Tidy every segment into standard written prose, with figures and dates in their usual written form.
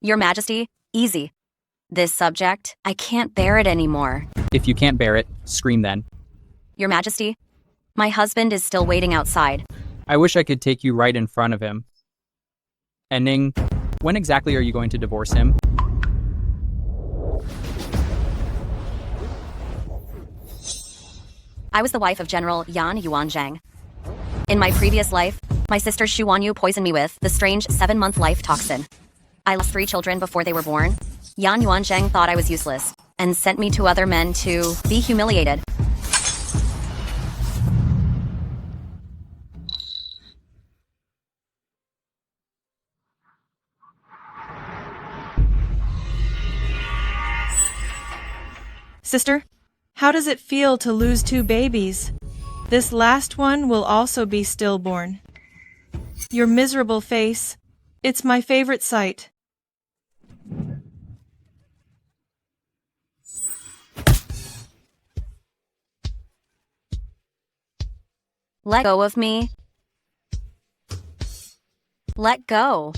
Your Majesty, easy. This subject, I can't bear it anymore. If you can't bear it, scream then. Your Majesty, my husband is still waiting outside. I wish I could take you right in front of him. And Ning, when exactly are you going to divorce him? I was the wife of General Yan Yuanzhang. In my previous life, my sister Xu Wanyu poisoned me with the strange 7-month life toxin. I lost 3 children before they were born. Yan Yuanzhang thought I was useless and sent me to other men to be humiliated. Sister, how does it feel to lose 2 babies? This last one will also be stillborn. Your miserable face, it's my favorite sight. Let go of me. Let go.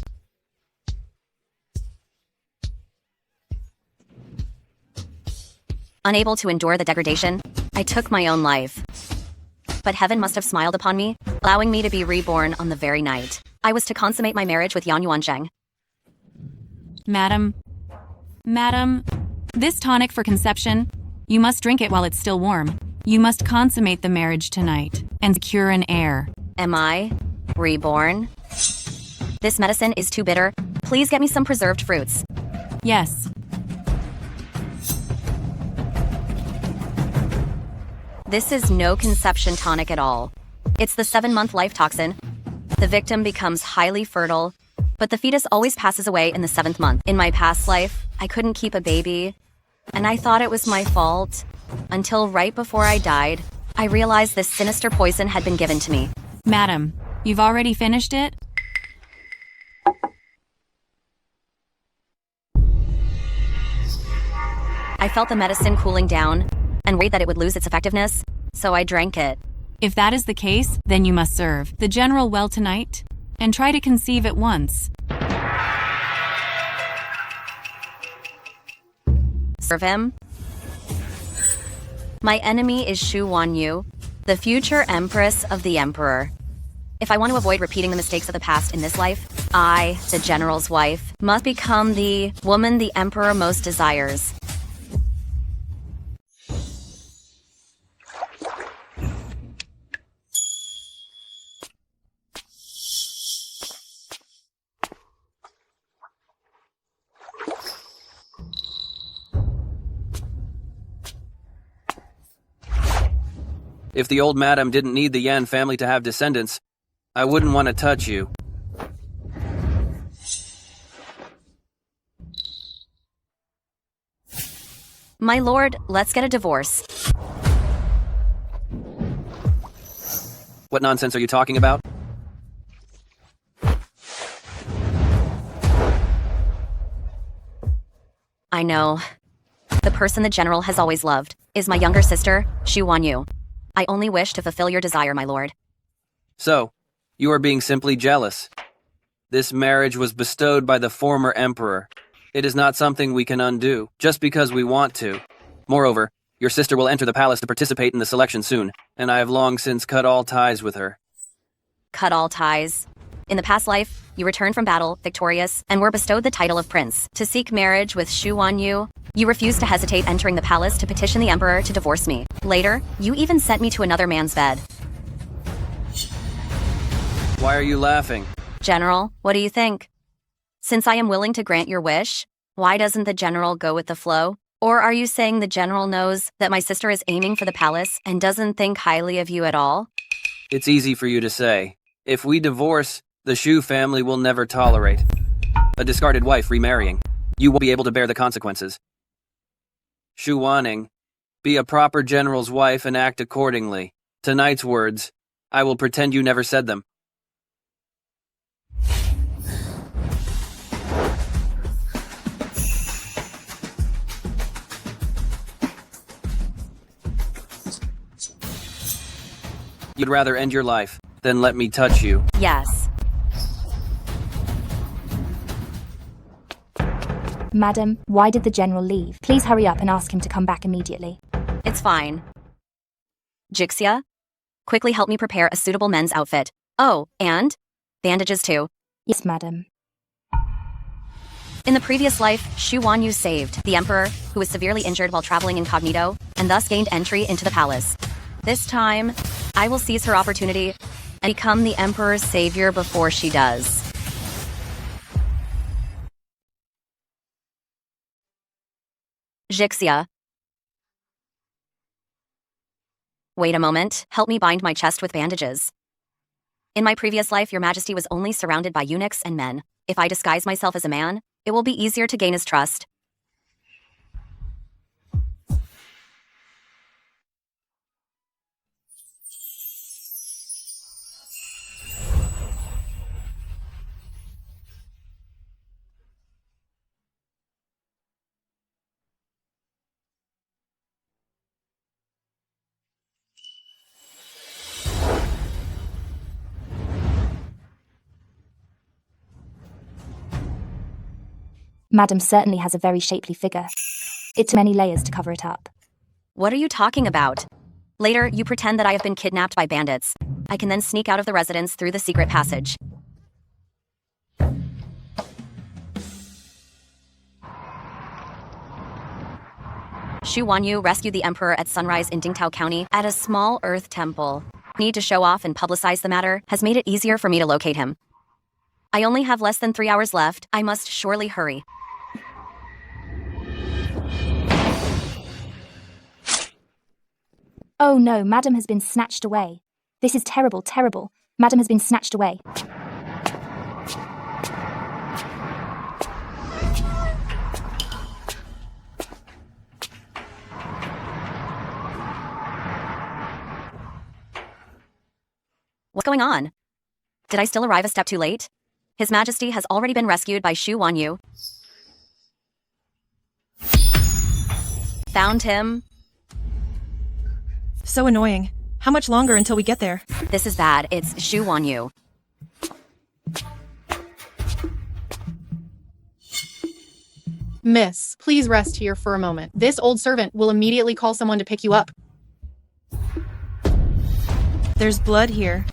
Unable to endure the degradation, I took my own life. But heaven must have smiled upon me, allowing me to be reborn on the very night I was to consummate my marriage with Yan Yuanzhang. Madam, this tonic for conception, you must drink it while it's still warm. You must consummate the marriage tonight and secure an heir. Am I reborn? This medicine is too bitter. Please get me some preserved fruits. Yes. This is no conception tonic at all. It's the 7-month life toxin. The victim becomes highly fertile, but the fetus always passes away in the 7th month. In my past life, I couldn't keep a baby, and I thought it was my fault. Until right before I died, I realized this sinister poison had been given to me. Madam, you've already finished it? I felt the medicine cooling down and worried that it would lose its effectiveness, so I drank it. If that is the case, then you must serve the general well tonight and try to conceive at once. Serve him? My enemy is Xu Wanyu, the future empress of the emperor. If I want to avoid repeating the mistakes of the past in this life, I, the general's wife, must become the woman the emperor most desires. If the old madam didn't need the Yan family to have descendants, I wouldn't want to touch you. My lord, let's get a divorce. What nonsense are you talking about? I know. The person the general has always loved is my younger sister, Xu Wanyu. I only wish to fulfill your desire, my lord. So, you are being simply jealous. This marriage was bestowed by the former emperor. It is not something we can undo, just because we want to. Moreover, your sister will enter the palace to participate in the selection soon, and I have long since cut all ties with her. Cut all ties. In the past life, you returned from battle, victorious, and were bestowed the title of prince. To seek marriage with Xu Wanyu, you refused to hesitate entering the palace to petition the emperor to divorce me. Later, you even sent me to another man's bed. Why are you laughing? General, what do you think? Since I am willing to grant your wish, why doesn't the general go with the flow? Or are you saying the general knows that my sister is aiming for the palace and doesn't think highly of you at all? It's easy for you to say. If we divorce, the Shu family will never tolerate a discarded wife remarrying. You won't be able to bear the consequences. Xu Wanning, be a proper general's wife and act accordingly. Tonight's words, I will pretend you never said them. You'd rather end your life than let me touch you. Yes. Madam, why did the general leave? Please hurry up and ask him to come back immediately. It's fine. Jixia, quickly help me prepare a suitable men's outfit. Oh, and bandages too. Yes, madam. In the previous life, Shu Wanyu saved the emperor, who was severely injured while traveling incognito, and thus gained entry into the palace. This time, I will seize her opportunity and become the emperor's savior before she does. Jixia. Wait a moment, help me bind my chest with bandages. In my previous life, your majesty was only surrounded by eunuchs and men. If I disguise myself as a man, it will be easier to gain his trust. Madam certainly has a very shapely figure. It's many layers to cover it up. What are you talking about? Later, you pretend that I have been kidnapped by bandits. I can then sneak out of the residence through the secret passage. Shu Wanyu rescued the emperor at sunrise in Dingtao County at a small earth temple. Need to show off and publicize the matter has made it easier for me to locate him. I only have less than 3 hours left. I must surely hurry. Oh no, Madam has been snatched away. This is terrible, terrible. Madam has been snatched away. What's going on? Did I still arrive a step too late? His Majesty has already been rescued by Shu Wanyu. Found him. So annoying. How much longer until we get there? This is bad. It's Shu Wanyu. Miss, please rest here for a moment. This old servant will immediately call someone to pick you up. There's blood here.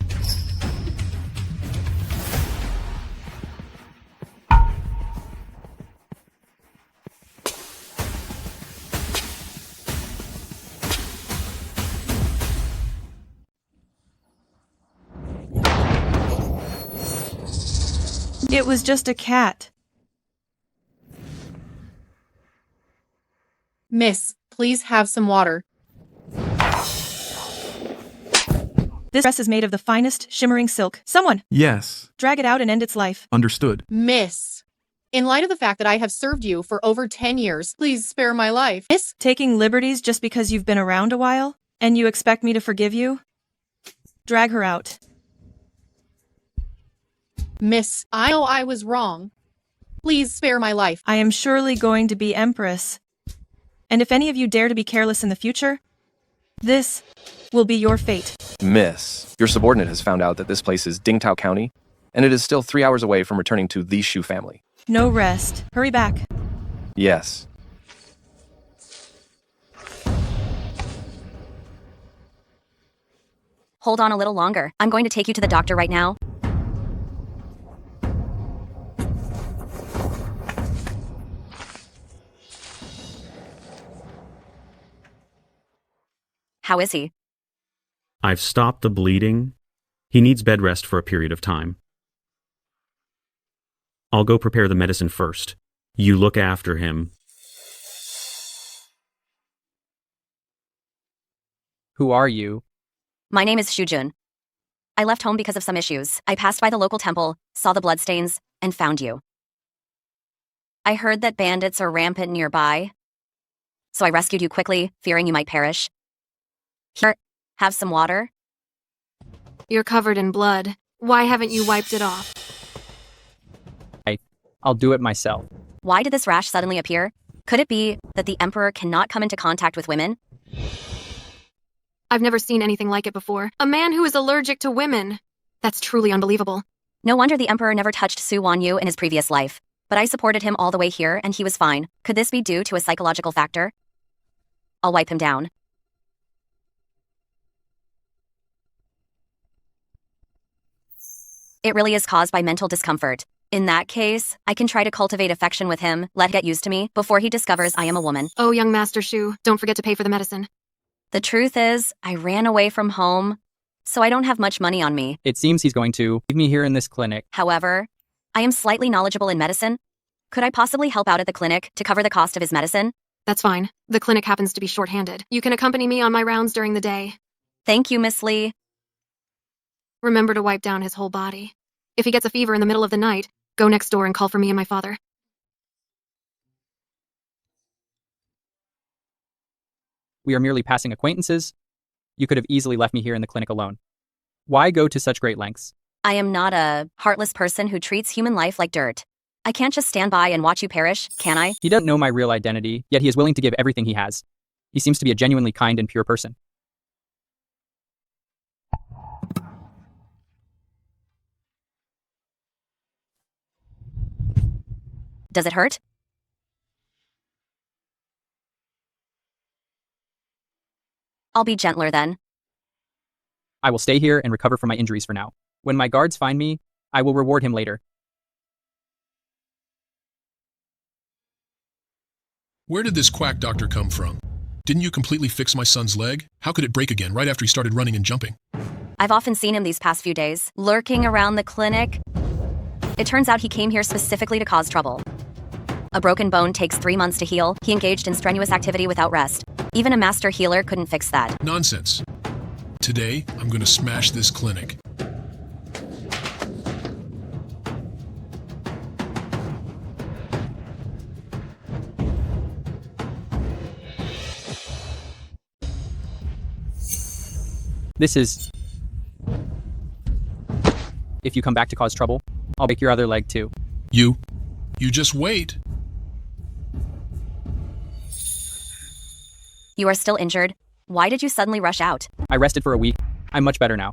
It was just a cat. Miss, please have some water. This dress is made of the finest, shimmering silk. Someone, Yes, drag it out and end its life. understood. Miss, in light of the fact that I have served you for over 10 years, please spare my life. Miss, Taking liberties just because you've been around a while, and you expect me to forgive you? Drag her out. Miss, I know I was wrong. Please spare my life. I am surely going to be Empress. And if any of you dare to be careless in the future, this will be your fate. Miss, your subordinate has found out that this place is Dingtao County, and it is still 3 hours away from returning to the Shu family. No rest. Hurry back. Yes. Hold on a little longer. I'm going to take you to the doctor right now. How is he? I've stopped the bleeding. He needs bed rest for a period of time. I'll go prepare the medicine first. You look after him. Who are you? My name is Shujun. I left home because of some issues. I passed by the local temple, saw the bloodstains, and found you. I heard that bandits are rampant nearby, so I rescued you quickly, fearing you might perish. Here, have some water. You're covered in blood. Why haven't you wiped it off? I'll do it myself. Why did this rash suddenly appear? Could it be that the Emperor cannot come into contact with women? I've never seen anything like it before. A man who is allergic to women. That's truly unbelievable. No wonder the Emperor never touched Su Wanyu in his previous life. but I supported him all the way here and he was fine. Could this be due to a psychological factor? I'll wipe him down. It really is caused by mental discomfort. In that case, I can try to cultivate affection with him, let him get used to me, before he discovers I am a woman. Oh, young Master Shu, don't forget to pay for the medicine. The truth is, I ran away from home, so I don't have much money on me. It seems he's going to leave me here in this clinic. However, I am slightly knowledgeable in medicine. Could I possibly help out at the clinic to cover the cost of his medicine? That's fine. The clinic happens to be short-handed. You can accompany me on my rounds during the day. Thank you, Miss Lee. Remember to wipe down his whole body. If he gets a fever in the middle of the night, go next door and call for me and my father. We are merely passing acquaintances. You could have easily left me here in the clinic alone. Why go to such great lengths? I am not a heartless person who treats human life like dirt. I can't just stand by and watch you perish, can I? He doesn't know my real identity, yet he is willing to give everything he has. He seems to be a genuinely kind and pure person. Does it hurt? I'll be gentler then. I will stay here and recover from my injuries for now. When my guards find me, I will reward him later. Where did this quack doctor come from? Didn't you completely fix my son's leg? How could it break again right after he started running and jumping? I've often seen him these past few days, lurking around the clinic. It turns out he came here specifically to cause trouble. A broken bone takes 3 months to heal. He engaged in strenuous activity without rest. Even a master healer couldn't fix that. Nonsense. Today, I'm going to smash this clinic. This is... If you come back to cause trouble, I'll break your other leg too. You just wait. You are still injured? Why did you suddenly rush out? I rested for a week. I'm much better now.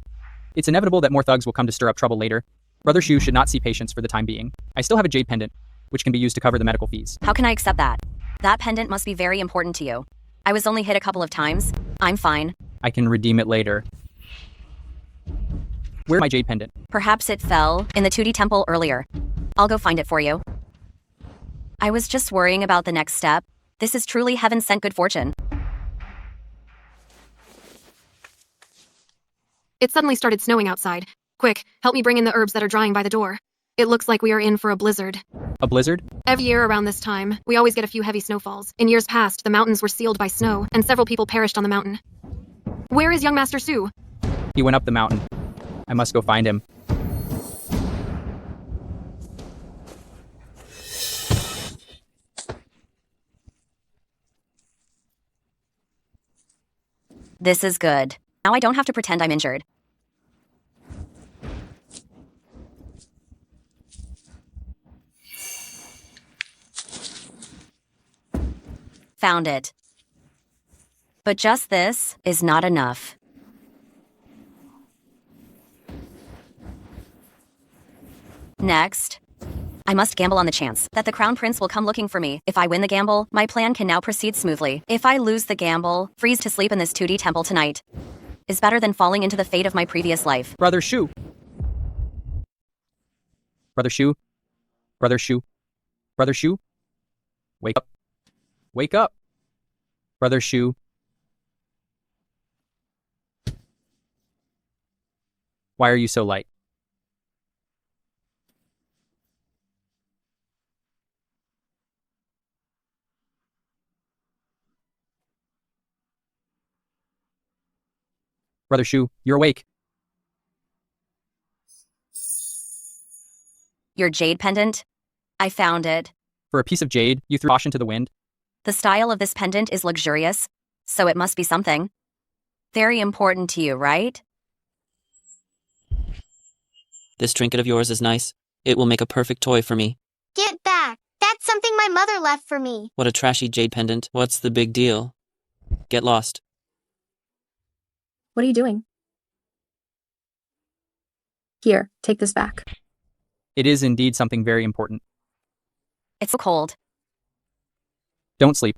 It's inevitable that more thugs will come to stir up trouble later. Brother Shu should not see patients for the time being. I still have a jade pendant, which can be used to cover the medical fees. How can I accept that? That pendant must be very important to you. I was only hit a couple of times. I'm fine. I can redeem it later. Where's my jade pendant? Perhaps it fell in the 2D temple earlier. I'll go find it for you. I was just worrying about the next step. This is truly heaven-sent good fortune. It suddenly started snowing outside. Quick, help me bring in the herbs that are drying by the door. It looks like we are in for a blizzard. A blizzard? Every year around this time, we always get a few heavy snowfalls. In years past, the mountains were sealed by snow, and several people perished on the mountain. Where is young Master Su? He went up the mountain. I must go find him. This is good. Now I don't have to pretend I'm injured. Found it. But just this is not enough. Next, I must gamble on the chance that the Crown Prince will come looking for me. If I win the gamble, my plan can now proceed smoothly. If I lose the gamble, freeze to sleep in this 2D temple tonight is better than falling into the fate of my previous life. Brother Shu! Brother Shu? Brother Shu? Brother Shu? Wake up. Wake up! Brother Shu. Why are you so light? Brother Shu, you're awake. Your jade pendant? I found it. For a piece of jade, you threw caution to the wind? The style of this pendant is luxurious, so it must be something. Very important to you, right? This trinket of yours is nice. It will make a perfect toy for me. Get back! That's something my mother left for me. What a trashy jade pendant. What's the big deal? Get lost. What are you doing? Here, take this back. It is indeed something very important. It's so cold. Don't sleep.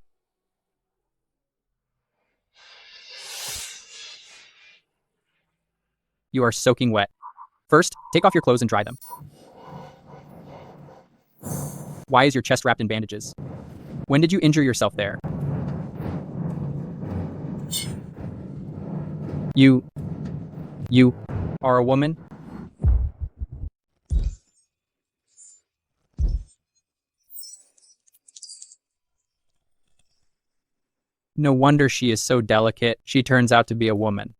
You are soaking wet. First, take off your clothes and dry them. Why is your chest wrapped in bandages? When did you injure yourself there? You are a woman? No wonder she is so delicate. She turns out to be a woman.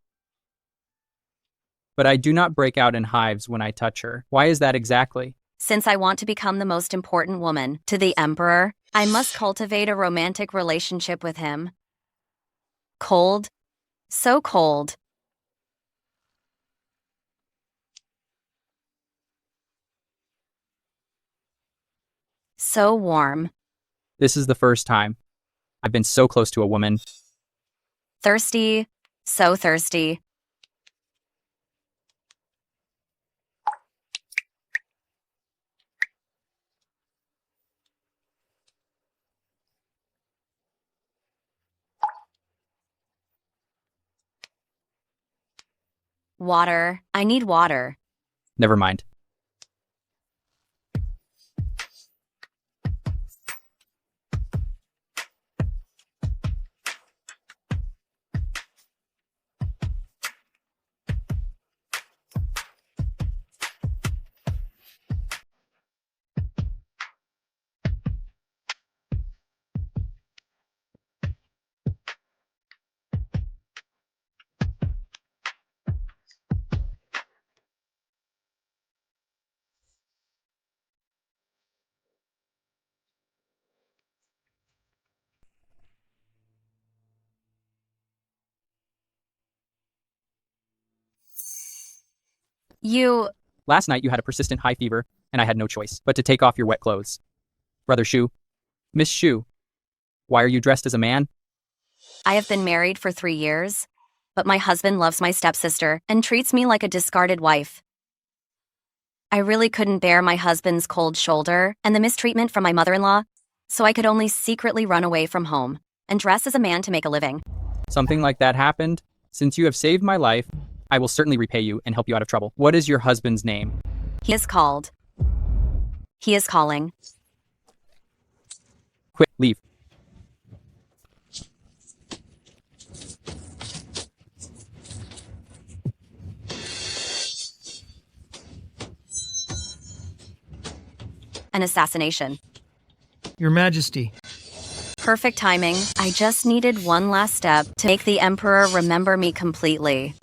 But I do not break out in hives when I touch her. Why is that exactly? Since I want to become the most important woman to the Emperor, I must cultivate a romantic relationship with him. Cold. So cold. So warm. This is the first time I've been so close to a woman. Thirsty. So thirsty. Water. I need water. Never mind. Last night you had a persistent high fever, and I had no choice but to take off your wet clothes. Brother Shu. Miss Shu. Why are you dressed as a man? I have been married for 3 years, but my husband loves my stepsister and treats me like a discarded wife. I really couldn't bear my husband's cold shoulder and the mistreatment from my mother-in-law, so I could only secretly run away from home and dress as a man to make a living. Something like that happened? Since you have saved my life, I will certainly repay you and help you out of trouble. What is your husband's name? He is called. He is calling. Quick, leave. An assassination. Your Majesty. Perfect timing. I just needed one last step to make the Emperor remember me completely.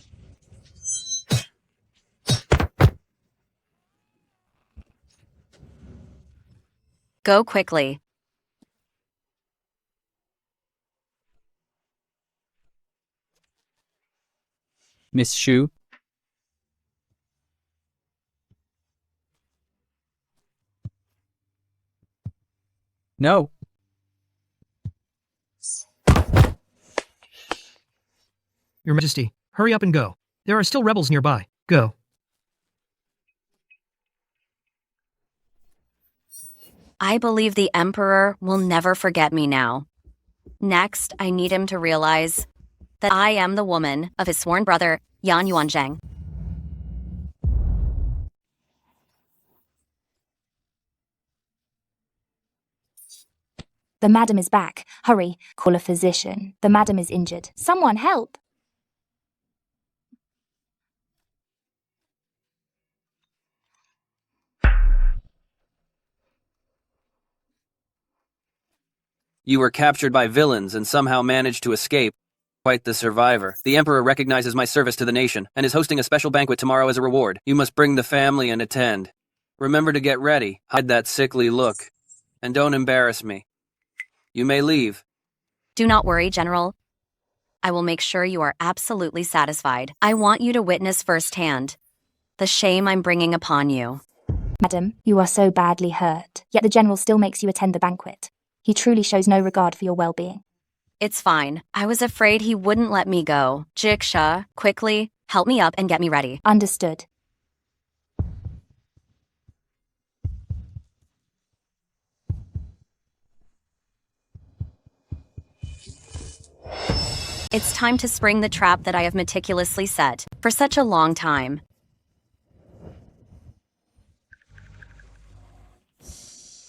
Go quickly. Miss Shu? No. Your Majesty, hurry up and go. There are still rebels nearby. Go. I believe the Emperor will never forget me now. Next, I need him to realize that I am the woman of his sworn brother, Yan Yuanzhang. The madam is back. Hurry, call a physician. The madam is injured. Someone help! You were captured by villains and somehow managed to escape. Quite the survivor. The Emperor recognizes my service to the nation and is hosting a special banquet tomorrow as a reward. You must bring the family and attend. Remember to get ready. Hide that sickly look. And don't embarrass me. You may leave. Do not worry, General. I will make sure you are absolutely satisfied. I want you to witness firsthand the shame I'm bringing upon you. Madam, you are so badly hurt, yet the general still makes you attend the banquet. He truly shows no regard for your well-being. It's fine. I was afraid he wouldn't let me go. Jiksha, quickly, help me up and get me ready. Understood. It's time to spring the trap that I have meticulously set for such a long time.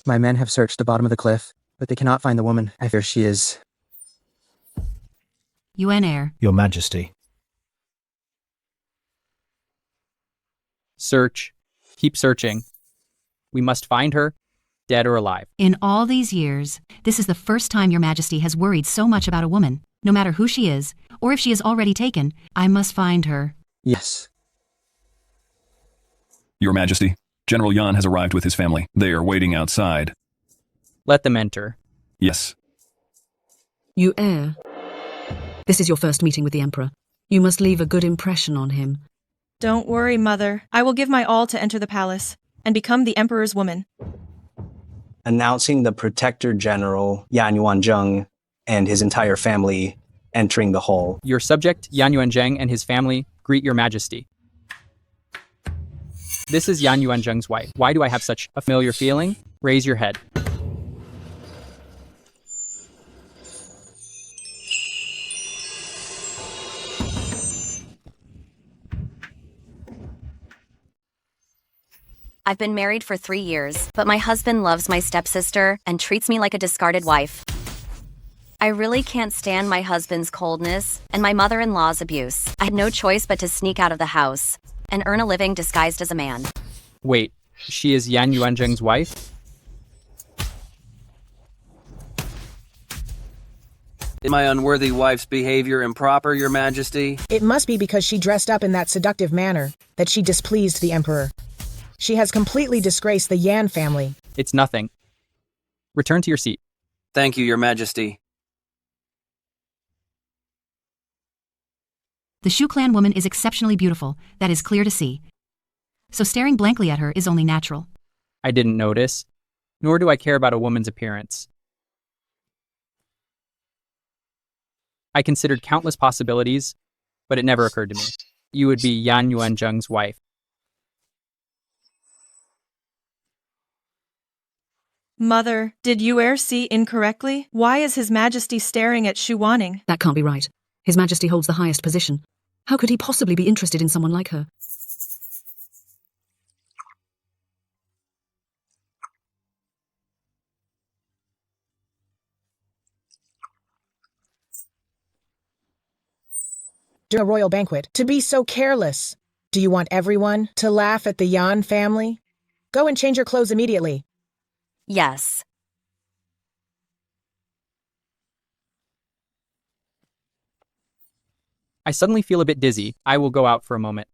My men have searched the bottom of the cliff, but they cannot find the woman. I fear she is... UN Air. Your Majesty. Search. Keep searching. We must find her, dead or alive. In all these years, this is the first time Your Majesty has worried so much about a woman. No matter who she is, or if she is already taken, I must find her. Yes. Your Majesty, General Yan has arrived with his family. They are waiting outside. Let them enter. Yes. You heir. This is your first meeting with the Emperor. You must leave a good impression on him. Don't worry, Mother. I will give my all to enter the palace and become the Emperor's woman. Announcing the Protector General Yan Yuanzheng and his entire family entering the hall. Your subject, Yan Yuanzheng, and his family greet Your Majesty. This is Yan Yuanzheng's wife. Why do I have such a familiar feeling? Raise your head. I've been married for 3 years, but my husband loves my stepsister and treats me like a discarded wife. I really can't stand my husband's coldness and my mother-in-law's abuse. I had no choice but to sneak out of the house and earn a living disguised as a man. Wait, she is Yan Yuanzheng's wife? Is my unworthy wife's behavior improper, Your Majesty? It must be because she dressed up in that seductive manner that she displeased the Emperor. She has completely disgraced the Yan family. It's nothing. Return to your seat. Thank you, Your Majesty. The Shu clan woman is exceptionally beautiful, that is clear to see. So staring blankly at her is only natural. I didn't notice, nor do I care about a woman's appearance. I considered countless possibilities, but it never occurred to me. You would be Yan Yuanzheng's wife. Mother, did you see incorrectly? Why is His Majesty staring at Shu Wanning? That can't be right. His Majesty holds the highest position. How could he possibly be interested in someone like her? During a royal banquet, to be so careless. Do you want everyone to laugh at the Yan family? Go and change your clothes immediately. Yes. I suddenly feel a bit dizzy. I will go out for a moment.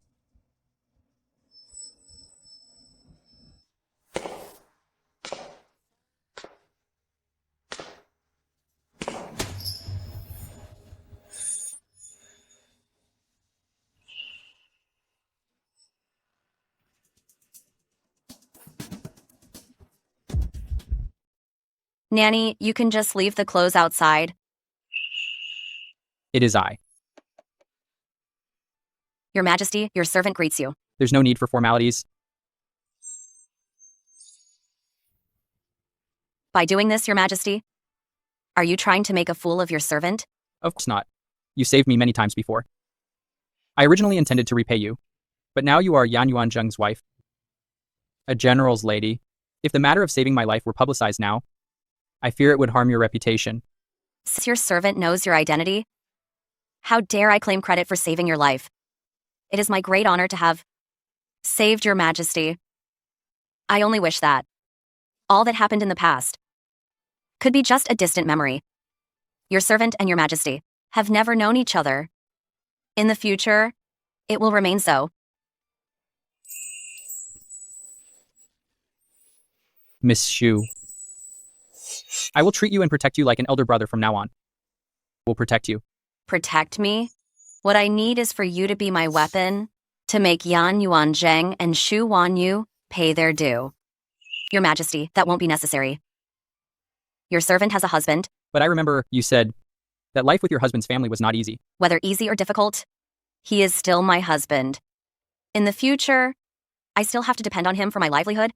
Nanny, you can just leave the clothes outside. It is I. Your Majesty, your servant greets you. There's no need for formalities. By doing this, Your Majesty, are you trying to make a fool of your servant? Of course not. You saved me many times before. I originally intended to repay you, but now you are Yan Yuanzheng's wife. A general's lady. If the matter of saving my life were publicized now, I fear it would harm your reputation. Since your servant knows your identity, how dare I claim credit for saving your life? It is my great honor to have saved Your Majesty. I only wish that all that happened in the past could be just a distant memory. Your servant and Your Majesty have never known each other. In the future, it will remain so. Miss Shu. I will treat you and protect you like an elder brother from now on. Will protect you. Protect me? What I need is for you to be my weapon to make Yan Yuanzheng and Shu Wanyu pay their due. Your Majesty, that won't be necessary. Your servant has a husband. But I remember you said that life with your husband's family was not easy. Whether easy or difficult, he is still my husband. In the future, I still have to depend on him for my livelihood.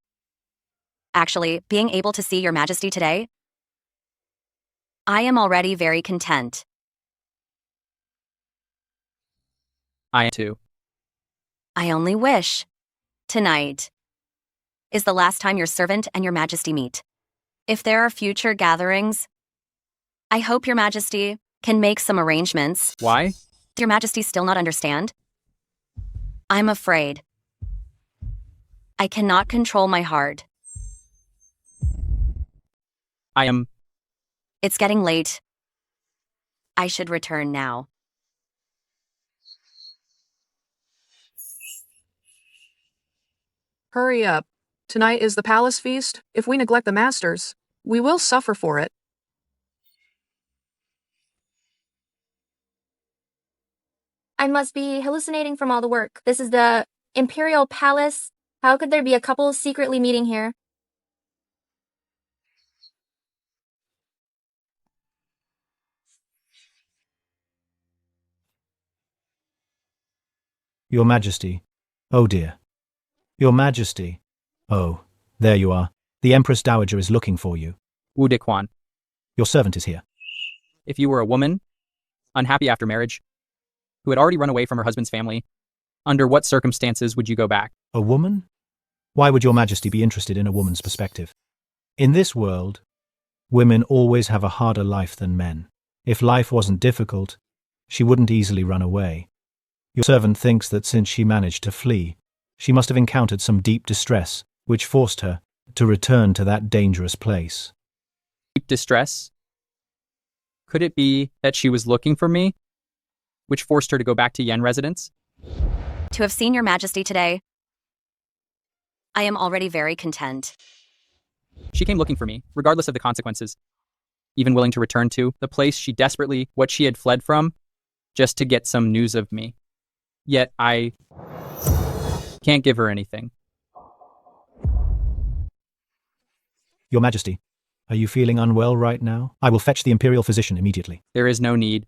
Actually, being able to see Your Majesty today, I am already very content. I am too. I only wish. Tonight is the last time your servant and your majesty meet. If there are future gatherings, I hope your majesty can make some arrangements. Why? Does your majesty still not understand? I'm afraid. I cannot control my heart. It's getting late. I should return now. Hurry up. Tonight is the palace feast. If we neglect the masters, we will suffer for it. I must be hallucinating from all the work. This is the Imperial Palace. How could there be a couple secretly meeting here? Your Majesty. Oh dear. Your Majesty. Oh, there you are. The Empress Dowager is looking for you. Wu Dikwan. Your servant is here. If you were a woman, unhappy after marriage, who had already run away from her husband's family, under what circumstances would you go back? A woman? Why would your Majesty be interested in a woman's perspective? In this world, women always have a harder life than men. If life wasn't difficult, she wouldn't easily run away. Your servant thinks that since she managed to flee, she must have encountered some deep distress, which forced her to return to that dangerous place. Deep distress? Could it be that she was looking for me, which forced her to go back to Yen residence? To have seen your majesty today, I am already very content. She came looking for me, regardless of the consequences, even willing to return to the place what she had fled from, just to get some news of me. Yet I can't give her anything. Your Majesty, are you feeling unwell right now? I will fetch the Imperial physician immediately. There is no need.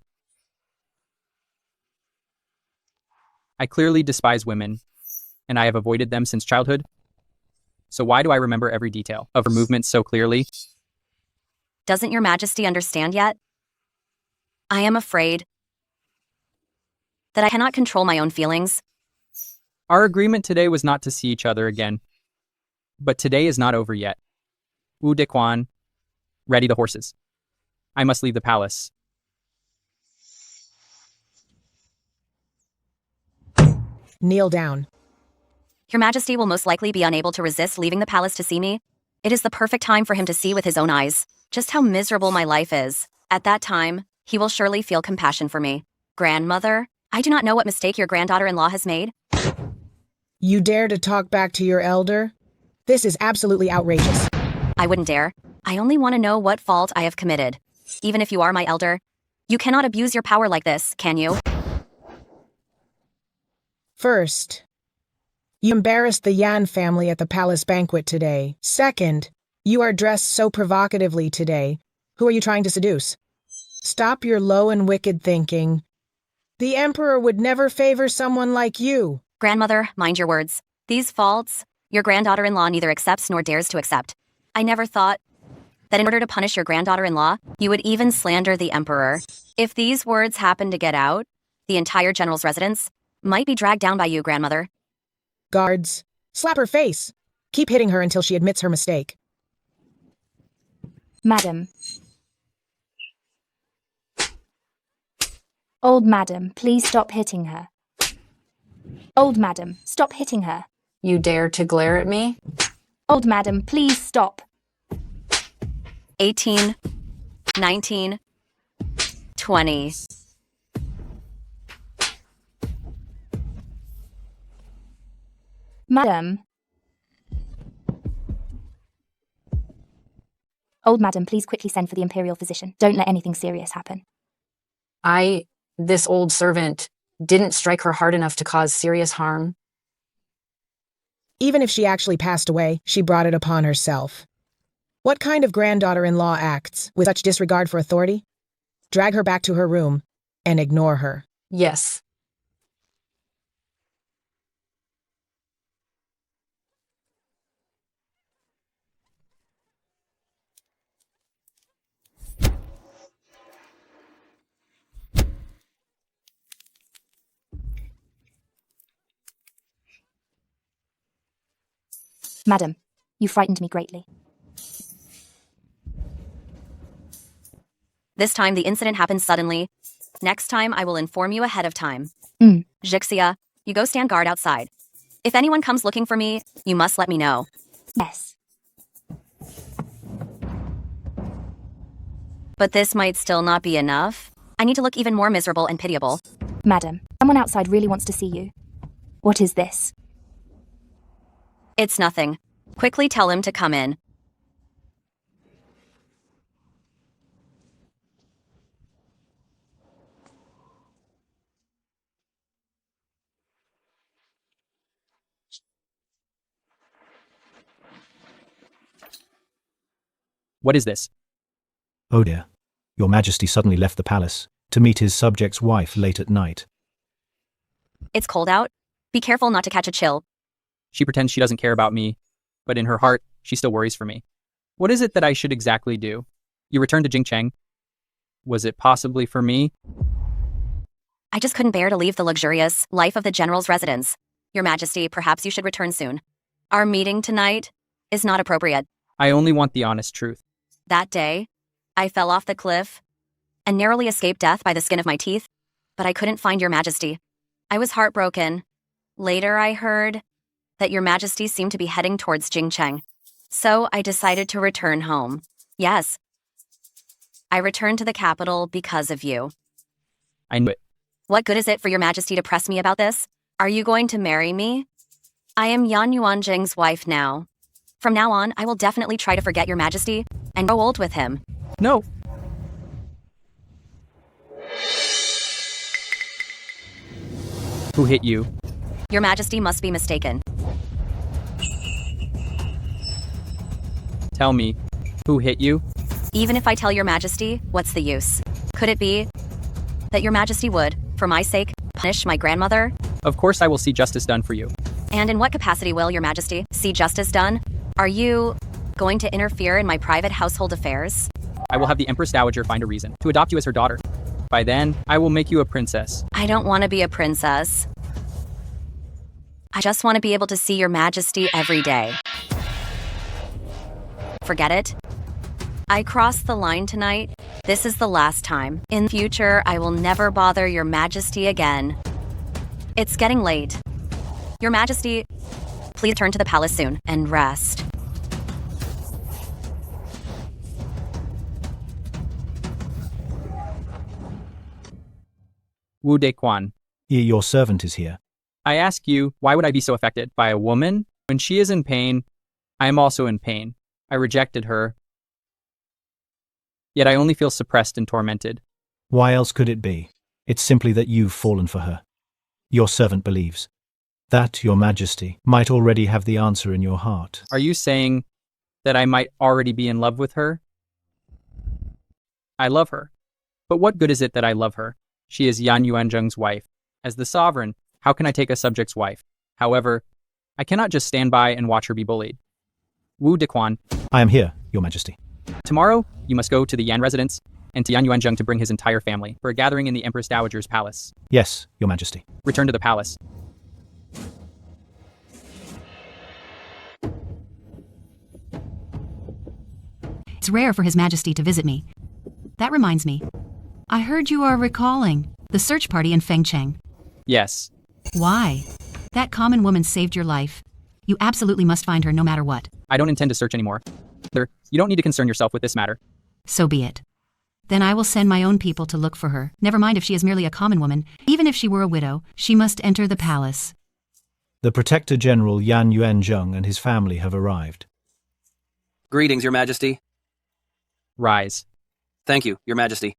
I clearly despise women, and I have avoided them since childhood. So why do I remember every detail of her movements so clearly? Doesn't your majesty understand yet? I am afraid that I cannot control my own feelings. Our agreement today was not to see each other again. But today is not over yet. Wu Dikwan, ready the horses. I must leave the palace. Kneel down. Your majesty will most likely be unable to resist leaving the palace to see me. It is the perfect time for him to see with his own eyes just how miserable my life is. At that time, he will surely feel compassion for me. Grandmother, I do not know what mistake your granddaughter-in-law has made. You dare to talk back to your elder? This is absolutely outrageous. I wouldn't dare. I only want to know what fault I have committed. Even if you are my elder, you cannot abuse your power like this, can you? First, you embarrassed the Yan family at the palace banquet today. Second, you are dressed so provocatively today. Who are you trying to seduce? Stop your low and wicked thinking. The Emperor would never favor someone like you. Grandmother, mind your words. These faults, your granddaughter-in-law neither accepts nor dares to accept. I never thought that in order to punish your granddaughter-in-law, you would even slander the Emperor. If these words happen to get out, the entire general's residence might be dragged down by you, grandmother. Guards, slap her face. Keep hitting her until she admits her mistake. Madam. Old madam, please stop hitting her. Old madam, stop hitting her. You dare to glare at me? Old madam, please stop. 18, 19, 20. Madam. Old madam, please quickly send for the Imperial physician. Don't let anything serious happen. This old servant, didn't strike her hard enough to cause serious harm. Even if she actually passed away, she brought it upon herself. What kind of granddaughter-in-law acts with such disregard for authority? Drag her back to her room and ignore her. Yes. Madam, you frightened me greatly. This time the incident happened suddenly. Next time I will inform you ahead of time. Jixia, you go stand guard outside. If anyone comes looking for me, you must let me know. Yes. But this might still not be enough. I need to look even more miserable and pitiable. Madam, someone outside really wants to see you. What is this? It's nothing. Quickly tell him to come in. What is this? Oh dear. Your Majesty suddenly left the palace to meet his subject's wife late at night. It's cold out. Be careful not to catch a chill. She pretends she doesn't care about me, but in her heart, she still worries for me. What is it that I should exactly do? You returned to Jingcheng. Was it possibly for me? I just couldn't bear to leave the luxurious life of the general's residence. Your Majesty, perhaps you should return soon. Our meeting tonight is not appropriate. I only want the honest truth. That day, I fell off the cliff and narrowly escaped death by the skin of my teeth, but I couldn't find Your Majesty. I was heartbroken. Later, I heard that Your Majesty seemed to be heading towards Jingcheng, so I decided to return home. Yes, I returned to the capital because of you. I knew it. What good is it for Your Majesty to press me about this? Are you going to marry me? I am Yan Yuanjing's wife now. From now on, I will definitely try to forget Your Majesty and grow old with him. No. Who hit you? Your Majesty must be mistaken. Tell me, who hit you? Even if I tell Your Majesty, what's the use? Could it be that Your Majesty would, for my sake, punish my grandmother? Of course I will see justice done for you. And in what capacity will Your Majesty see justice done? Are you going to interfere in my private household affairs? I will have the Empress Dowager find a reason to adopt you as her daughter. By then, I will make you a princess. I don't want to be a princess. I just want to be able to see Your Majesty every day. Forget it. I crossed the line tonight. This is the last time. In future, I will never bother Your Majesty again. It's getting late. Your Majesty, please return to the palace soon and rest. Wu Dequan. Your servant is here. I ask you, why would I be so affected by a woman? When she is in pain, I am also in pain. I rejected her. Yet I only feel suppressed and tormented. Why else could it be? It's simply that you've fallen for her. Your servant believes that Your Majesty might already have the answer in your heart. Are you saying that I might already be in love with her? I love her. But what good is it that I love her? She is Yan Yuanzheng's wife. As the sovereign, how can I take a subject's wife? However, I cannot just stand by and watch her be bullied. Wu Dequan. I am here, Your Majesty. Tomorrow, you must go to the Yan residence and to Yan Yuanzheng to bring his entire family for a gathering in the Empress Dowager's palace. Yes, Your Majesty. Return to the palace. It's rare for His Majesty to visit me. That reminds me. I heard you are recalling the search party in Fengcheng. Yes. Why? That common woman saved your life. You absolutely must find her no matter what. I don't intend to search anymore. You don't need to concern yourself with this matter. So be it. Then I will send my own people to look for her. Never mind if she is merely a common woman. Even if she were a widow, she must enter the palace. The Protector General Yan Yuanzheng and his family have arrived. Greetings, Your Majesty. Rise. Thank you, Your Majesty.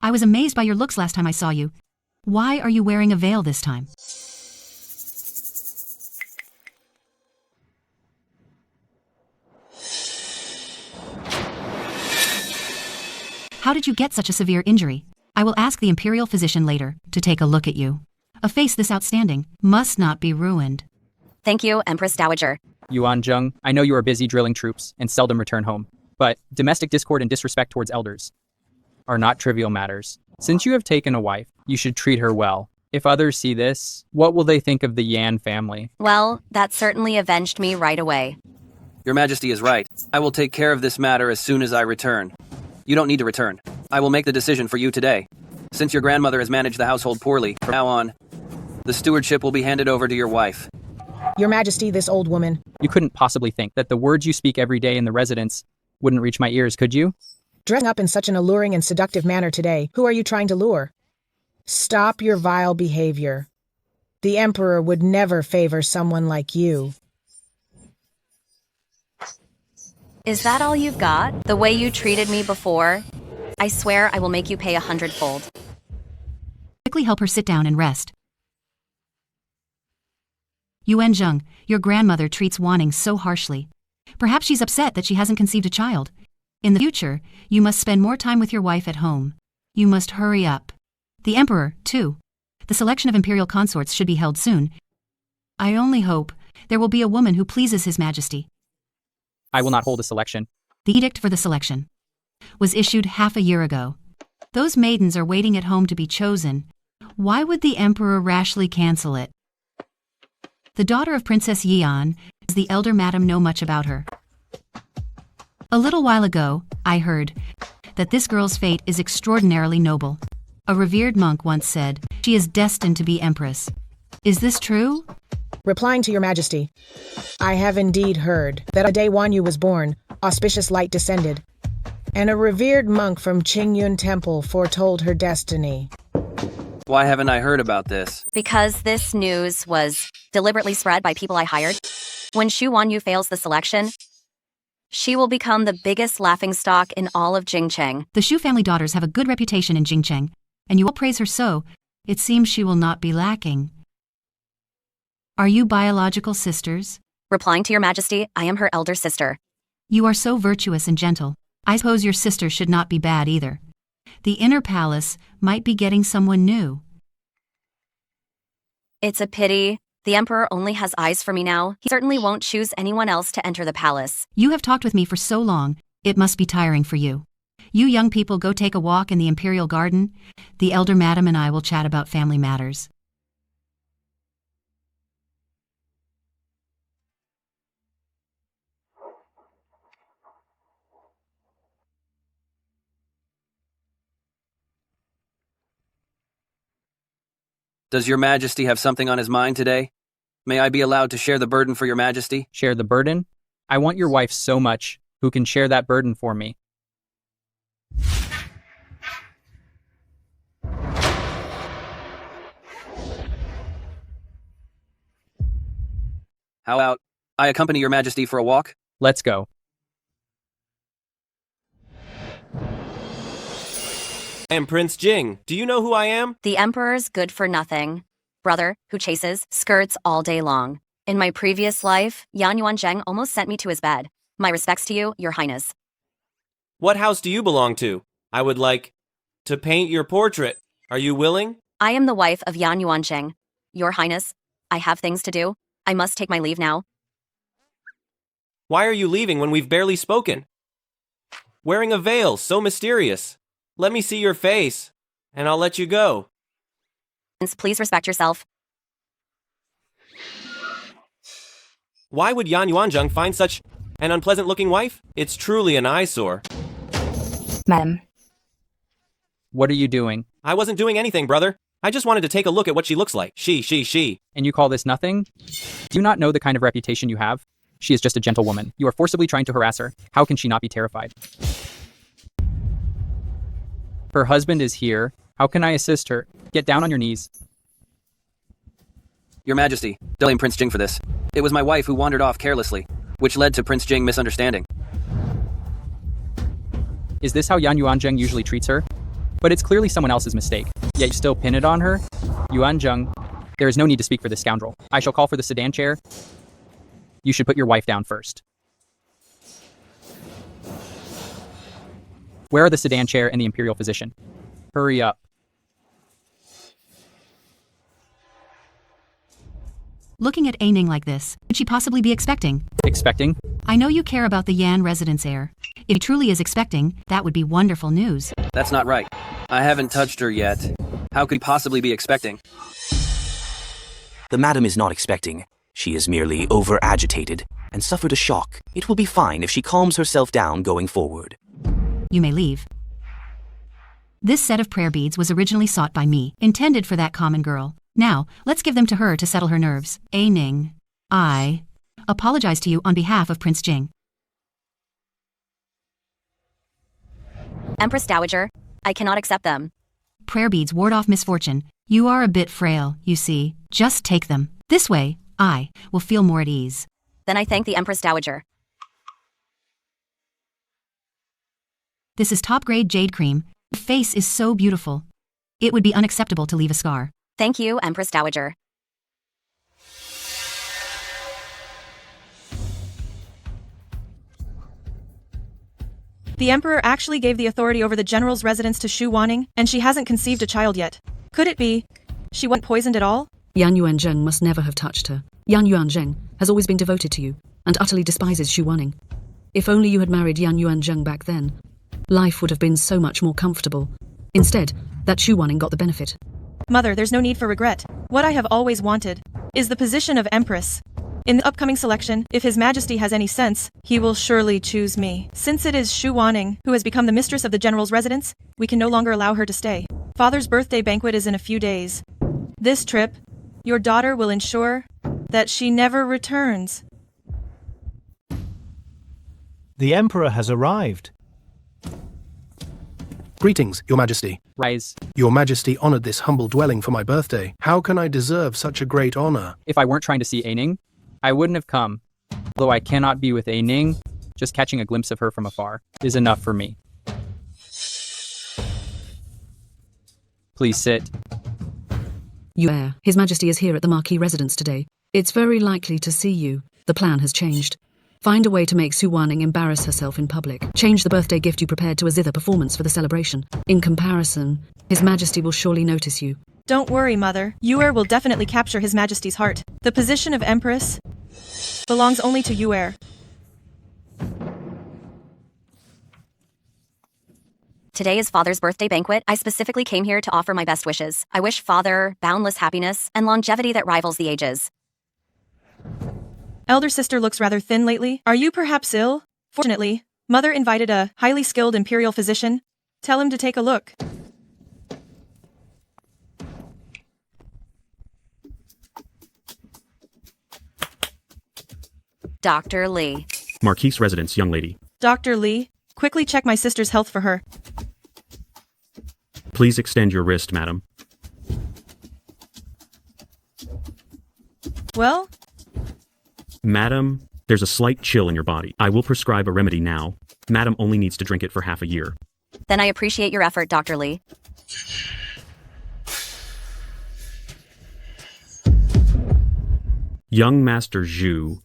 I was amazed by your looks last time I saw you. Why are you wearing a veil this time? How did you get such a severe injury? I will ask the imperial physician later to take a look at you. A face this outstanding must not be ruined. Thank you, Empress Dowager. Yuanzheng, I know you are busy drilling troops and seldom return home, but domestic discord and disrespect towards elders are not trivial matters. Since you have taken a wife, you should treat her well. If others see this, what will they think of the Yan family? Well, that certainly avenged me right away. Your Majesty is right. I will take care of this matter as soon as I return. You don't need to return. I will make the decision for you today. Since your grandmother has managed the household poorly, from now on, the stewardship will be handed over to your wife. Your Majesty, this old woman. You couldn't possibly think that the words you speak every day in the residence wouldn't reach my ears, could you? Dressing up in such an alluring and seductive manner today, who are you trying to lure? Stop your vile behavior. The Emperor would never favor someone like you. Is that all you've got? The way you treated me before? I swear I will make you pay 100-fold. Quickly help her sit down and rest. Yuan Zheng, your grandmother treats Wanning so harshly. Perhaps she's upset that she hasn't conceived a child. In the future, you must spend more time with your wife at home. You must hurry up. The Emperor, too. The selection of imperial consorts should be held soon. I only hope there will be a woman who pleases His Majesty. I will not hold a selection. The edict for the selection was issued half a year ago. Those maidens are waiting at home to be chosen. Why would the Emperor rashly cancel it? The daughter of Princess Yian, does the elder madam know much about her? A little while ago, I heard that this girl's fate is extraordinarily noble. A revered monk once said, she is destined to be empress. Is this true? Replying to your Majesty, I have indeed heard that on day Wan Yu was born, auspicious light descended, and a revered monk from Qingyun Temple foretold her destiny. Why haven't I heard about this? Because this news was deliberately spread by people I hired. When Xu Wanyu fails the selection, she will become the biggest laughingstock in all of Jingcheng. The Xu family daughters have a good reputation in Jingcheng, and you all praise her so, it seems she will not be lacking. Are you biological sisters? Replying to your Majesty, I am her elder sister. You are so virtuous and gentle. I suppose your sister should not be bad either. The inner palace might be getting someone new. It's a pity. The Emperor only has eyes for me now. He certainly won't choose anyone else to enter the palace. You have talked with me for so long, it must be tiring for you. You young people go take a walk in the Imperial Garden. The elder madam and I will chat about family matters. Does your Majesty have something on his mind today? May I be allowed to share the burden for your Majesty? Share the burden? I want your wife so much. Who can share that burden for me? How about I accompany your Majesty for a walk? Let's go. I am Prince Jing. Do you know who I am? The Emperor's good-for-nothing brother who chases skirts all day long. In my previous life, Yan Yuanzheng almost sent me to his bed. My respects to you, Your Highness. What house do you belong to? I would like to paint your portrait. Are you willing? I am the wife of Yan Yuanzheng. Your Highness, I have things to do. I must take my leave now. Why are you leaving when we've barely spoken? Wearing a veil, so mysterious. Let me see your face, and I'll let you go. Please respect yourself. Why would Yan Yuanzheng find such an unpleasant-looking wife? It's truly an eyesore. Madam. What are you doing? I wasn't doing anything, brother. I just wanted to take a look at what she looks like. She. And you call this nothing? Do you not know the kind of reputation you have? She is just a gentlewoman. You are forcibly trying to harass her. How can she not be terrified? Her husband is here. How can I assist her? Get down on your knees. Your Majesty, don't blame Prince Jing for this. It was my wife who wandered off carelessly, which led to Prince Jing misunderstanding. Is this how Yan Yuanzheng usually treats her? But it's clearly someone else's mistake. Yet you still pin it on her? Yuanzheng, there is no need to speak for this scoundrel. I shall call for the sedan chair. You should put your wife down first. Where are the sedan chair and the imperial physician? Hurry up. Looking at Aining like this, could she possibly be expecting? Expecting? I know you care about the Yan residence heir. If he truly is expecting, that would be wonderful news. That's not right. I haven't touched her yet. How could he possibly be expecting? The madam is not expecting. She is merely over-agitated and suffered a shock. It will be fine if she calms herself down going forward. You may leave. This set of prayer beads was originally sought by me, intended for that common girl. Now, let's give them to her to settle her nerves. A Ning, I apologize to you on behalf of Prince Jing. Empress Dowager, I cannot accept them. Prayer beads ward off misfortune. You are a bit frail, you see. Just take them. This way, I will feel more at ease. Then I thank the Empress Dowager. This is top-grade jade cream. Your face is so beautiful. It would be unacceptable to leave a scar. Thank you, Empress Dowager. The Emperor actually gave the authority over the general's residence to Xu Wanning, and she hasn't conceived a child yet. Could it be she wasn't poisoned at all? Yan Yuanzheng must never have touched her. Yan Yuanzheng has always been devoted to you, and utterly despises Xu Wanning. If only you had married Yan Yuanzheng back then, life would have been so much more comfortable. Instead, that Xu Wanning got the benefit. Mother, there's no need for regret. What I have always wanted is the position of Empress. In the upcoming selection, if His Majesty has any sense, he will surely choose me. Since it is Xu Wanning who has become the mistress of the general's residence, we can no longer allow her to stay. Father's birthday banquet is in a few days. This trip, your daughter will ensure that she never returns. The Emperor has arrived. Greetings, Your Majesty. Rise. Your Majesty honored this humble dwelling for my birthday. How can I deserve such a great honor? If I weren't trying to see A Ning, I wouldn't have come. Although I cannot be with A Ning, just catching a glimpse of her from afar is enough for me. Please sit. His Majesty is here at the Marquis residence today. It's very likely to see you. The plan has changed. Find a way to make Xu Wanning embarrass herself in public. Change the birthday gift you prepared to a zither performance for the celebration. In comparison, His Majesty will surely notice you. Don't worry, Mother. Yuer will definitely capture His Majesty's heart. The position of Empress belongs only to Yuer. Today is Father's birthday banquet. I specifically came here to offer my best wishes. I wish Father boundless happiness and longevity that rivals the ages. Elder sister looks rather thin lately. Are you perhaps ill? Fortunately, Mother invited a highly skilled imperial physician. Tell him to take a look. Dr. Li. Marquise residence, young lady. Dr. Li, quickly check my sister's health for her. Please extend your wrist, madam. Well? Madam, there's a slight chill in your body. I will prescribe a remedy now. Madam only needs to drink it for half a year. Then I appreciate your effort, Dr. Li. Young Master Zhu.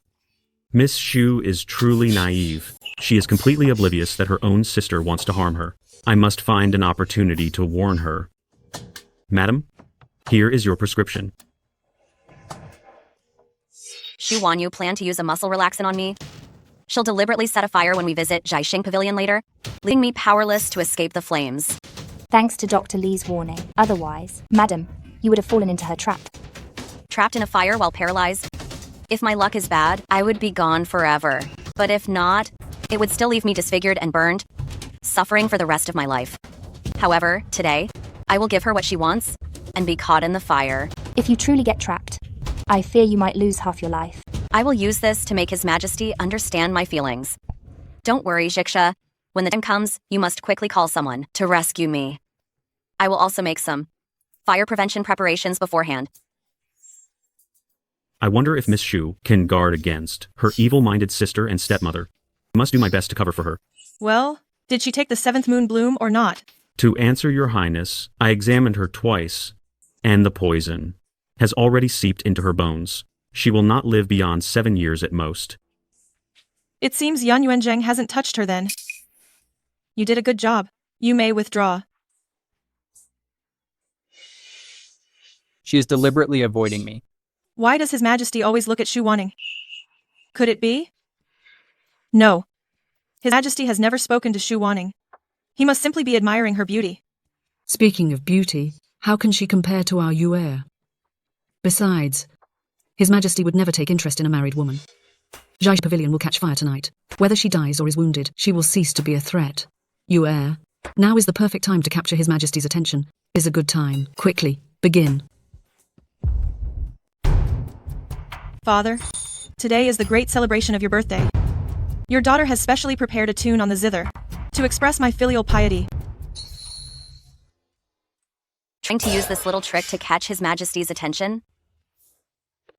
Miss Xu is truly naive. She is completely oblivious that her own sister wants to harm her. I must find an opportunity to warn her. Madam, here is your prescription. Xu Wanyu plan to use a muscle relaxant on me? She'll deliberately set a fire when we visit Jiaxing Pavilion later, leaving me powerless to escape the flames. Thanks to Dr. Li's warning. Otherwise, Madam, you would have fallen into her trap. Trapped in a fire while paralyzed? If my luck is bad, I would be gone forever. But if not, it would still leave me disfigured and burned, suffering for the rest of my life. However, today, I will give her what she wants and be caught in the fire. If you truly get trapped, I fear you might lose half your life. I will use this to make His Majesty understand my feelings. Don't worry, Jiksha. When the time comes, you must quickly call someone to rescue me. I will also make some fire prevention preparations beforehand. I wonder if Miss Xu can guard against her evil-minded sister and stepmother. I must do my best to cover for her. Well, did she take the 7th moon bloom or not? To answer your highness, I examined her twice, and the poison has already seeped into her bones. She will not live beyond 7 years at most. It seems Yan Yuanzheng hasn't touched her then. You did a good job. You may withdraw. She is deliberately avoiding me. Why does His Majesty always look at Xu Wanning? Could it be? No. His Majesty has never spoken to Xu Wanning. He must simply be admiring her beauty. Speaking of beauty, How can she compare to our heir? Besides, His Majesty would never take interest in a married woman. Zhai's pavilion will catch fire tonight. Whether she dies or is wounded, she will cease to be a threat. Heir, now is the perfect time to capture His Majesty's attention. Is a good time. Quickly, begin. Father, today is the great celebration of your birthday. Your daughter has specially prepared a tune on the zither to express my filial piety. Trying to use this little trick to catch His Majesty's attention?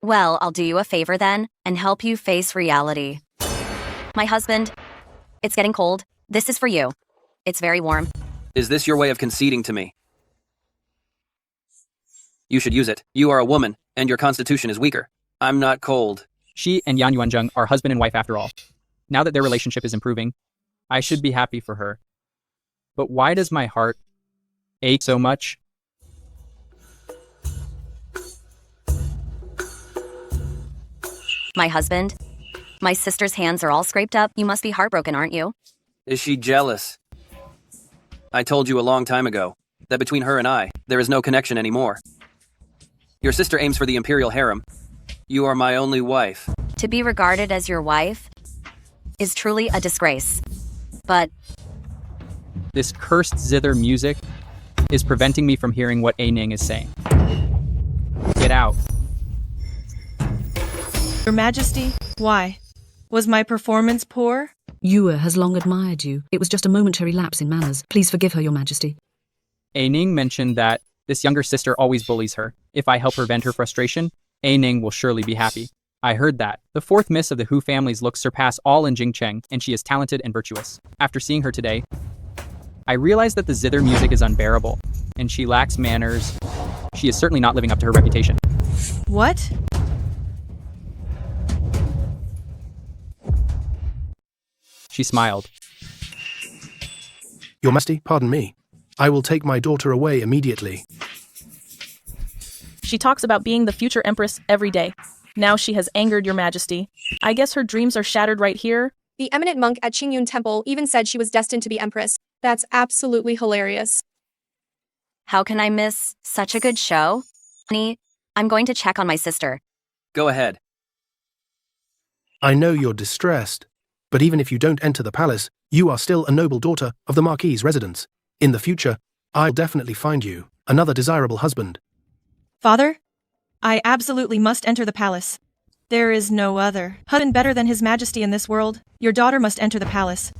Well, I'll do you a favor then, and help you face reality. My husband, it's getting cold. This is for you. It's very warm. Is this your way of conceding to me? You should use it. You are a woman, and your constitution is weaker. I'm not cold. She and Yan Yuanzheng are husband and wife after all. Now that their relationship is improving, I should be happy for her. But why does my heart ache so much? My husband, my sister's hands are all scraped up. You must be heartbroken, aren't you? Is she jealous? I told you a long time ago that between her and I, there is no connection anymore. Your sister aims for the imperial harem. You are my only wife. To be regarded as your wife is truly a disgrace. But this cursed zither music is preventing me from hearing what A Ning is saying. Get out. Your Majesty, why? Was my performance poor? Yue has long admired you. It was just a momentary lapse in manners. Please forgive her, Your Majesty. A Ning mentioned that this younger sister always bullies her. If I help her vent her frustration, A Ning will surely be happy. I heard that. The fourth miss of the Hu family's looks surpass all in Jingcheng, and she is talented and virtuous. After seeing her today, I realized that the zither music is unbearable, and she lacks manners. She is certainly not living up to her reputation. What? She smiled. Your Majesty, pardon me. I will take my daughter away immediately. She talks about being the future empress every day. Now she has angered Your Majesty. I guess her dreams are shattered right here. The eminent monk at Qingyun Temple even said she was destined to be empress. That's absolutely hilarious. how can I miss such a good show? Honey, I'm going to check on my sister. Go ahead. I know you're distressed, but even if you don't enter the palace, you are still a noble daughter of the Marquis's residence. In the future, I'll definitely find you another desirable husband. Father, I absolutely must enter the palace. There is no other husband better than His Majesty in this world. Your daughter must enter the palace.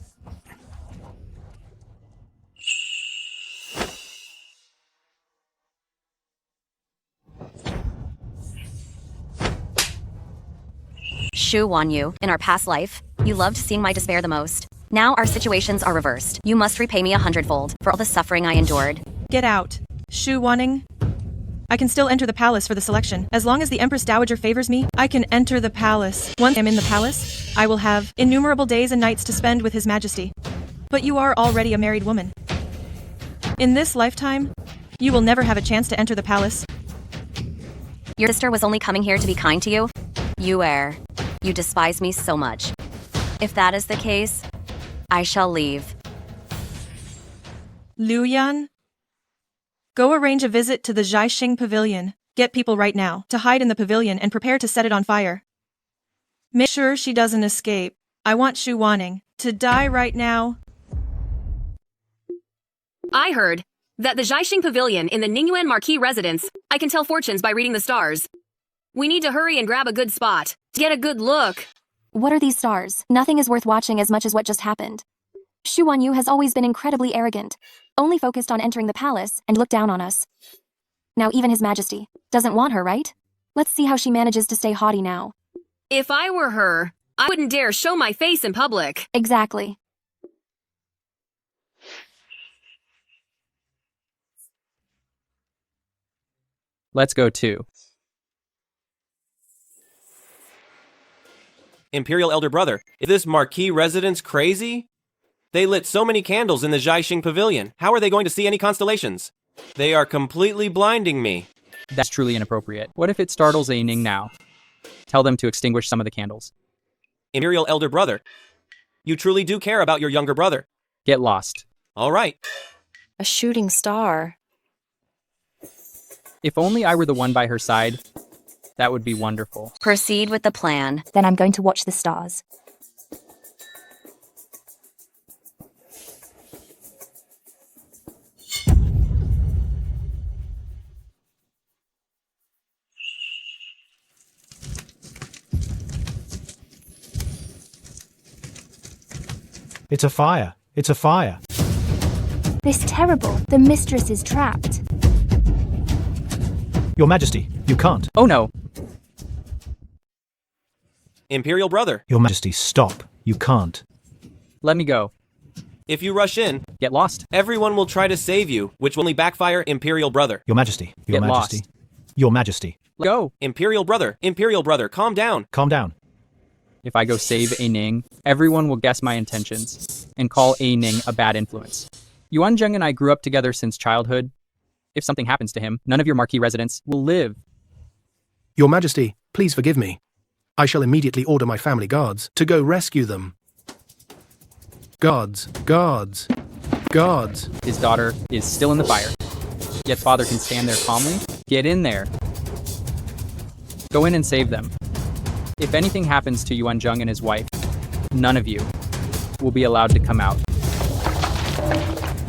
Shu Wanyu, in our past life, you loved seeing my despair the most. Now our situations are reversed. You must repay me 100-fold for all the suffering I endured. Get out. Shu Wanning. I can still enter the palace for the selection. As long as the Empress Dowager favors me, I can enter the palace. Once I'm in the palace, I will have innumerable days and nights to spend with His Majesty. But you are already a married woman. In this lifetime, you will never have a chance to enter the palace. Your sister was only coming here to be kind to you? You err. You despise me so much. If that is the case, I shall leave. Liu Yan? Go arrange a visit to the Zhaixing Pavilion. Get people right now to hide in the pavilion and prepare to set it on fire. Make sure she doesn't escape. I want Shu Wanning to die right now. I heard that the Zhaixing Pavilion in the Ningyuan Marquis residence, I can tell fortunes by reading the stars. We need to hurry and grab a good spot to get a good look. What are these stars? Nothing is worth watching as much as what just happened. Shu Wanyu has always been incredibly arrogant, only focused on entering the palace and looked down on us. Now even His Majesty doesn't want her, right? Let's see how she manages to stay haughty now. If I were her, I wouldn't dare show my face in public. Exactly. Let's go too. Imperial Elder Brother, is this Marquis residence crazy? They lit so many candles in the Zhaixing Pavilion. How are they going to see any constellations? They are completely blinding me. That's truly inappropriate. What if it startles A Ning now? Tell them to extinguish some of the candles. Imperial Elder Brother, you truly do care about your younger brother. Get lost. All right. A shooting star. If only I were the one by her side, that would be wonderful. Proceed with the plan. Then I'm going to watch the stars. It's a fire. It's a fire. This terrible. The mistress is trapped. Your Majesty, you can't. Oh no. Imperial brother, Your Majesty, stop. You can't. Let me go. if you rush in, Get lost. everyone will try to save you, which will only backfire, Imperial brother. Your Majesty, Your Get Majesty. lost. Your Majesty. Go. Imperial brother, calm down. Calm down. If I go save A Ning, everyone will guess my intentions and call A Ning a bad influence. Yuan Zheng and I grew up together since childhood. If something happens to him, none of your marquee residents will live. Your Majesty, please forgive me. I shall immediately order my family guards to go rescue them. Guards, guards, guards. His daughter is still in the fire. Yet father can stand there calmly. Get in there. Go in and save them. If anything happens to Yuan Zheng and his wife, none of you will be allowed to come out.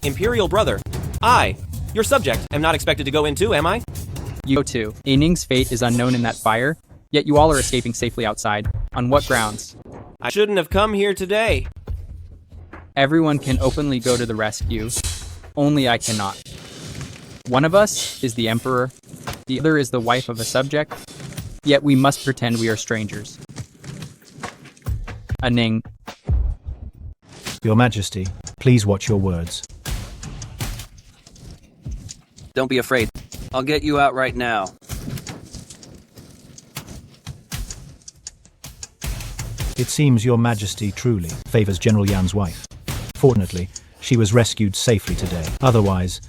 Imperial brother, I, your subject, am not expected to go in too, am I? You go too. A Ning's fate is unknown in that fire, yet you all are escaping safely outside. On what grounds? I shouldn't have come here today. Everyone can openly go to the rescue. Only I cannot. One of us is the Emperor, the other is the wife of a subject, yet we must pretend we are strangers. A Ning. Your Majesty, please watch your words. Don't be afraid. I'll get you out right now. It seems Your Majesty truly favors General Yan's wife. Fortunately, she was rescued safely today. Otherwise,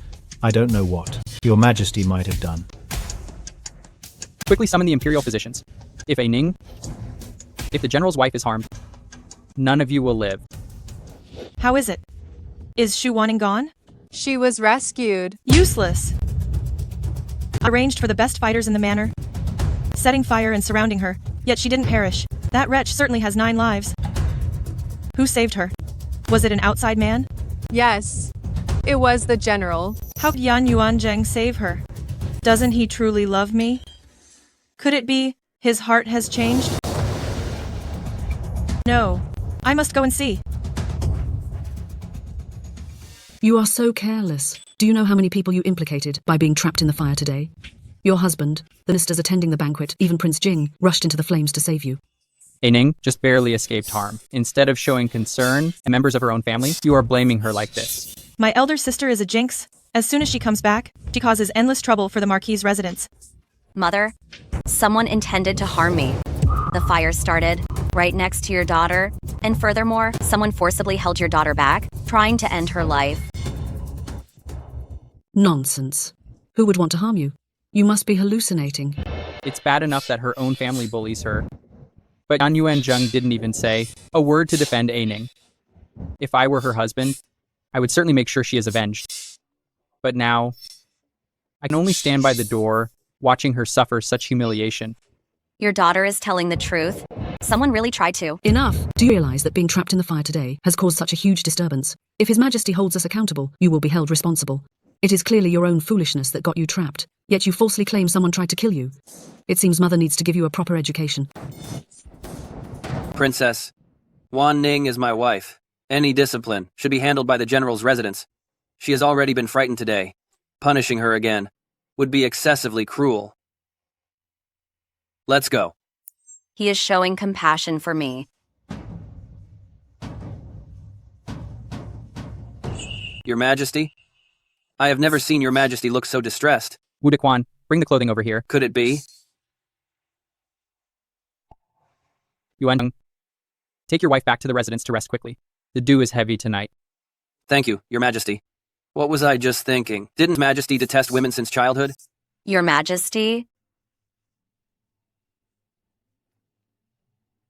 I don't know what Your Majesty might have done. Quickly summon the Imperial physicians. If A Ning, if the General's wife is harmed, none of you will live. How is it? Is Shu Wanning gone? She was rescued. Useless. I arranged for the best fighters in the manor, setting fire and surrounding her, yet she didn't perish. That wretch certainly has 9 lives. Who saved her? Was it an outside man? Yes, it was the general. How could Yan Yuanzheng save her? Doesn't he truly love me? Could it be his heart has changed? No, I must go and see. You are so careless. Do you know how many people you implicated by being trapped in the fire today? Your husband, the ministers attending the banquet, even Prince Jing, rushed into the flames to save you. A Ning just barely escaped harm. Instead of showing concern and members of her own family, you are blaming her like this. My elder sister is a jinx. As soon as she comes back, she causes endless trouble for the Marquis' residents. Mother, someone intended to harm me. The fire started right next to your daughter, and furthermore, someone forcibly held your daughter back, trying to end her life. Nonsense. Who would want to harm you? You must be hallucinating. It's bad enough that her own family bullies her. But Yan Yuanzheng didn't even say a word to defend A Ning. If I were her husband, I would certainly make sure she is avenged. But now, I can only stand by the door, watching her suffer such humiliation. Your daughter is telling the truth. Someone really tried to. Enough! Do you realize that being trapped in the fire today has caused such a huge disturbance? If His Majesty holds us accountable, you will be held responsible. It is clearly your own foolishness that got you trapped, yet you falsely claim someone tried to kill you. It seems Mother needs to give you a proper education. Princess, Wan Ning is my wife. Any discipline should be handled by the general's residence. She has already been frightened today. Punishing her again would be excessively cruel. Let's go. He is showing compassion for me. Your Majesty? I have never seen Your Majesty look so distressed. Wu Dequan, bring the clothing over here. Could it be? Yuan Zheng, take your wife back to the residence to rest quickly. The dew is heavy tonight. Thank you, Your Majesty. What was I just thinking? Didn't Majesty detest women since childhood? Your Majesty?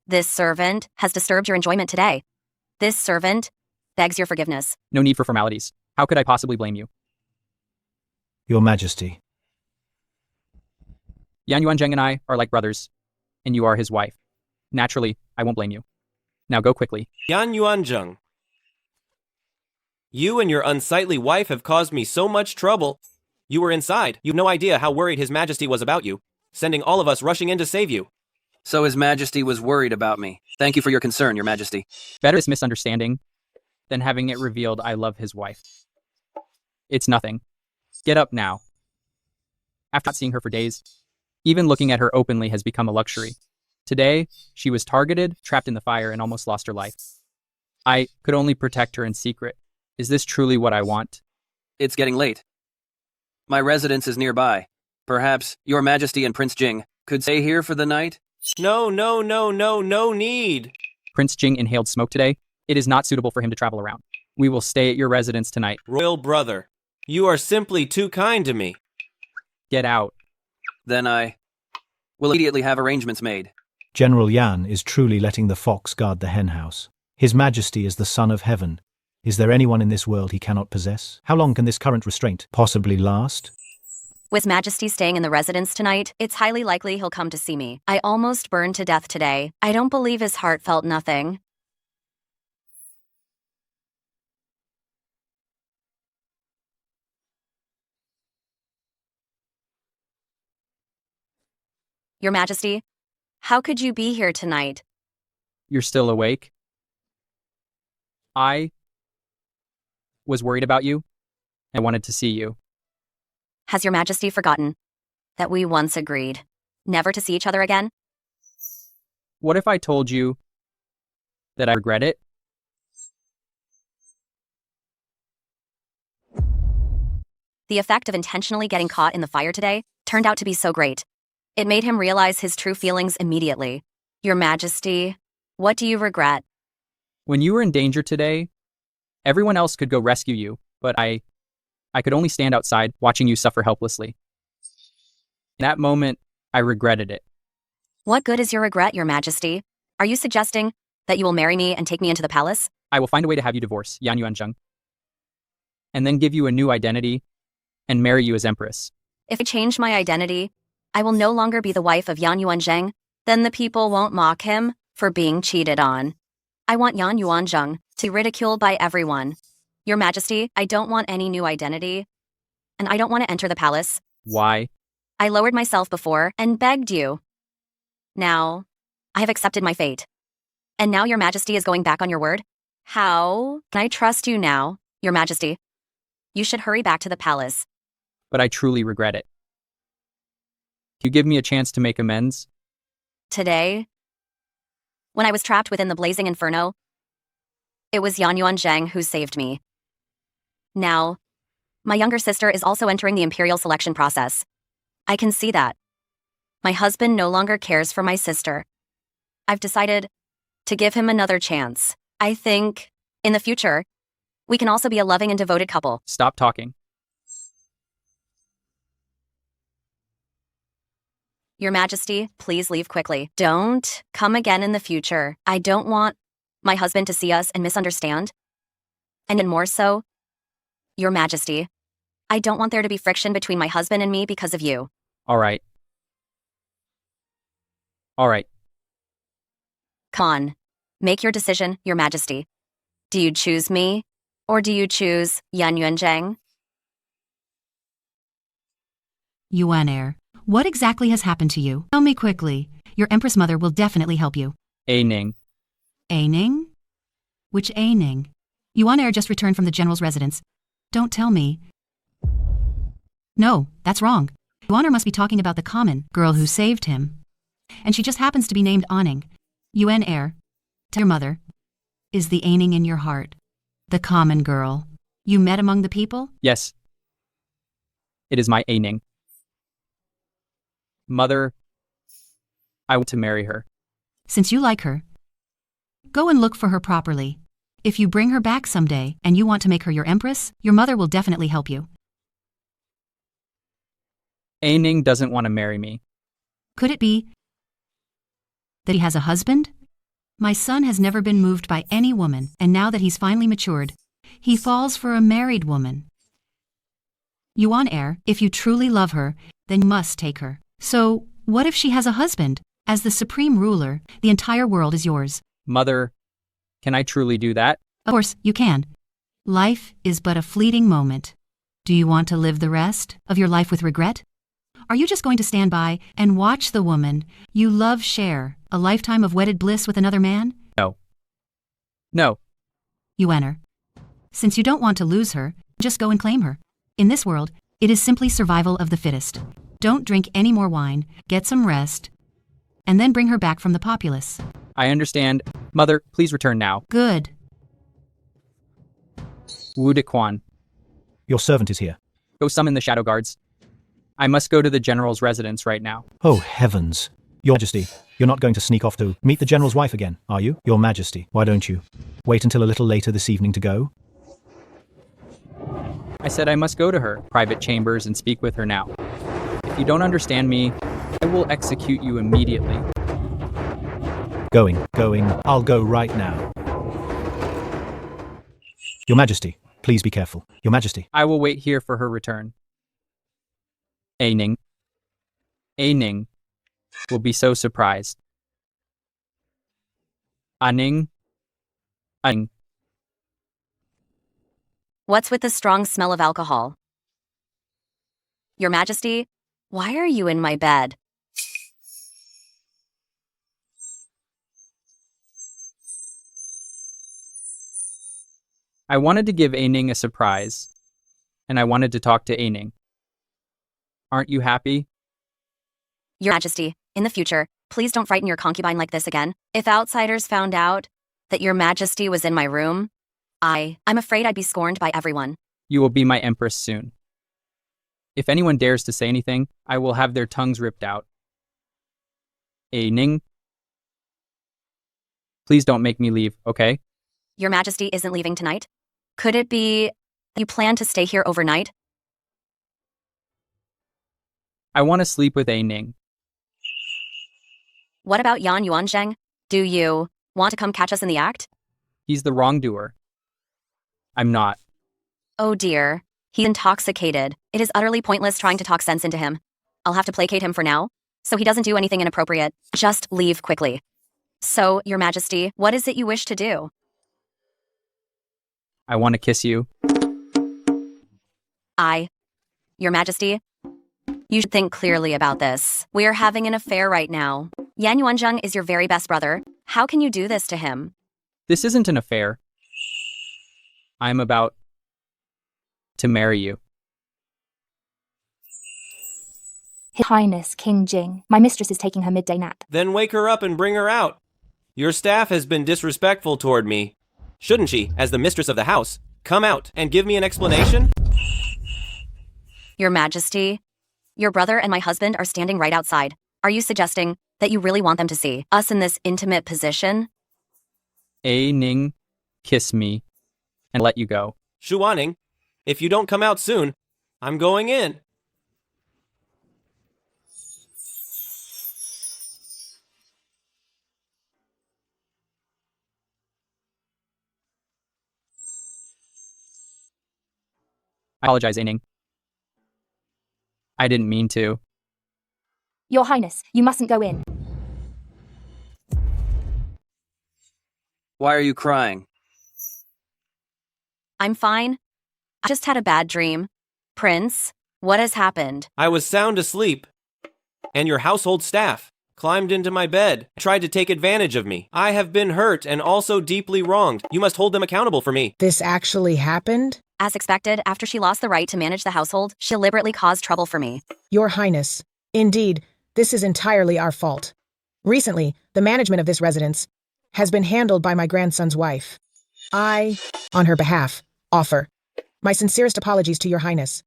This servant has disturbed your enjoyment today. This servant begs your forgiveness. No need for formalities. How could I possibly blame you? Your Majesty. Yan Yuanzheng and I are like brothers, and you are his wife. Naturally, I won't blame you. Now go quickly. Yan Yuanzheng. You and your unsightly wife have caused me so much trouble. You were inside. You've no idea how worried His Majesty was about you, sending all of us rushing in to save you. So His Majesty was worried about me. Thank you for your concern, Your Majesty. Better this misunderstanding than having it revealed I love his wife. It's nothing. Get up now. After not seeing her for days, even looking at her openly has become a luxury. Today, she was targeted, trapped in the fire, and almost lost her life. I could only protect her in secret. Is this truly what I want? It's getting late. My residence is nearby. Perhaps Your Majesty and Prince Jing could stay here for the night? No need. Prince Jing inhaled smoke today. It is not suitable for him to travel around. We will stay at your residence tonight. Royal brother, you are simply too kind to me. Get out. Then I will immediately have arrangements made. General Yan is truly letting the fox guard the henhouse. His Majesty is the Son of Heaven. Is there anyone in this world he cannot possess? How long can this current restraint possibly last? With Majesty staying in the residence tonight, it's highly likely he'll come to see me. I almost burned to death today. I don't believe his heart felt nothing. Your Majesty, how could you be here tonight? You're still awake? I was worried about you. I wanted to see you. Has Your Majesty forgotten that we once agreed never to see each other again? What if I told you that I regret it? The effect of intentionally getting caught in the fire today turned out to be so great. It made him realize his true feelings immediately. Your Majesty, what do you regret? When you were in danger today, everyone else could go rescue you, but I could only stand outside watching you suffer helplessly. In that moment, I regretted it. What good is your regret, Your Majesty? Are you suggesting that you will marry me and take me into the palace? I will find a way to have you divorce Yan Yuanzheng, and then give you a new identity and marry you as Empress. If I change my identity, I will no longer be the wife of Yan Yuanzheng. Then the people won't mock him for being cheated on. I want Yan Yuanzheng to be ridiculed by everyone. Your Majesty, I don't want any new identity, and I don't want to enter the palace. Why? I lowered myself before and begged you. Now, I have accepted my fate. And now Your Majesty is going back on your word? How can I trust you now, Your Majesty? You should hurry back to the palace. But I truly regret it. You give me a chance to make amends? Today, when I was trapped within the blazing inferno, it was Yan Yuanzheng who saved me. Now, my younger sister is also entering the imperial selection process. I can see that. My husband no longer cares for my sister. I've decided to give him another chance. I think, in the future, we can also be a loving and devoted couple. Stop talking. Your Majesty, please leave quickly. Don't come again in the future. I don't want my husband to see us and misunderstand. And then more so, Your Majesty, I don't want there to be friction between my husband and me because of you. All right. All right. Come on. Make your decision, Your Majesty. Do you choose me, or do you choose Yan Yuanzheng? Yuan heir, what exactly has happened to you? Tell me quickly. Your Empress Mother will definitely help you. A Ning. A Ning? Which A Ning? Yuan heir just returned from the general's residence. Don't tell me. No, that's wrong. Yuan heir must be talking about the common girl who saved him. And she just happens to be named Aning. Yuan heir, tell your mother, is the A Ning in your heart the common girl you met among the people? Yes. It is my A Ning. Mother, I want to marry her. Since you like her, go and look for her properly. If you bring her back someday and you want to make her your empress, your mother will definitely help you. A Ning doesn't want to marry me. Could it be that he has a husband? My son has never been moved by any woman, and now that he's finally matured, he falls for a married woman. Yuan heir, if you truly love her, then you must take her. So, what if she has a husband? As the supreme ruler, the entire world is yours. Mother, can I truly do that? Of course, you can. Life is but a fleeting moment. Do you want to live the rest of your life with regret? Are you just going to stand by and watch the woman you love share a lifetime of wedded bliss with another man? No. No. You enter. Since you don't want to lose her, just go and claim her. In this world, it is simply survival of the fittest. Don't drink any more wine, get some rest, and then bring her back from the populace. I understand. Mother, please return now. Good. Wu Dequan. Your servant is here. Go summon the shadow guards. I must go to the general's residence right now. Oh, heavens. Your Majesty, you're not going to sneak off to meet the general's wife again, are you? Your Majesty, why don't you wait until a little later this evening to go? I said I must go to her private chambers and speak with her now. If you don't understand me, I will execute you immediately. Going. I'll go right now. Your Majesty, please be careful. Your Majesty. I will wait here for her return. Aining will be so surprised. Aning. What's with the strong smell of alcohol? Your Majesty, why are you in my bed? I wanted to give Aining a surprise, and I wanted to talk to Aining. Aren't you happy? Your Majesty, in the future, please don't frighten your concubine like this again. If outsiders found out that Your Majesty was in my room, I'm afraid I'd be scorned by everyone. You will be my empress soon. If anyone dares to say anything, I will have their tongues ripped out. Aining, please don't make me leave, okay? Your Majesty isn't leaving tonight? Could it be you plan to stay here overnight? I want to sleep with Aining. What about Yan Yuanzheng? Do you want to come catch us in the act? He's the wrongdoer. I'm not. Oh dear. He's intoxicated. It is utterly pointless trying to talk sense into him. I'll have to placate him for now, so he doesn't do anything inappropriate. Just leave quickly. So, Your Majesty, what is it you wish to do? I want to kiss you. Your Majesty, you should think clearly about this. We're having an affair right now. Yan Yuanzheng is your very best brother. How can you do this to him? This isn't an affair. I'm about to marry you. His Highness King Jing, my mistress is taking her midday nap. Then wake her up and bring her out. Your staff has been disrespectful toward me. Shouldn't she, as the mistress of the house, come out and give me an explanation? Your Majesty, your brother and my husband are standing right outside. Are you suggesting that you really want them to see us in this intimate position? Aining, kiss me, and let you go. Shu Wanning, if you don't come out soon, I'm going in. I apologize, Aining. I didn't mean to. Your Highness, you mustn't go in. Why are you crying? I'm fine. I just had a bad dream. Prince, what has happened? I was sound asleep, and your household staff climbed into my bed, tried to take advantage of me. I have been hurt and also deeply wronged. You must hold them accountable for me. This actually happened? As expected, after she lost the right to manage the household, she deliberately caused trouble for me. Your Highness, indeed, this is entirely our fault. Recently, the management of this residence has been handled by my grandson's wife. I, on her behalf, offer my sincerest apologies to Your Highness.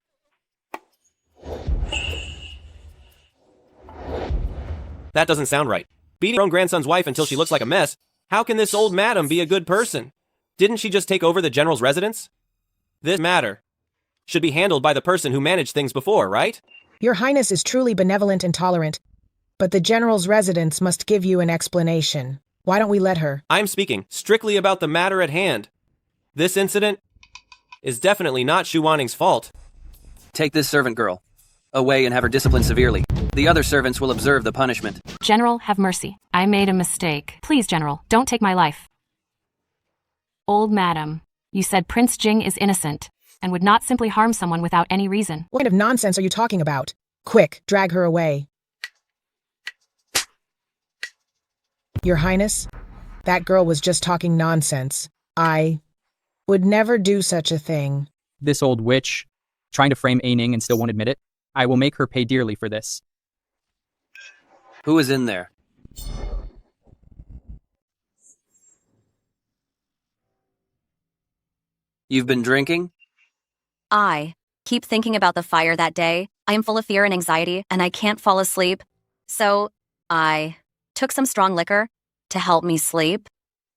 That doesn't sound right. Beating your own grandson's wife until she looks like a mess? How can this old madam be a good person? Didn't she just take over the general's residence? This matter should be handled by the person who managed things before, right? Your Highness is truly benevolent and tolerant, but the general's residence must give you an explanation. Why don't we let her? I'm speaking strictly about the matter at hand. This incident is definitely not Shu Wanning's fault. Take this servant girl. away and have her disciplined severely. The other servants will observe the punishment. General, have mercy. I made a mistake. Please, General, don't take my life. Old Madam, you said Prince Jing is innocent and would not simply harm someone without any reason. What kind of nonsense are you talking about? Quick, drag her away. Your Highness, that girl was just talking nonsense. I would never do such a thing. This old witch, trying to frame A Ning and still won't admit it. I will make her pay dearly for this. Who is in there? You've been drinking? I keep thinking about the fire that day. I am full of fear and anxiety, and I can't fall asleep. So, I took some strong liquor to help me sleep.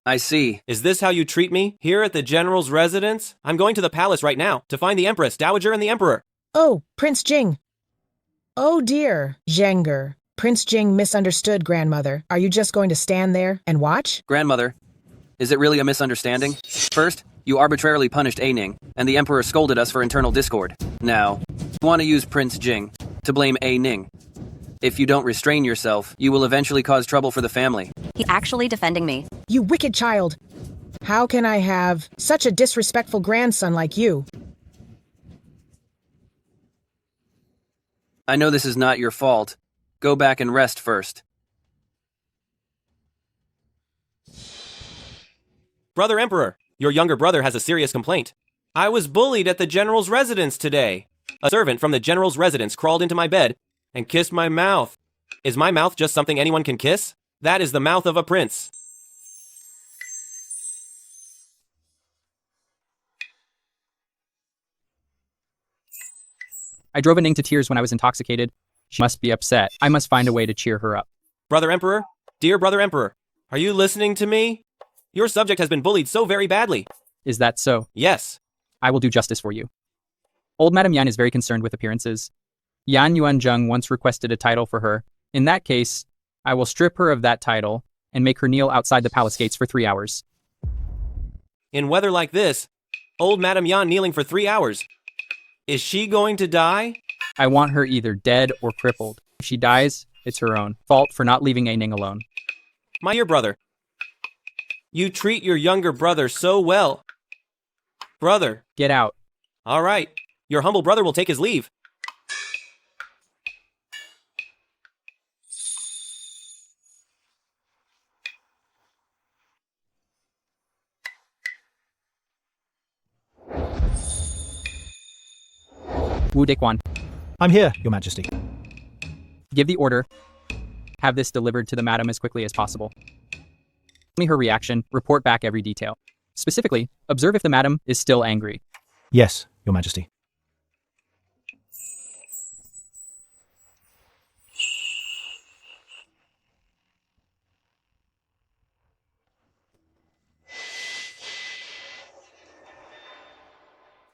I see. Is this how you treat me? Here at the General's residence? I'm going to the palace right now to find the Empress, Dowager, and the Emperor. Oh, Prince Jing. Oh dear, Zhenger. Prince Jing misunderstood, Grandmother. Are you just going to stand there and watch? Grandmother, is it really a misunderstanding? First, you arbitrarily punished A Ning, and the Emperor scolded us for internal discord. Now, you want to use Prince Jing to blame A Ning. If you don't restrain yourself, you will eventually cause trouble for the family. He's actually defending me. You wicked child. How can I have such a disrespectful grandson like you? I know this is not your fault. Go back and rest first. Brother Emperor, your younger brother has a serious complaint. I was bullied at the General's residence today. A servant from the General's residence crawled into my bed and kissed my mouth. Is my mouth just something anyone can kiss? That is the mouth of a prince. I drove A Ning to tears when I was intoxicated. She must be upset. I must find a way to cheer her up. Brother Emperor, dear Brother Emperor, are you listening to me? Your subject has been bullied so very badly. Is that so? Yes. I will do justice for you. Old Madam Yan is very concerned with appearances. Yan Yuanzheng once requested a title for her. In that case, I will strip her of that title and make her kneel outside the palace gates for 3 hours. In weather like this, old Madam Yan kneeling for 3 hours. Is she going to die? I want her either dead or crippled. If she dies, it's her own fault for not leaving A Ning alone. My dear brother, you treat your younger brother so well. Brother. Get out. All right. Your humble brother will take his leave. Wu Dikwan. I'm here, Your Majesty. Give the order. Have this delivered to the madam as quickly as possible. Tell me her reaction, report back every detail. Specifically, observe if the madam is still angry. Yes, Your Majesty.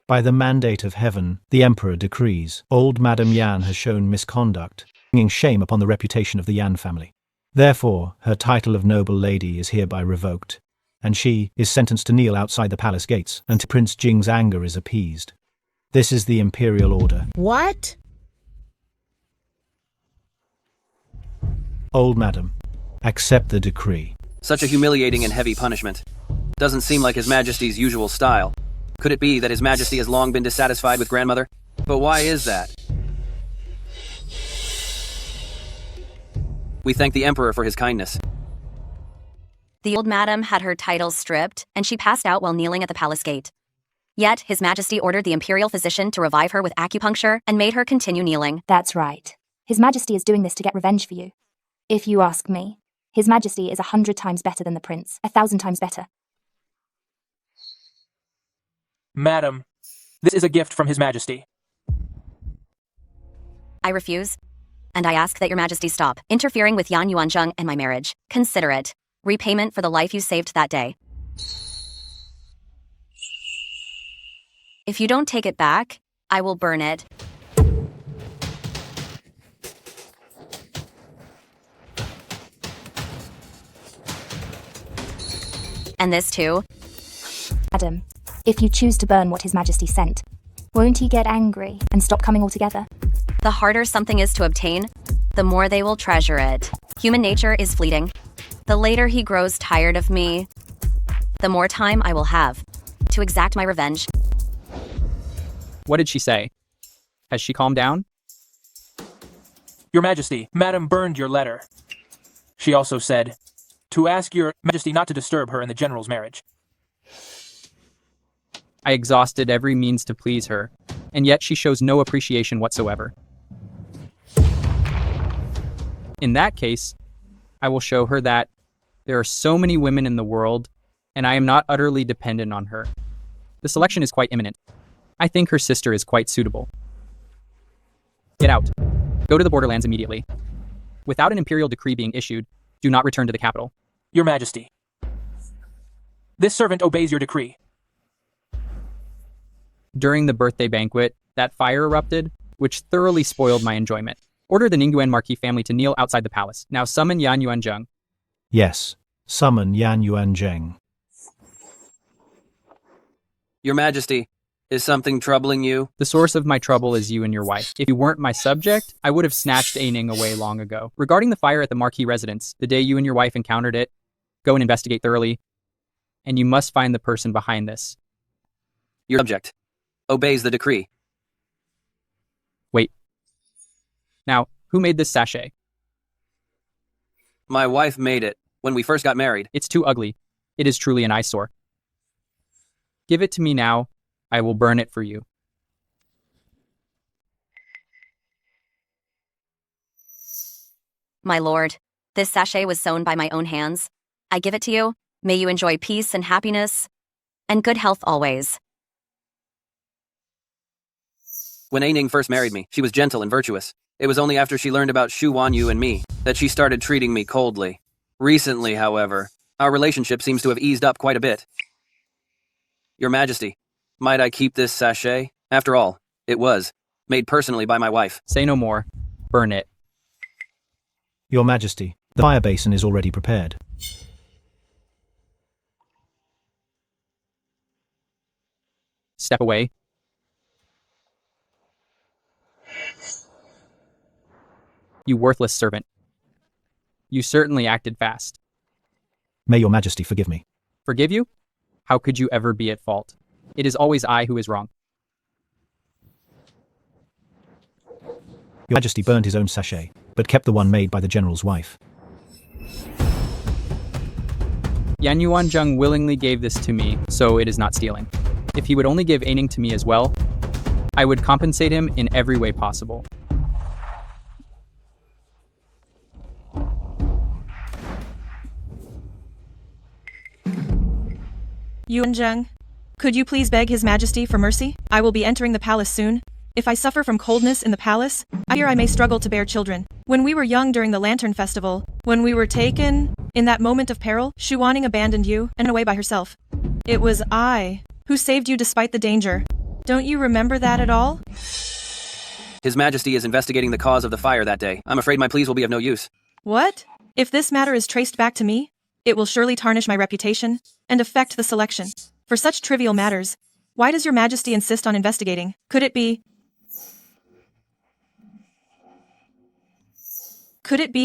By the mandate of heaven, the Emperor decrees, old Madam Yan has shown misconduct, bringing shame upon the reputation of the Yan family. Therefore, her title of noble lady is hereby revoked, and she is sentenced to kneel outside the palace gates until Prince Jing's anger is appeased. This is the imperial order. What? Old Madam, accept the decree. Such a humiliating and heavy punishment. Doesn't seem like His Majesty's usual style. Could it be that His Majesty has long been dissatisfied with Grandmother? But why is that? We thank the Emperor for his kindness. The old madam had her titles stripped, and she passed out while kneeling at the palace gate. Yet, His Majesty ordered the imperial physician to revive her with acupuncture and made her continue kneeling. That's right. His Majesty is doing this to get revenge for you. If you ask me, His Majesty is 100 times better than the prince, 1,000 times better. Madam, this is a gift from His Majesty. I refuse, and I ask that Your Majesty stop interfering with Yan Yuanzheng and my marriage. Consider it repayment for the life you saved that day. If you don't take it back, I will burn it. And this too? Madam, if you choose to burn what His Majesty sent, Won't he get angry and stop coming altogether? The harder something is to obtain, the more they will treasure it. Human nature is fleeting. The later he grows tired of me, the more time I will have to exact my revenge. What did she say? Has she calmed down? Your Majesty, Madam burned your letter. She also said, to ask your Majesty not to disturb her in the General's marriage. I exhausted every means to please her, and yet she shows no appreciation whatsoever. In that case, I will show her that there are so many women in the world, and I am not utterly dependent on her. The selection is quite imminent. I think her sister is quite suitable. Get out. Go to the borderlands immediately. Without an imperial decree being issued, do not return to the capital. Your Majesty. This servant obeys your decree. During the birthday banquet, that fire erupted, which thoroughly spoiled my enjoyment. Order the Ningyuan Marquis family to kneel outside the palace. Now summon Yan Yuanzheng. Yes, summon Yan Yuanzheng. Your Majesty, is something troubling you? The source of my trouble is you and your wife. If you weren't my subject, I would have snatched Aining away long ago. Regarding the fire at the Marquis residence, the day you and your wife encountered it, go and investigate thoroughly, and you must find the person behind this. Your subject obeys the decree. Wait. Now, who made this sachet? My wife made it when we first got married. It's too ugly. It is truly an eyesore. Give it to me now. I will burn it for you. My lord, this sachet was sewn by my own hands. I give it to you. May you enjoy peace and happiness, and good health always. When Aining first married me, she was gentle and virtuous. It was only after she learned about Shu Wanyu and me that she started treating me coldly. Recently, however, our relationship seems to have eased up quite a bit. Your Majesty, might I keep this sachet? After all, it was made personally by my wife. Say no more. Burn it. Your Majesty, the fire basin is already prepared. Step away. You worthless servant. You certainly acted fast. May your Majesty forgive me. Forgive you? How could you ever be at fault? It is always I who is wrong. Your Majesty burned his own sachet, but kept the one made by the General's wife. Yan Yuanzheng willingly gave this to me, so it is not stealing. If he would only give Aining to me as well, I would compensate him in every way possible. Yuanzheng, could you please beg His Majesty for mercy? I will be entering the palace soon. If I suffer from coldness in the palace, I fear I may struggle to bear children. When we were young during the Lantern Festival, when we were taken, in that moment of peril, Shu Wanning abandoned you and went away by herself. It was I who saved you despite the danger. Don't you remember that at all? His Majesty is investigating the cause of the fire that day. I'm afraid my pleas will be of no use. What? If this matter is traced back to me, it will surely tarnish my reputation and affect the selection. For such trivial matters, why does Your Majesty insist on investigating? Could it be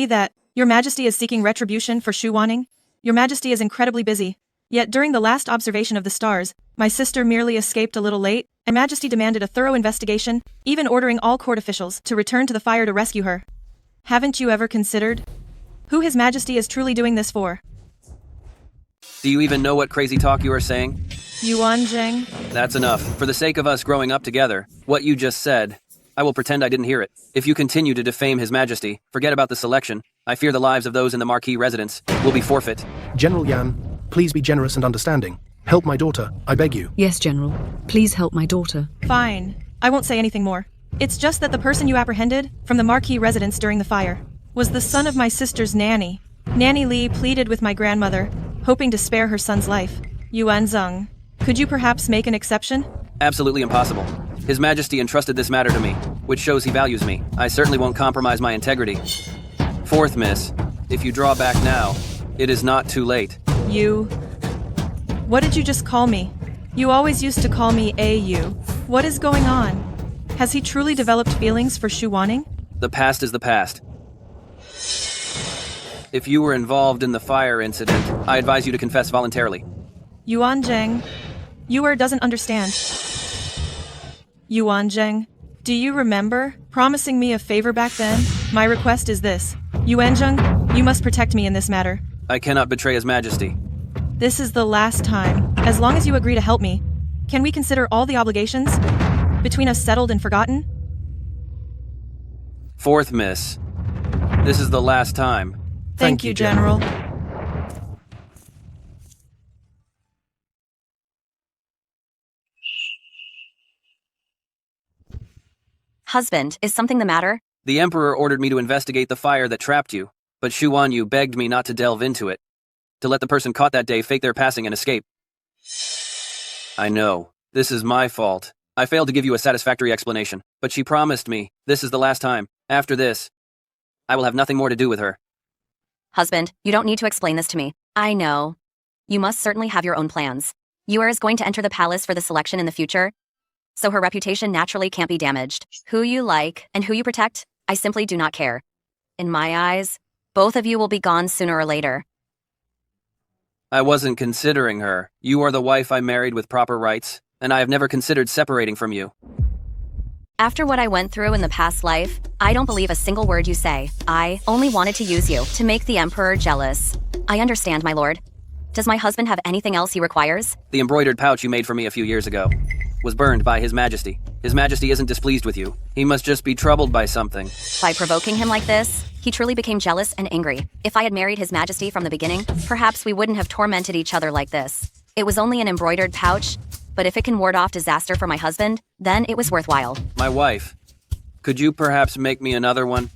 that Your Majesty is seeking retribution for Shu Wanning? Your Majesty is incredibly busy. Yet during the last observation of the stars, my sister merely escaped a little late, and Majesty demanded a thorough investigation, even ordering all court officials to return to the fire to rescue her. Haven't you ever considered who His Majesty is truly doing this for? Do you even know what crazy talk you are saying? Yuanzheng? That's enough. For the sake of us growing up together, what you just said, I will pretend I didn't hear it. If you continue to defame His Majesty, forget about the selection. I fear the lives of those in the Marquis residence will be forfeit. General Yan, please be generous and understanding. Help my daughter, I beg you. Yes, General. Please help my daughter. Fine. I won't say anything more. It's just that the person you apprehended from the Marquis residence during the fire was the son of my sister's nanny. Nanny Li pleaded with my grandmother, hoping to spare her son's life. Yuanzheng, could you perhaps make an exception? Absolutely impossible. His Majesty entrusted this matter to me, which shows he values me. I certainly won't compromise my integrity. Fourth, miss, if you draw back now, it is not too late. You... What did you just call me? You always used to call me A.U. What is going on? Has he truly developed feelings for Shu Wanning? The past is the past. If you were involved in the fire incident, I advise you to confess voluntarily. Yuan Zheng, doesn't understand. Yuan Zheng, do you remember promising me a favor back then? My request is this. Yuan Zheng, you must protect me in this matter. I cannot betray His Majesty. This is the last time. As long as you agree to help me, can we consider all the obligations between us settled and forgotten? Fourth Miss. This is the last time. Thank you, General. Husband, is something the matter? The Emperor ordered me to investigate the fire that trapped you, but Shu Wanyu begged me not to delve into it, to let the person caught that day fake their passing and escape. I know. This is my fault. I failed to give you a satisfactory explanation, but she promised me this is the last time. After this, I will have nothing more to do with her. Husband, you don't need to explain this to me. I know. You must certainly have your own plans. Yuer is going to enter the palace for the selection in the future, so her reputation naturally can't be damaged. Who you like and who you protect, I simply do not care. In my eyes, both of you will be gone sooner or later. I wasn't considering her. You are the wife I married with proper rights, and I have never considered separating from you. After what I went through in the past life, I don't believe a single word you say. I only wanted to use you to make the Emperor jealous. I understand, my lord. Does my husband have anything else he requires? The embroidered pouch you made for me a few years ago was burned by His Majesty. His Majesty isn't displeased with you. He must just be troubled by something. By provoking him like this, he truly became jealous and angry. If I had married His Majesty from the beginning, perhaps we wouldn't have tormented each other like this. It was only an embroidered pouch, but if it can ward off disaster for my husband, then it was worthwhile. My wife, could you perhaps make me another one?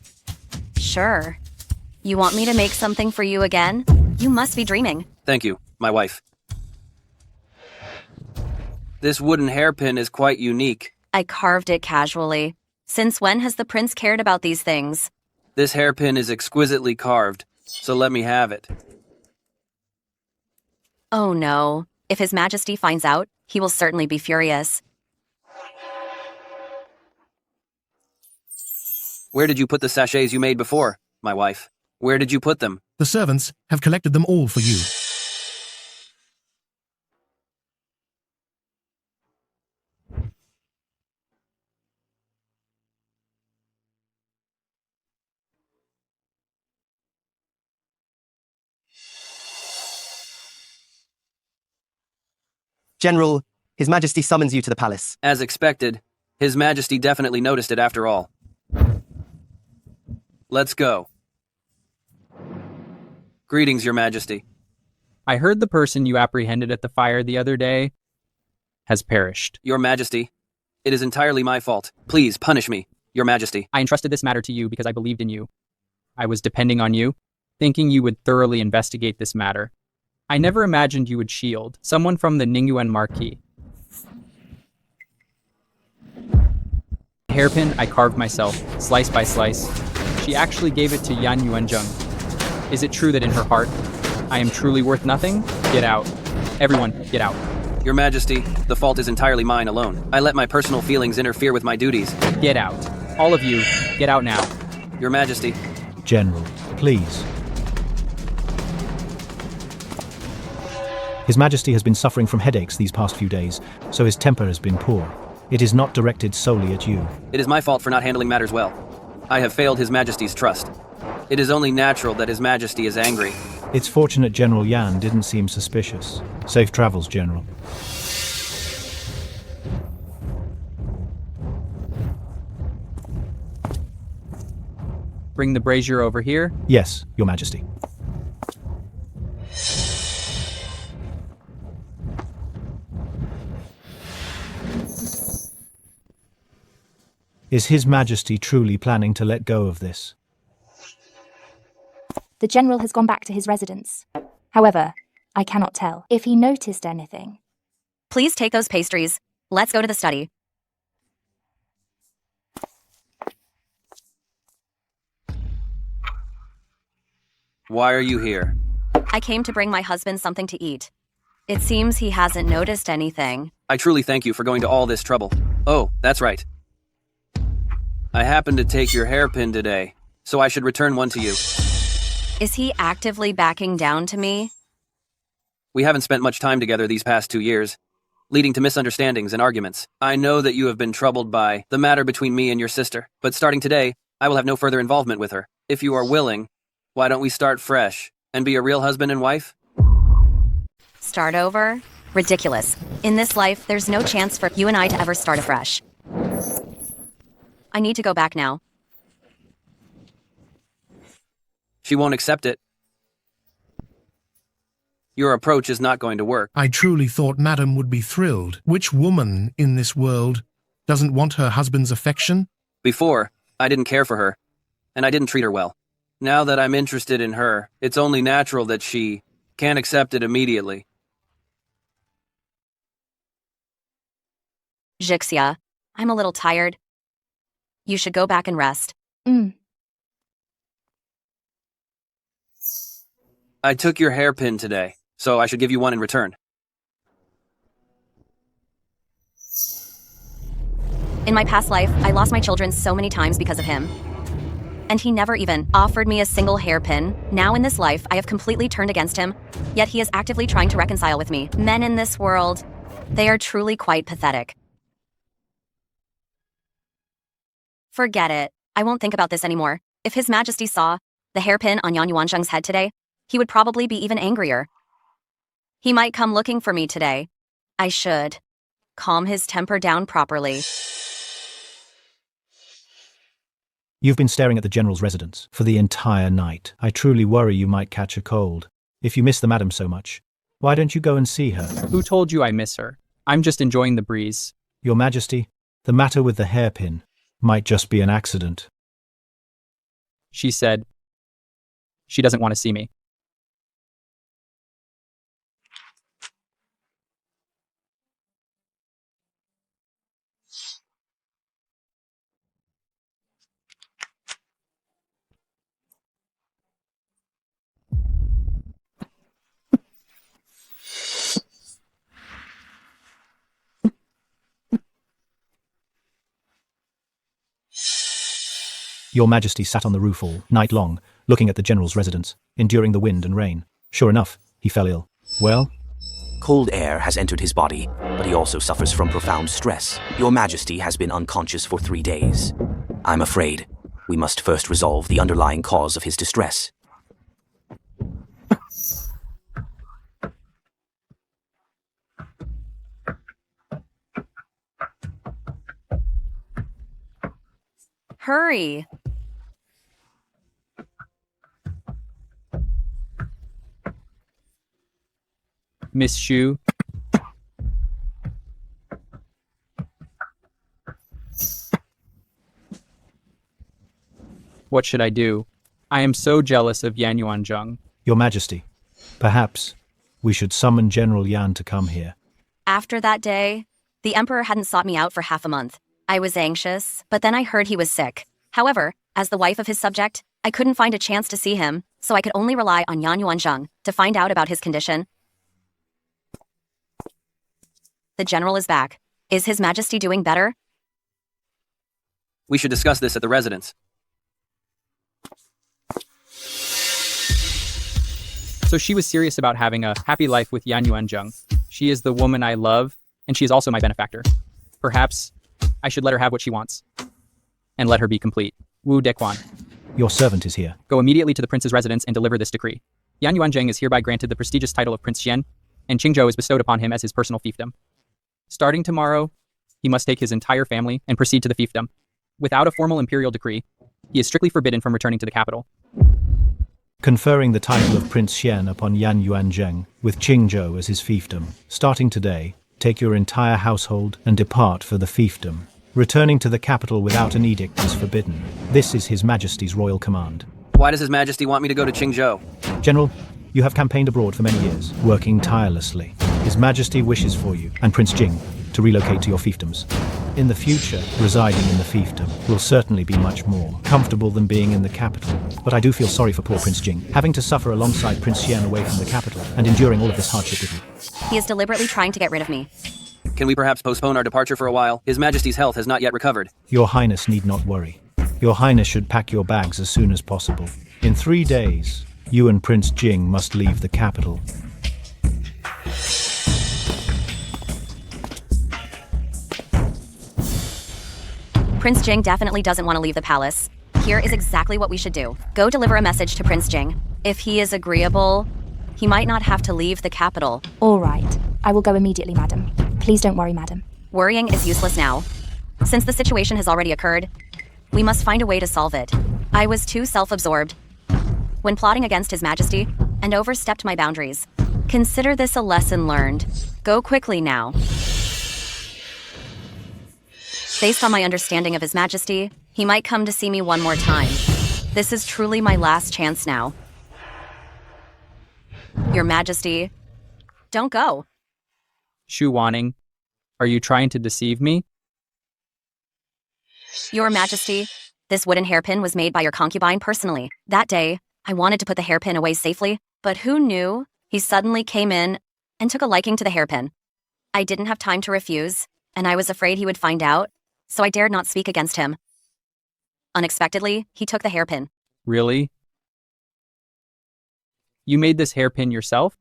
Sure. You want me to make something for you again? You must be dreaming. Thank you, my wife. This wooden hairpin is quite unique. I carved it casually. Since when has the prince cared about these things? This hairpin is exquisitely carved, so let me have it. Oh no. If His Majesty finds out, he will certainly be furious. Where did you put the sachets you made before, my wife? Where did you put them? The servants have collected them all for you. General, His Majesty summons you to the palace. As expected, His Majesty definitely noticed it after all. Let's go. Greetings, Your Majesty. I heard the person you apprehended at the fire the other day has perished. Your Majesty, it is entirely my fault. Please punish me, Your Majesty. I entrusted this matter to you because I believed in you. I was depending on you, thinking you would thoroughly investigate this matter. I never imagined you would shield someone from the Ningyuan Marquis. The hairpin I carved myself, slice by slice. She actually gave it to Yan Yuanzheng. Is it true that in her heart, I am truly worth nothing? Get out. Everyone, get out. Your Majesty, the fault is entirely mine alone. I let my personal feelings interfere with my duties. Get out. All of you, get out now. Your Majesty. General, please. His Majesty has been suffering from headaches these past few days, so his temper has been poor. It is not directed solely at you. It is my fault for not handling matters well. I have failed His Majesty's trust. It is only natural that His Majesty is angry. It's fortunate General Yan didn't seem suspicious. Safe travels, General. Bring the brazier over here. Yes, Your Majesty. Is His Majesty truly planning to let go of this? The general has gone back to his residence. However, I cannot tell if he noticed anything. Please take those pastries. Let's go to the study. Why are you here? I came to bring my husband something to eat. It seems he hasn't noticed anything. I truly thank you for going to all this trouble. Oh, that's right. I happened to take your hairpin today, so I should return one to you. Is he actively backing down to me? We haven't spent much time together these past 2 years, leading to misunderstandings and arguments. I know that you have been troubled by the matter between me and your sister, but starting today, I will have no further involvement with her. If you are willing, why don't we start fresh and be a real husband and wife? Start over? Ridiculous. In this life, there's no chance for you and I to ever start afresh. I need to go back now. She won't accept it. Your approach is not going to work. I truly thought Madam would be thrilled. Which woman in this world doesn't want her husband's affection? Before, I didn't care for her, and I didn't treat her well. Now that I'm interested in her, it's only natural that she can't accept it immediately. Jixia, I'm a little tired. You should go back and rest. I took your hairpin today, so I should give you one in return. In my past life, I lost my children so many times because of him. And he never even offered me a single hairpin. Now in this life, I have completely turned against him, yet he is actively trying to reconcile with me. Men in this world, they are truly quite pathetic. Forget it. I won't think about this anymore. If His Majesty saw the hairpin on Yan Yuanzheng's head today, he would probably be even angrier. He might come looking for me today. I should calm his temper down properly. You've been staring at the General's residence for the entire night. I truly worry you might catch a cold. If you miss the Madam so much, why don't you go and see her? Who told you I miss her? I'm just enjoying the breeze. Your Majesty, the matter with the hairpin might just be an accident. She said she doesn't want to see me. Your Majesty sat on the roof all night long, looking at the General's residence, enduring the wind and rain. Sure enough, he fell ill. Well? Cold air has entered his body, but he also suffers from profound stress. Your Majesty has been unconscious for 3 days. I'm afraid we must first resolve the underlying cause of his distress. Hurry! Miss Xu. What should I do? I am so jealous of Yan Yuanzheng. Your Majesty, perhaps we should summon General Yan to come here. After that day, the Emperor hadn't sought me out for half a month. I was anxious, but then I heard he was sick. However, as the wife of his subject, I couldn't find a chance to see him, so I could only rely on Yan Yuanzheng to find out about his condition. The General is back. Is His Majesty doing better? We should discuss this at the residence. So she was serious about having a happy life with Yan Yuanzheng. She is the woman I love, and she is also my benefactor. Perhaps I should let her have what she wants. And let her be complete. Wu Dequan. Your servant is here. Go immediately to the prince's residence and deliver this decree. Yan Yuanzheng is hereby granted the prestigious title of Prince Xian, and Qingzhou is bestowed upon him as his personal fiefdom. Starting tomorrow, he must take his entire family and proceed to the fiefdom. Without a formal imperial decree, he is strictly forbidden from returning to the capital. Conferring the title of Prince Xian upon Yan Yuanzheng, with Qingzhou as his fiefdom. Starting today, take your entire household and depart for the fiefdom. Returning to the capital without an edict is forbidden. This is His Majesty's royal command. Why does His Majesty want me to go to Qingzhou? General, you have campaigned abroad for many years, working tirelessly. His Majesty wishes for you, and Prince Jing, to relocate to your fiefdoms. In the future, residing in the fiefdom will certainly be much more comfortable than being in the capital. But I do feel sorry for poor Prince Jing, having to suffer alongside Prince Xian away from the capital, and enduring all of this hardship with you. He is deliberately trying to get rid of me. Can we perhaps postpone our departure for a while? His Majesty's health has not yet recovered. Your Highness need not worry. Your Highness should pack your bags as soon as possible. In 3 days, you and Prince Jing must leave the capital. Prince Jing definitely doesn't want to leave the palace. Here is exactly what we should do. Go deliver a message to Prince Jing. If he is agreeable, he might not have to leave the capital. All right. I will go immediately, madam. Please don't worry, madam. Worrying is useless now. Since the situation has already occurred, we must find a way to solve it. I was too self-absorbed when plotting against His Majesty and overstepped my boundaries. Consider this a lesson learned. Go quickly now. Based on my understanding of His Majesty, he might come to see me one more time. This is truly my last chance now. Your Majesty, don't go. Shu Wanning, are you trying to deceive me? Your Majesty, this wooden hairpin was made by your concubine personally. That day, I wanted to put the hairpin away safely, but who knew he suddenly came in and took a liking to the hairpin. I didn't have time to refuse, and I was afraid he would find out, so I dared not speak against him. Unexpectedly, he took the hairpin. Really? You made this hairpin yourself?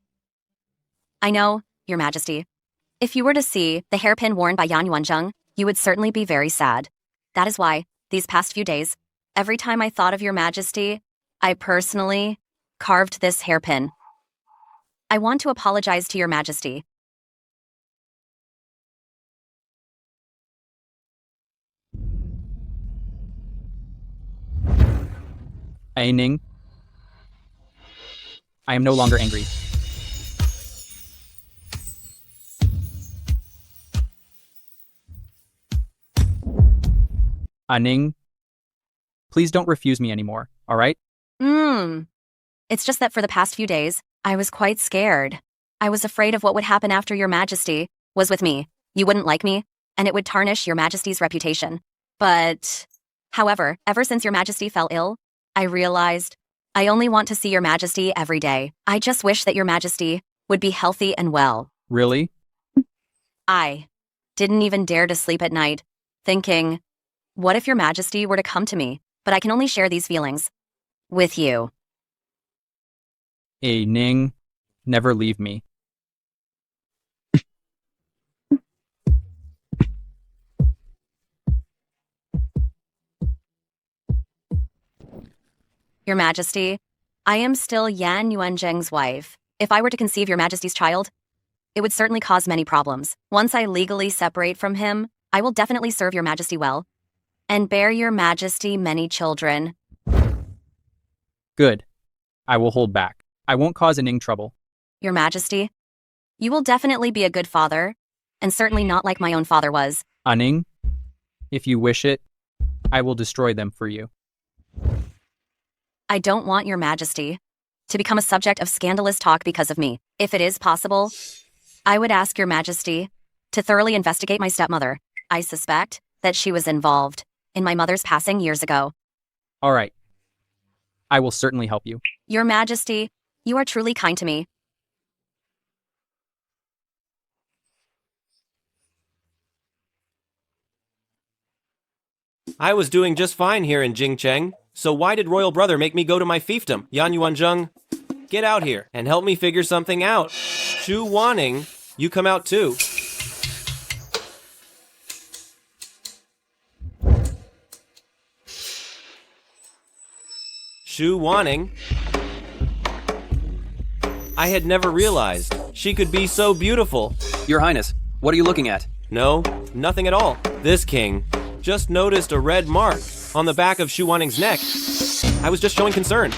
I know, Your Majesty. If you were to see the hairpin worn by Yan Yuanzheng, you would certainly be very sad. That is why, these past few days, every time I thought of Your Majesty, I personally carved this hairpin. I want to apologize to Your Majesty. Aining, I am no longer angry. Aning, please don't refuse me anymore, all right? It's just that for the past few days, I was quite scared. I was afraid of what would happen after Your Majesty was with me. You wouldn't like me, and it would tarnish Your Majesty's reputation. But, however, ever since Your Majesty fell ill, I realized I only want to see Your Majesty every day. I just wish that Your Majesty would be healthy and well. Really? I didn't even dare to sleep at night, thinking, what if Your Majesty were to come to me? But I can only share these feelings with you. Aining, never leave me. Your Majesty, I am still Yan Yuanzheng's wife. If I were to conceive Your Majesty's child, it would certainly cause many problems. Once I legally separate from him, I will definitely serve Your Majesty well and bear Your Majesty many children. Good. I will hold back. I won't cause Aning trouble. Your Majesty, you will definitely be a good father, and certainly not like my own father was. Aning, if you wish it, I will destroy them for you. I don't want Your Majesty to become a subject of scandalous talk because of me. If it is possible, I would ask Your Majesty to thoroughly investigate my stepmother. I suspect that she was involved in my mother's passing years ago. All right. I will certainly help you. Your Majesty, you are truly kind to me. I was doing just fine here in Jingcheng, so why did Royal Brother make me go to my fiefdom? Yan Yuanzheng, get out here and help me figure something out. Shu Wanning, you come out too. Shu Wanning. I had never realized she could be so beautiful. Your Highness, what are you looking at? No, nothing at all. This king just noticed a red mark on the back of Shu Wanning's neck. I was just showing concern.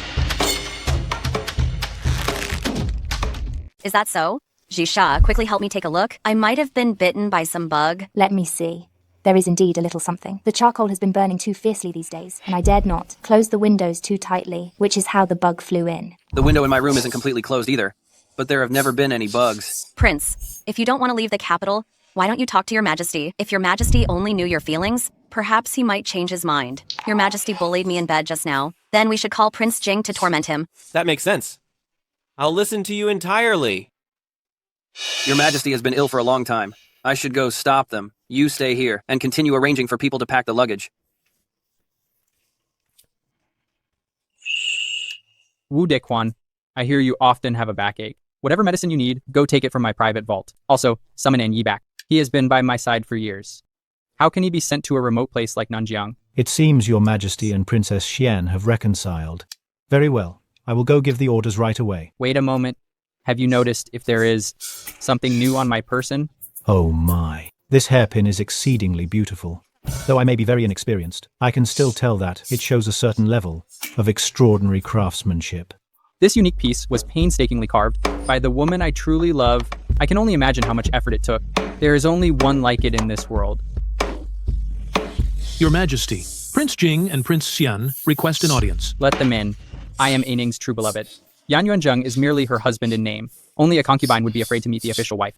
Is that so? Jisha, quickly help me take a look. I might have been bitten by some bug. Let me see. There is indeed a little something. The charcoal has been burning too fiercely these days, and I dared not close the windows too tightly, which is how the bug flew in. The window in my room isn't completely closed either, but there have never been any bugs. Prince, if you don't want to leave the capital, why don't you talk to Your Majesty? If Your Majesty only knew your feelings, perhaps he might change his mind. Your Majesty bullied me in bed just now. Then we should call Prince Jing to torment him. That makes sense. I'll listen to you entirely. Your Majesty has been ill for a long time. I should go stop them. You stay here and continue arranging for people to pack the luggage. Wu Dequan, I hear you often have a backache. Whatever medicine you need, go take it from my private vault. Also, summon An Yi back. He has been by my side for years. How can he be sent to a remote place like Nanjiang? It seems your Majesty and Princess Xian have reconciled. Very well. I will go give the orders right away. Wait a moment. Have you noticed if there is something new on my person? Oh my. This hairpin is exceedingly beautiful. Though I may be very inexperienced, I can still tell that it shows a certain level of extraordinary craftsmanship. This unique piece was painstakingly carved by the woman I truly love. I can only imagine how much effort it took. There is only one like it in this world. Your Majesty, Prince Jing and Prince Xian request an audience. Let them in. I am Aining's true beloved. Yan Yuanzheng is merely her husband in name. Only a concubine would be afraid to meet the official wife.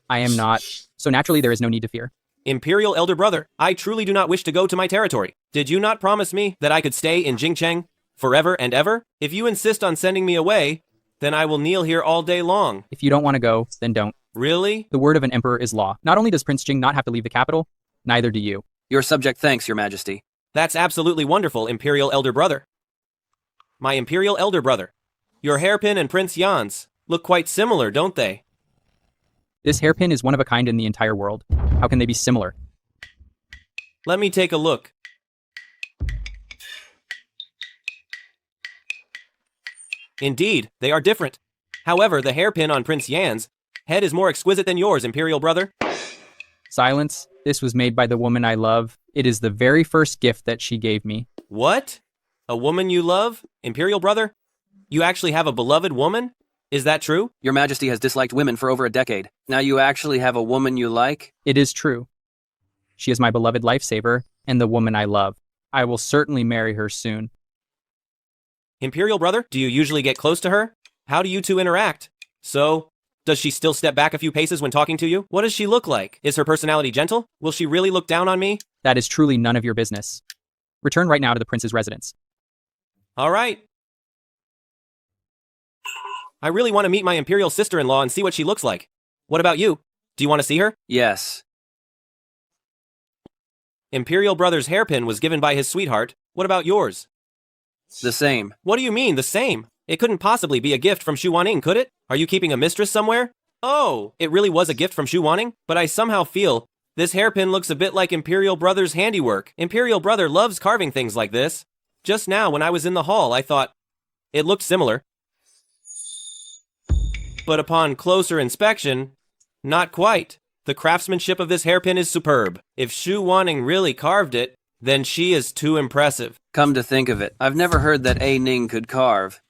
I am not, so naturally there is no need to fear. Imperial Elder Brother, I truly do not wish to go to my territory. Did you not promise me that I could stay in Jingcheng forever and ever? If you insist on sending me away, then I will kneel here all day long. If you don't want to go, then don't. Really? The word of an emperor is law. Not only does Prince Jing not have to leave the capital, neither do you. Your subject thanks, Your Majesty. That's absolutely wonderful, Imperial Elder Brother. My Imperial Elder Brother, your hairpin and Prince Yan's look quite similar, don't they? This hairpin is one of a kind in the entire world. How can they be similar? Let me take a look. Indeed, they are different. However, the hairpin on Prince Yan's head is more exquisite than yours, Imperial Brother. Silence. This was made by the woman I love. It is the very first gift that she gave me. What? A woman you love? Imperial Brother? You actually have a beloved woman? Is that true? Your Majesty has disliked women for over a decade. Now you actually have a woman you like? It is true. She is my beloved lifesaver and the woman I love. I will certainly marry her soon. Imperial Brother, do you usually get close to her? How do you two interact? So, does she still step back a few paces when talking to you? What does she look like? Is her personality gentle? Will she really look down on me? That is truly none of your business. Return right now to the prince's residence. All right. I really want to meet my imperial sister-in-law and see what she looks like. What about you? Do you want to see her? Yes. Imperial Brother's hairpin was given by his sweetheart. What about yours? The same. What do you mean, the same? It couldn't possibly be a gift from Shu Wanning, could it? Are you keeping a mistress somewhere? Oh, it really was a gift from Shu Wanning? But I somehow feel this hairpin looks a bit like Imperial Brother's handiwork. Imperial Brother loves carving things like this. Just now, when I was in the hall, I thought it looked similar. But upon closer inspection, not quite. The craftsmanship of this hairpin is superb. If Shu Wanning really carved it, then she is too impressive. Come to think of it, I've never heard that A Ning could carve.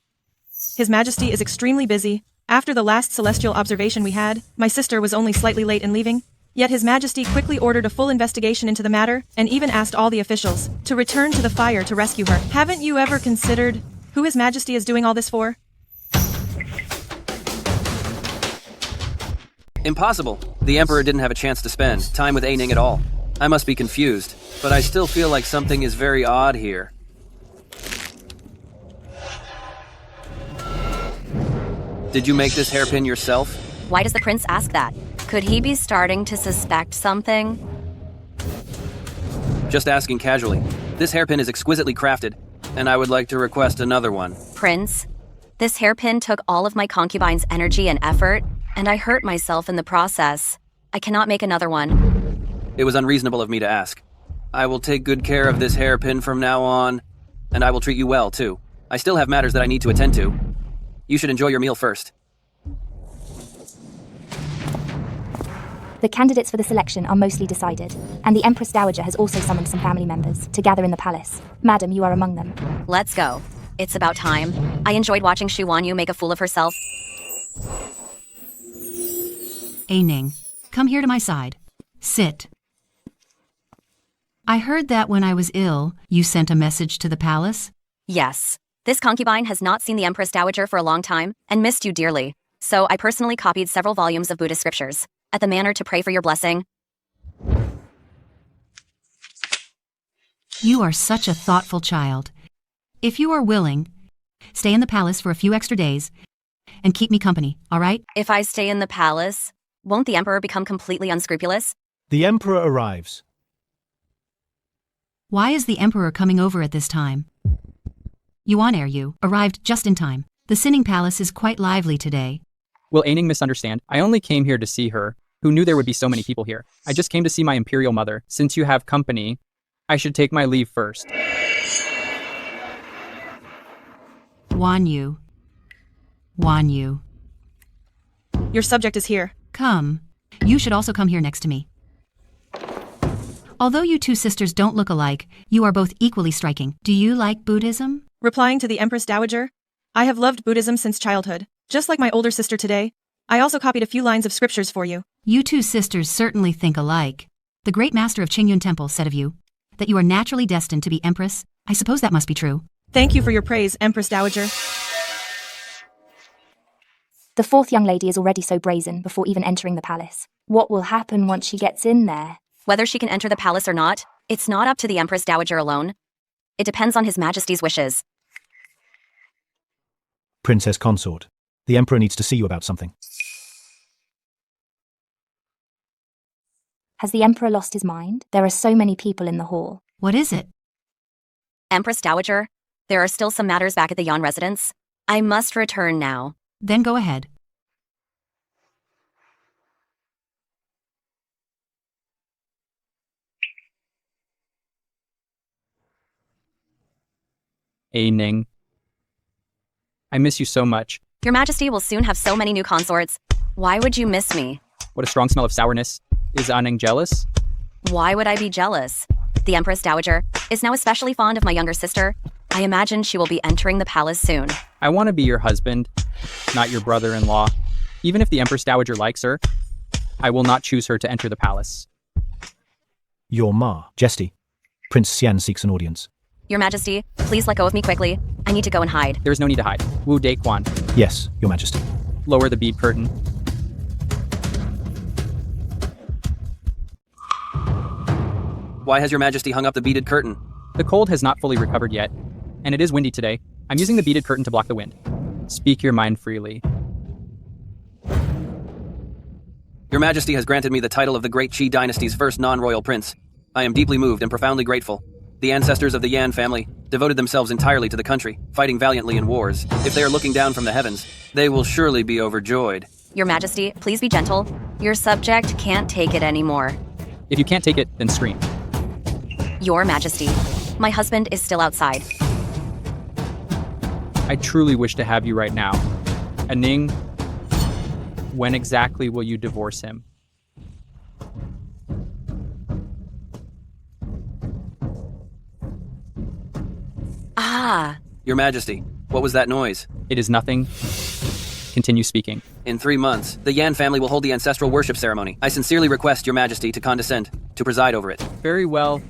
His Majesty is extremely busy. After the last celestial observation we had, my sister was only slightly late in leaving. Yet His Majesty quickly ordered a full investigation into the matter, and even asked all the officials to return to the fire to rescue her. Haven't you ever considered who His Majesty is doing all this for? Impossible. The Emperor didn't have a chance to spend time with A Ning at all. I must be confused, but I still feel like something is very odd here. Did you make this hairpin yourself? Why does the prince ask that? Could he be starting to suspect something? Just asking casually. This hairpin is exquisitely crafted, and I would like to request another one. Prince, this hairpin took all of my concubine's energy and effort, and I hurt myself in the process. I cannot make another one. It was unreasonable of me to ask. I will take good care of this hairpin from now on, and I will treat you well, too. I still have matters that I need to attend to. You should enjoy your meal first. The candidates for the selection are mostly decided, and the Empress Dowager has also summoned some family members to gather in the palace. Madam, you are among them. Let's go. It's about time. I enjoyed watching Shu Wanyu make a fool of herself. A Ning, come here to my side. Sit. I heard that when I was ill, you sent a message to the palace? Yes. This concubine has not seen the Empress Dowager for a long time and missed you dearly. So I personally copied several volumes of Buddhist scriptures at the manor to pray for your blessing. You are such a thoughtful child. If you are willing, stay in the palace for a few extra days and keep me company, all right? If I stay in the palace, Won't the emperor become completely unscrupulous? The Emperor arrives. Why is the Emperor coming over at this time? Yuan Heir, you arrived just in time. The Sinning Palace is quite lively today. Will Aining misunderstand? I only came here to see her. Who knew there would be so many people here? I just came to see my imperial mother. Since you have company, I should take my leave first. Wan Yu. Wan Yu. Your subject is here. Come. You should also come here next to me. Although you two sisters don't look alike, you are both equally striking. Do you like Buddhism? Replying to the Empress Dowager, I have loved Buddhism since childhood. Just like my older sister today, I also copied a few lines of scriptures for you. You two sisters certainly think alike. The great master of Qingyun Temple said of you that you are naturally destined to be empress. I suppose that must be true. Thank you for your praise, Empress Dowager. The fourth young lady is already so brazen before even entering the palace. What will happen once she gets in there? Whether she can enter the palace or not, it's not up to the Empress Dowager alone. It depends on His Majesty's wishes. Princess Consort. The Emperor needs to see you about something. Has the Emperor lost his mind? There are so many people in the hall. What is it? Empress Dowager, there are still some matters back at the Yan residence. I must return now. Then go ahead. Aining. I miss you so much. Your Majesty will soon have so many new consorts. Why would you miss me? What a strong smell of sourness. Is Anning jealous? Why would I be jealous? The Empress Dowager is now especially fond of my younger sister. I imagine she will be entering the palace soon. I want to be your husband, not your brother-in-law. Even if the Empress Dowager likes her, I will not choose her to enter the palace. Your Ma, Jesty. Prince Xian seeks an audience. Your Majesty, please let go of me quickly. I need to go and hide. There is no need to hide. Wu Daquan. Yes, Your Majesty. Lower the bead curtain. Why has your Majesty hung up the beaded curtain? The cold has not fully recovered yet, and it is windy today. I'm using the beaded curtain to block the wind. Speak your mind freely. Your Majesty has granted me the title of the Great Qi Dynasty's first non-royal prince. I am deeply moved and profoundly grateful. The ancestors of the Yan family devoted themselves entirely to the country, fighting valiantly in wars. If they are looking down from the heavens, they will surely be overjoyed. Your Majesty, please be gentle. Your subject can't take it anymore. If you can't take it, then scream. Your Majesty, my husband is still outside. I truly wish to have you right now. Anning, when exactly will you divorce him? Ah. Your Majesty, what was that noise? It is nothing. Continue speaking. In 3 months, the Yan family will hold the ancestral worship ceremony. I sincerely request Your Majesty to condescend to preside over it. Very well.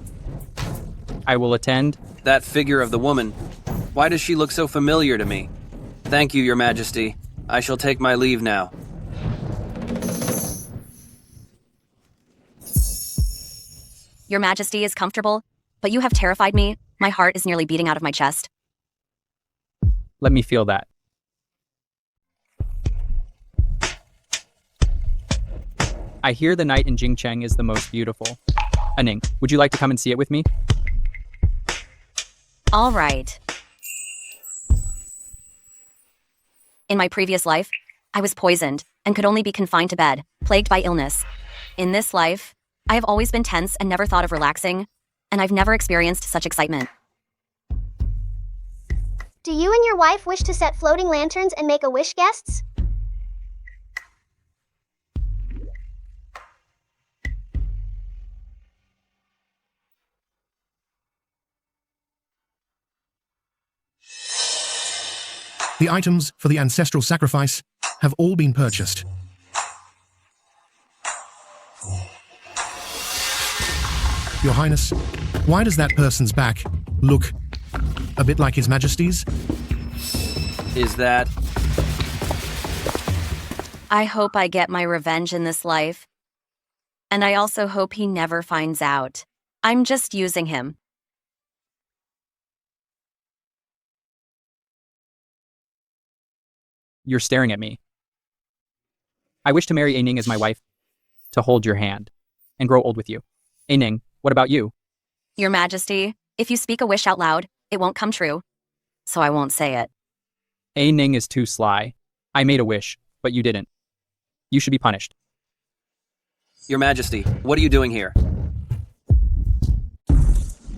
I will attend. That figure of the woman. Why does she look so familiar to me? Thank you, Your Majesty. I shall take my leave now. Your Majesty is comfortable, but you have terrified me. My heart is nearly beating out of my chest. Let me feel that. I hear the night in Jingcheng is the most beautiful. Anning, would you like to come and see it with me? All right. In my previous life, I was poisoned and could only be confined to bed, plagued by illness. In this life, I have always been tense and never thought of relaxing, and I've never experienced such excitement. Do you and your wife wish to set floating lanterns and make a wish, guests? The items for the ancestral sacrifice have all been purchased. Your Highness, why does that person's back look a bit like His Majesty's? Is that... I hope I get my revenge in this life. And I also hope he never finds out. I'm just using him. You're staring at me. I wish to marry A Ning as my wife, to hold your hand, and grow old with you. A Ning, what about you? Your Majesty, if you speak a wish out loud, it won't come true. So I won't say it. A Ning is too sly. I made a wish, but you didn't. You should be punished. Your Majesty, what are you doing here?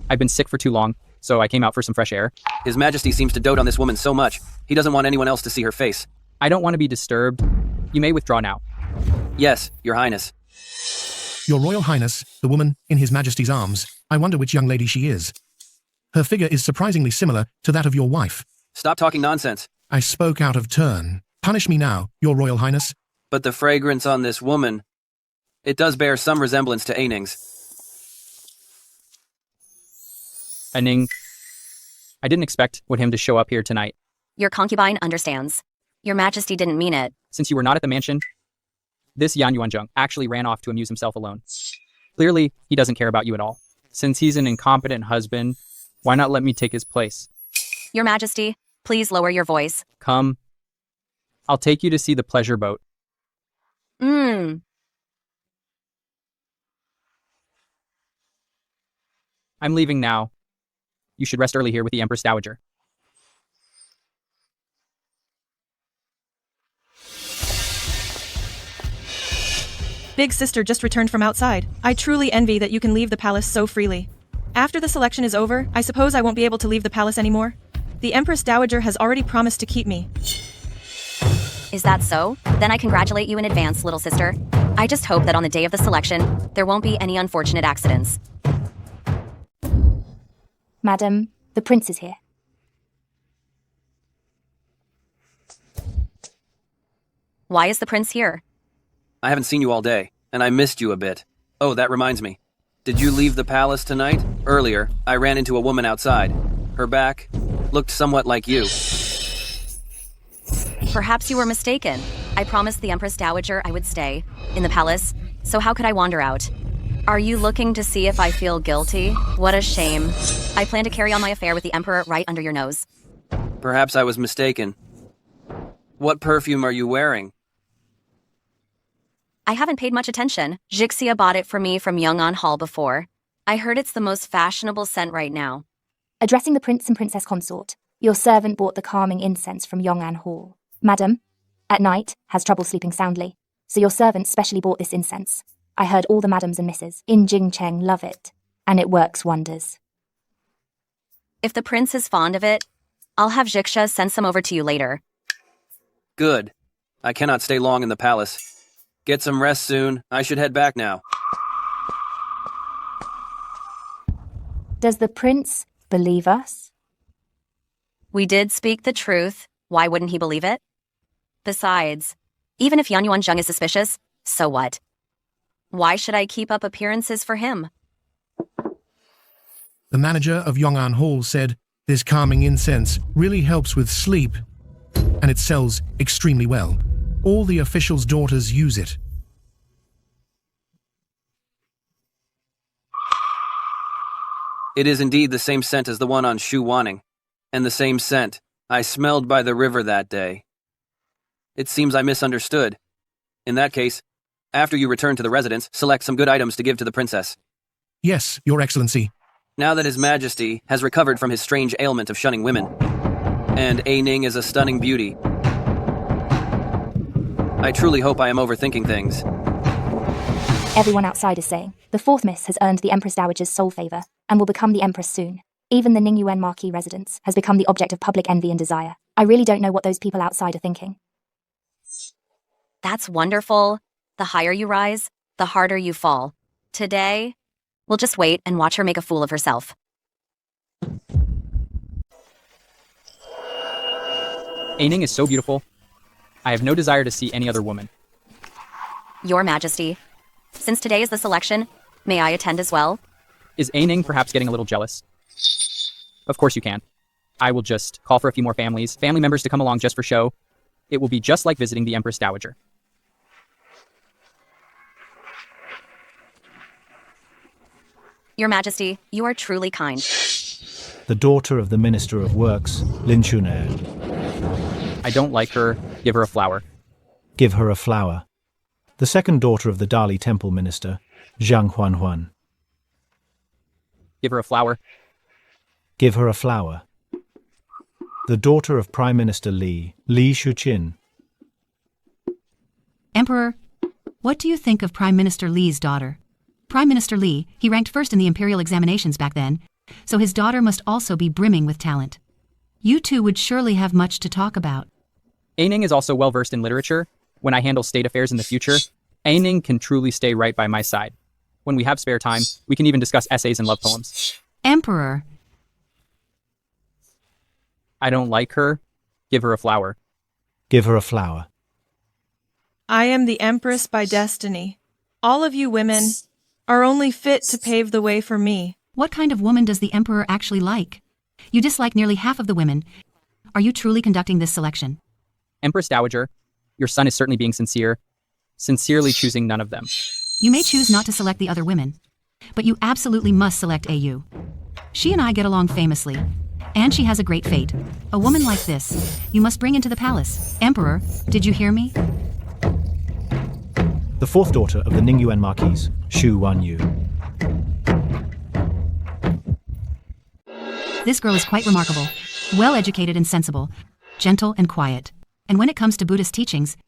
I've been sick for too long, so I came out for some fresh air. His Majesty seems to dote on this woman so much, he doesn't want anyone else to see her face. I don't want to be disturbed. You may withdraw now. Yes, Your Highness. Your Royal Highness, the woman in His Majesty's arms, I wonder which young lady she is. Her figure is surprisingly similar to that of your wife. Stop talking nonsense. I spoke out of turn. Punish me now, Your Royal Highness. But the fragrance on this woman, it does bear some resemblance to A Ning's. A Ning, I didn't expect him to show up here tonight. Your concubine understands. Your Majesty didn't mean it. Since you were not at the mansion, this Yan Yuanzheng actually ran off to amuse himself alone. Clearly, he doesn't care about you at all. Since he's an incompetent husband, why not let me take his place? Your Majesty, please lower your voice. Come. I'll take you to see the pleasure boat. I'm leaving now. You should rest early here with the Empress Dowager. Big sister just returned from outside. I truly envy that you can leave the palace so freely. After the selection is over, I suppose I won't be able to leave the palace anymore. The Empress Dowager has already promised to keep me. Is that so? Then I congratulate you in advance, little sister. I just hope that on the day of the selection, there won't be any unfortunate accidents. Madam, the prince is here. Why is the prince here? I haven't seen you all day, and I missed you a bit. Oh, that reminds me. Did you leave the palace tonight? Earlier, I ran into a woman outside. Her back looked somewhat like you. Perhaps you were mistaken. I promised the Empress Dowager I would stay in the palace, so how could I wander out? Are you looking to see if I feel guilty? What a shame. I plan to carry on my affair with the Emperor right under your nose. Perhaps I was mistaken. What perfume are you wearing? I haven't paid much attention. Jixia bought it for me from Yong'an Hall before. I heard it's the most fashionable scent right now. Addressing the prince and princess consort, your servant bought the calming incense from Yong'an Hall. Madam, at night, has trouble sleeping soundly, so your servant specially bought this incense. I heard all the madams and misses in Jingcheng love it, and it works wonders. If the prince is fond of it, I'll have Jixia send some over to you later. Good. I cannot stay long in the palace. Get some rest soon. I should head back now. Does the prince believe us? We did speak the truth. Why wouldn't he believe it? Besides, even if Yan Yuanzheng is suspicious, so what? Why should I keep up appearances for him? The manager of Yong'an Hall said this calming incense really helps with sleep, and it sells extremely well. All the officials' daughters use it. It is indeed the same scent as the one on Shu Wanning, and the same scent I smelled by the river that day. It seems I misunderstood. In that case, after you return to the residence, select some good items to give to the princess. Yes, Your Excellency. Now that His Majesty has recovered from his strange ailment of shunning women, and A Ning is a stunning beauty, I truly hope I am overthinking things. Everyone outside is saying, the fourth miss has earned the Empress Dowager's sole favor, and will become the Empress soon. Even the Ningyuan Marquis residence has become the object of public envy and desire. I really don't know what those people outside are thinking. That's wonderful. The higher you rise, the harder you fall. Today, we'll just wait and watch her make a fool of herself. A Ning is so beautiful. I have no desire to see any other woman. Your Majesty, since today is the selection, may I attend as well? Is A Ning perhaps getting a little jealous? Of course you can. I will just call for a few more family members to come along just for show. It will be just like visiting the Empress Dowager. Your Majesty, you are truly kind. The daughter of the Minister of Works, Lin Chunair. I don't like her. Give her a flower. Give her a flower. The second daughter of the Dali temple minister, Zhang Huanhuan. Give her a flower. Give her a flower. The daughter of Prime Minister Li Shuqin. Emperor, what do you think of Prime Minister Li's daughter? Prime Minister Li, he ranked first in the imperial examinations back then, so his daughter must also be brimming with talent. You two would surely have much to talk about. Aining is also well versed in literature. When I handle state affairs in the future, Aining can truly stay right by my side. When we have spare time, we can even discuss essays and love poems. Emperor. I don't like her. Give her a flower. Give her a flower. I am the Empress by destiny. All of you women are only fit to pave the way for me. What kind of woman does the Emperor actually like? You dislike nearly half of the women. Are you truly conducting this selection? Empress Dowager, your son is certainly being sincere, sincerely choosing none of them. You may choose not to select the other women, but you absolutely must select AU. She and I get along famously, and she has a great fate. A woman like this, you must bring into the palace. Emperor, did you hear me? The fourth daughter of the Ningyuan Marquise, Xu Wanyu. This girl is quite remarkable, well-educated and sensible, gentle and quiet. And when it comes to Buddhist teachings,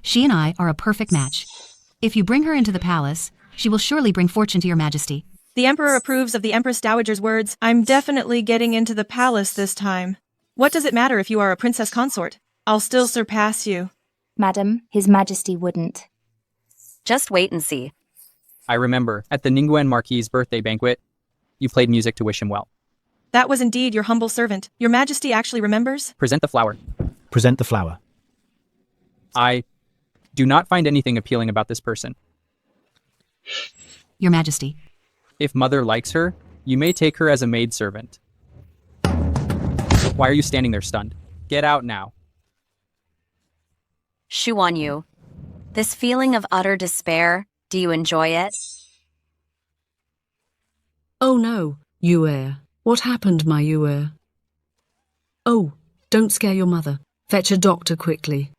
she and I are a perfect match. If you bring her into the palace, she will surely bring fortune to your majesty. The Emperor approves of the Empress Dowager's words. I'm definitely getting into the palace this time. What does it matter if you are a princess consort? I'll still surpass you. Madam, His Majesty wouldn't. Just wait and see. I remember, at the Ningguan Marquis' birthday banquet, you played music to wish him well. That was indeed your humble servant. Your Majesty actually remembers? Present the flower. Present the flower. I do not find anything appealing about this person. Your Majesty. If Mother likes her, you may take her as a maidservant. Why are you standing there stunned? Get out now. Xu Wanyu, this feeling of utter despair, do you enjoy it? Oh no, Yue. What happened, my Yue? Oh, don't scare your mother. Fetch a doctor quickly.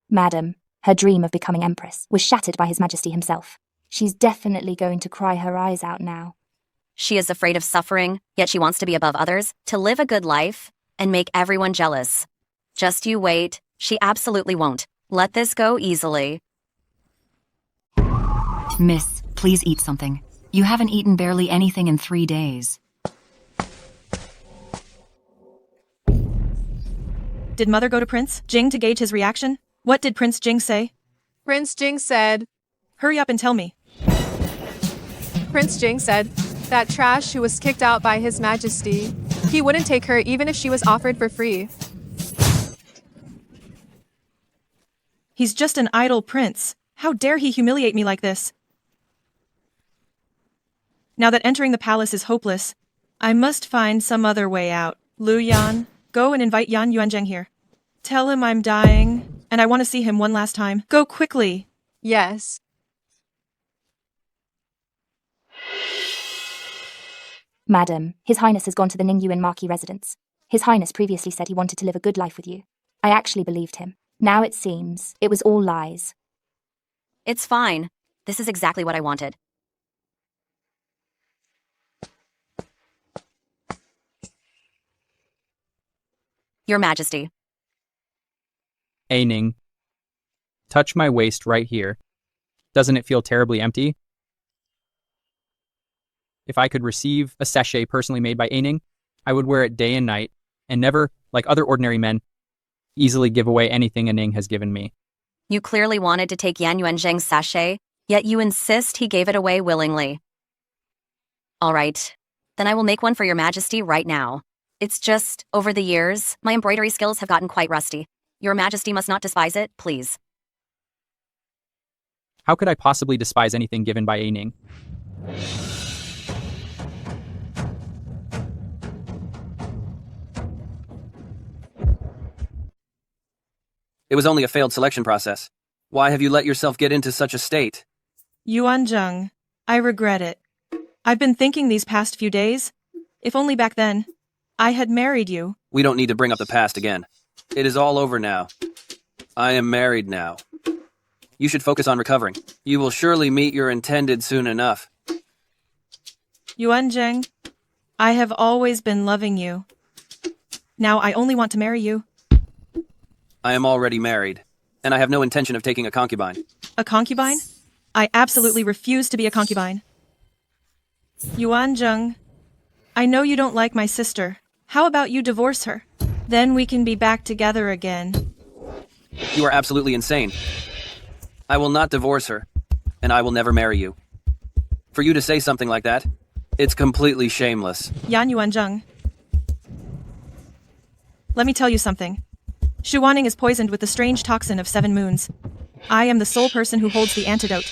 Madam, her dream of becoming Empress was shattered by His Majesty himself. She's definitely going to cry her eyes out now. She is afraid of suffering, yet she wants to be above others, to live a good life, and make everyone jealous. Just you wait, she absolutely won't. Let this go easily. Miss, please eat something. You haven't eaten barely anything in 3 days. Did Mother go to Prince Jing to gauge his reaction? What did Prince Jing say? Prince Jing said, Hurry up and tell me. Prince Jing said that trash who was kicked out by His Majesty, he wouldn't take her even if she was offered for free. He's just an idle prince. How dare he humiliate me like this? Now that entering the palace is hopeless, I must find some other way out. Lu Yan, go and invite Yan Yuanzheng here. Tell him I'm dying, and I want to see him one last time. Go quickly. Yes. Madam, His Highness has gone to the Ningyuan Marquis residence. His Highness previously said he wanted to live a good life with you. I actually believed him. Now it seems it was all lies. It's fine. This is exactly what I wanted. Your Majesty. Aining. Touch my waist right here. Doesn't it feel terribly empty? If I could receive a sachet personally made by Aining, I would wear it day and night, and never, like other ordinary men, easily give away anything Aining has given me. You clearly wanted to take Yan Yuanzheng's sachet, yet you insist he gave it away willingly. All right, then I will make one for your Majesty right now. It's just, over the years, my embroidery skills have gotten quite rusty. Your Majesty must not despise it, please. How could I possibly despise anything given by Aining? It was only a failed selection process. Why have you let yourself get into such a state? Yuanzheng, I regret it. I've been thinking these past few days, if only back then, I had married you. We don't need to bring up the past again. It is all over now. I am married now. You should focus on recovering. You will surely meet your intended soon enough. Yuanzheng, I have always been loving you. Now I only want to marry you. I am already married, and I have no intention of taking a concubine. A concubine? I absolutely refuse to be a concubine. Yuanzheng, I know you don't like my sister. How about you divorce her? Then we can be back together again. You are absolutely insane. I will not divorce her, and I will never marry you. For you to say something like that, it's completely shameless. Yan Yuanzheng, let me tell you something. Shu Wanning is poisoned with the strange toxin of 7 moons. I am the sole person who holds the antidote.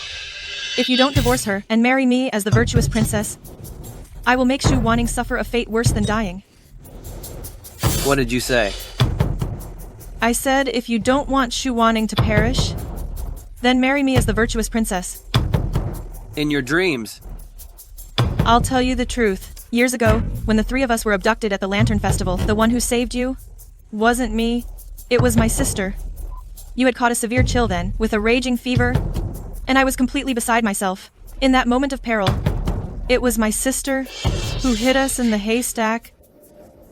If you don't divorce her and marry me as the virtuous princess, I will make Shu Wanning suffer a fate worse than dying. What did you say? I said if you don't want Shu Wanning to perish, then marry me as the virtuous princess. In your dreams. I'll tell you the truth. Years ago, when the 3 of us were abducted at the Lantern Festival, the one who saved you wasn't me, it was my sister. You had caught a severe chill then, with a raging fever, and I was completely beside myself. In that moment of peril, it was my sister who hid us in the haystack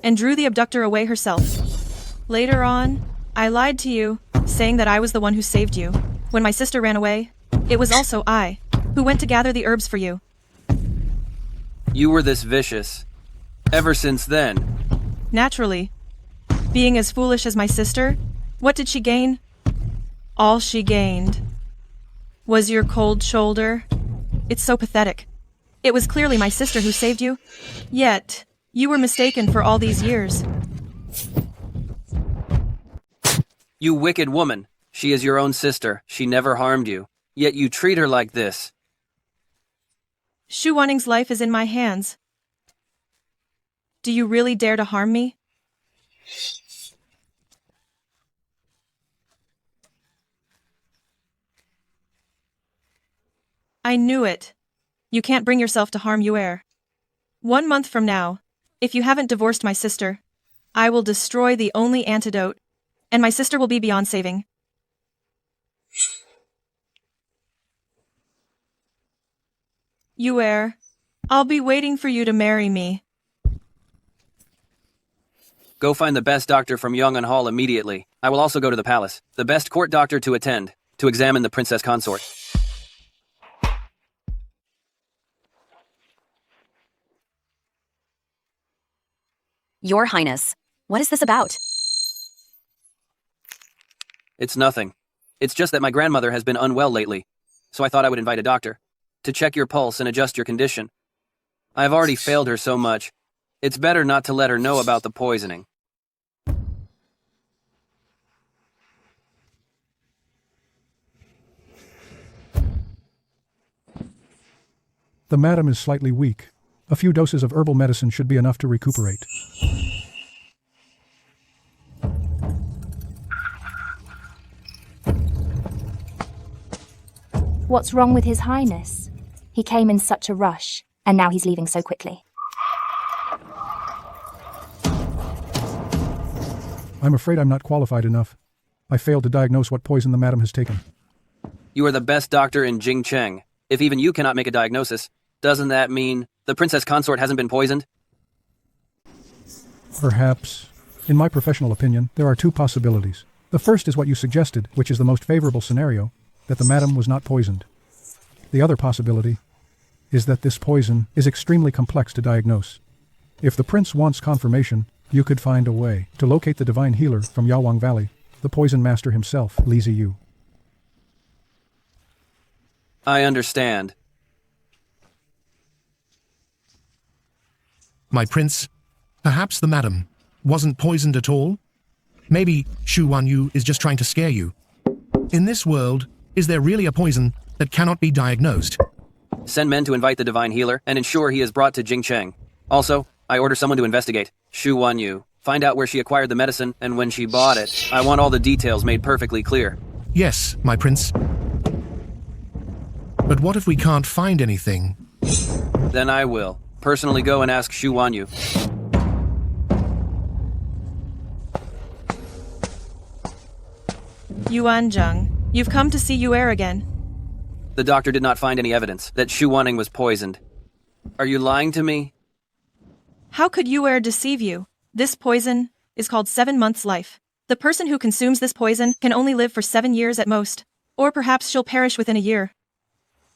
and drew the abductor away herself. Later on, I lied to you, saying that I was the one who saved you. When my sister ran away, it was also I who went to gather the herbs for you. You were this vicious. Ever since then. Naturally. Being as foolish as my sister, what did she gain? All she gained was your cold shoulder. It's so pathetic. It was clearly my sister who saved you. Yet, you were mistaken for all these years. You wicked woman. She is your own sister. She never harmed you. Yet you treat her like this. Shu Wanning's life is in my hands. Do you really dare to harm me? I knew it. You can't bring yourself to harm Yuer. 1 month from now, if you haven't divorced my sister, I will destroy the only antidote, and my sister will be beyond saving. Yuer, I'll be waiting for you to marry me. Go find the best doctor from Yong'an Hall immediately. I will also go to the palace. The best court doctor to attend, to examine the princess consort. Your Highness, what is this about? It's nothing. It's just that my grandmother has been unwell lately, so I thought I would invite a doctor to check your pulse and adjust your condition. I have already failed her so much. It's better not to let her know about the poisoning. The madam is slightly weak. A few doses of herbal medicine should be enough to recuperate. What's wrong with His Highness? He came in such a rush, and now he's leaving so quickly. I'm afraid I'm not qualified enough. I failed to diagnose what poison the madam has taken. You are the best doctor in Jingcheng. If even you cannot make a diagnosis, doesn't that mean the princess consort hasn't been poisoned? Perhaps. In my professional opinion, there are 2 possibilities. The first is what you suggested, which is the most favorable scenario, that the madam was not poisoned. The other possibility is that this poison is extremely complex to diagnose. If the prince wants confirmation, you could find a way to locate the divine healer from Yawang Valley, the poison master himself, Li Ziyu. I understand. My prince, perhaps the madam wasn't poisoned at all? Maybe Shu Wanyu is just trying to scare you. In this world, is there really a poison that cannot be diagnosed? Send men to invite the divine healer and ensure he is brought to Jingcheng. Also, I order someone to investigate Shu Wanyu. Find out where she acquired the medicine and when she bought it. I want all the details made perfectly clear. Yes, my prince. But what if we can't find anything? Then I will personally go and ask Shu Wanyu. Yuanzheng, You've come to see Yuer again. The doctor did not find any evidence that Shu Wanning was poisoned. Are you lying to me? How could Yuer deceive you? This poison is called 7 months life. The person who consumes this poison can only live for 7 years at most, or perhaps she'll perish within a year.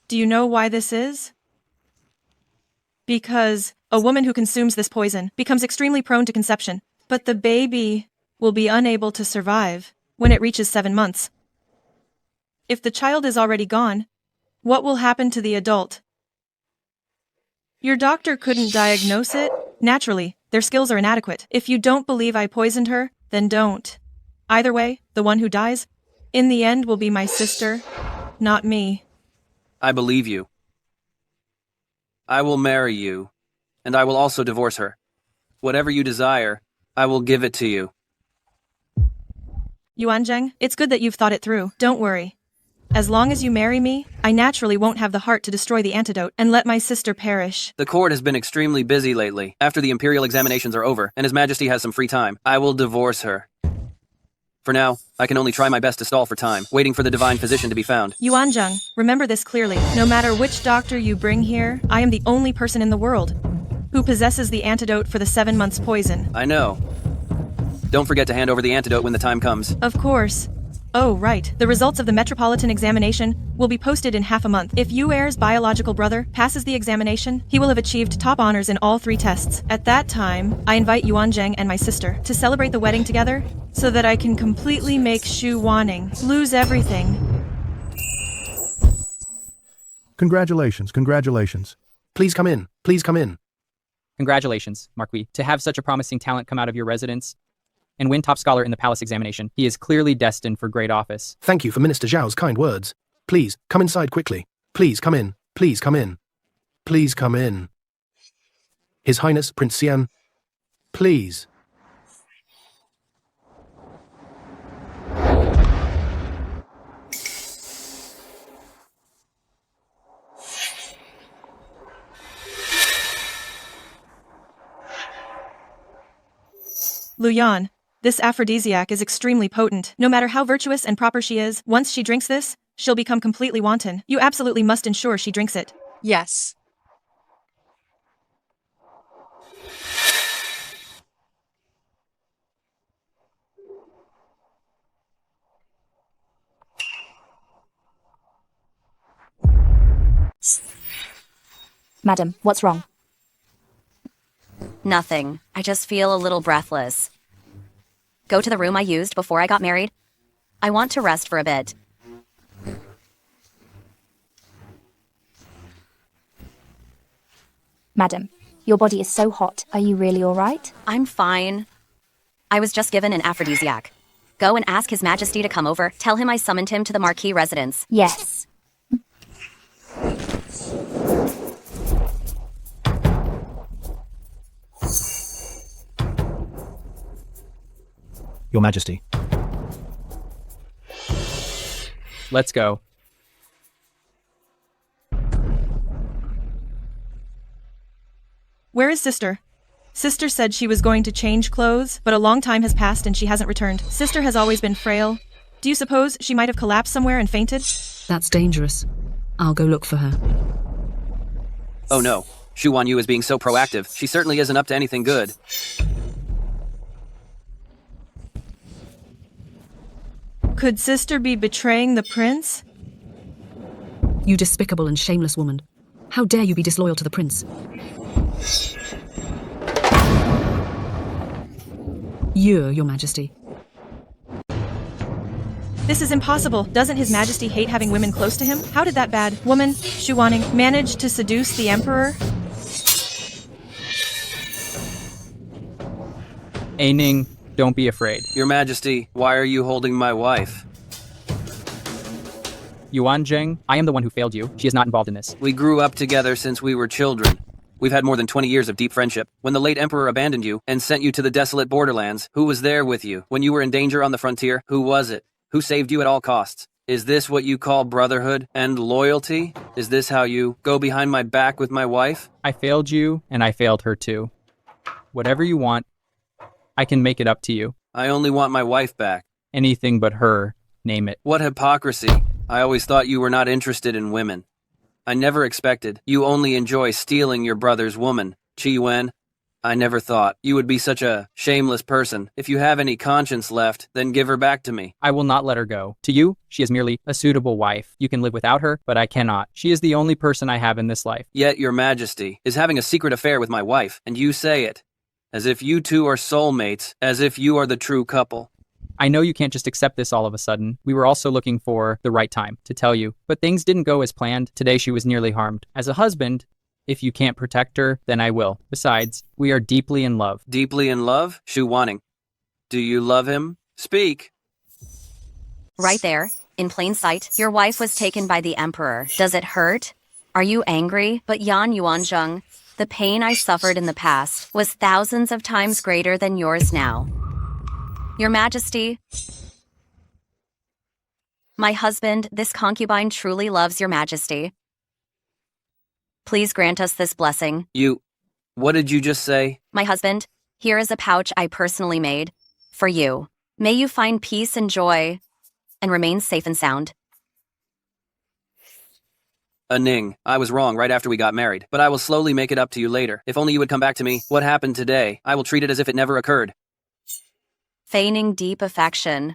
Do you know why this is? Because a woman who consumes this poison becomes extremely prone to conception, but the baby will be unable to survive when it reaches 7 months. If the child is already gone, what will happen to the adult? Your doctor couldn't diagnose it. Naturally, their skills are inadequate. If you don't believe I poisoned her, then don't. Either way, the one who dies, in the end, will be my sister, not me. I believe you. I will marry you, and I will also divorce her. Whatever you desire, I will give it to you. Yuanzheng, it's good that you've thought it through. Don't worry. As long as you marry me, I naturally won't have the heart to destroy the antidote and let my sister perish. The court has been extremely busy lately. After the imperial examinations are over, and His Majesty has some free time, I will divorce her. For now, I can only try my best to stall for time, waiting for the divine physician to be found. Yuanzheng, remember this clearly. No matter which doctor you bring here, I am the only person in the world who possesses the antidote for the 7 months poison. I know. Don't forget to hand over the antidote when the time comes. Of course. Oh, right. The results of the metropolitan examination will be posted in half a month. If Yuer's biological brother passes the examination, he will have achieved top honors in all 3 tests. At that time, I invite Yuanzheng and my sister to celebrate the wedding together so that I can completely make Shu Wanning lose everything. Congratulations, congratulations. Please come in, please come in. Congratulations, Marquis. To have such a promising talent come out of your residence and win top scholar in the palace examination, he is clearly destined for great office. Thank you for Minister Zhao's kind words. Please, come inside quickly. Please come in, please come in. Please come in. His Highness Prince Xian, please. Luyan, this aphrodisiac is extremely potent. No matter how virtuous and proper she is, once she drinks this, she'll become completely wanton. You absolutely must ensure she drinks it. Yes. Madam, what's wrong? Nothing. I just feel a little breathless. Go to the room I used before I got married. I want to rest for a bit. Madam, your body is so hot. Are you really all right? I'm fine. I was just given an aphrodisiac. Go and ask His Majesty to come over. Tell him I summoned him to the Marquis residence. Yes. Your Majesty. Let's go. Where is Sister? Sister said she was going to change clothes, but a long time has passed and she hasn't returned. Sister has always been frail. Do you suppose she might have collapsed somewhere and fainted? That's dangerous. I'll go look for her. Oh no, Shu Wanyu is being so proactive. She certainly isn't up to anything good. Could Sister be betraying the prince? You despicable and shameless woman. How dare you be disloyal to the prince? Your Majesty. This is impossible. Doesn't His Majesty hate having women close to him? How did that bad woman, Shu Wanning, manage to seduce the emperor? Aining, don't be afraid. Your Majesty, why are you holding my wife? Yuanzheng, I am the one who failed you. She is not involved in this. We grew up together since we were children. We've had more than 20 years of deep friendship. When the late emperor abandoned you and sent you to the desolate borderlands, who was there with you? When you were in danger on the frontier, who was it? Who saved you at all costs? Is this what you call brotherhood and loyalty? Is this how you go behind my back with my wife? I failed you, and I failed her too. Whatever you want, I can make it up to you. I only want my wife back. Anything but her. name it. What hypocrisy. I always thought you were not interested in women. I never expected. You only enjoy stealing your brother's woman, Chi Wen. I never thought you would be such a shameless person. If you have any conscience left, then give her back to me. I will not let her go. To you, she is merely a suitable wife. You can live without her, but I cannot. She is the only person I have in this life. Yet your majesty is having a secret affair with my wife, and you say it. As if you two are soulmates, as if you are the true couple. I know you can't just accept this all of a sudden. We were also looking for the right time to tell you, but things didn't go as planned. Today she was nearly harmed. As a husband, if you can't protect her, then I will. Besides, we are deeply in love. Deeply in love? Shu Wanning. Do you love him? Speak. Right there, in plain sight, your wife was taken by the Emperor. Does it hurt? Are you angry? But Yan Yuanzheng, the pain I suffered in the past was thousands of times greater than yours now. Your Majesty, my husband, this concubine truly loves your Majesty. Please grant us this blessing. What did you just say? My husband, here is a pouch I personally made for you. May you find peace and joy and remain safe and sound. Ning, I was wrong right after we got married, but I will slowly make it up to you later. If only you would come back to me. What happened today, I will treat it as if it never occurred. Feigning deep affection.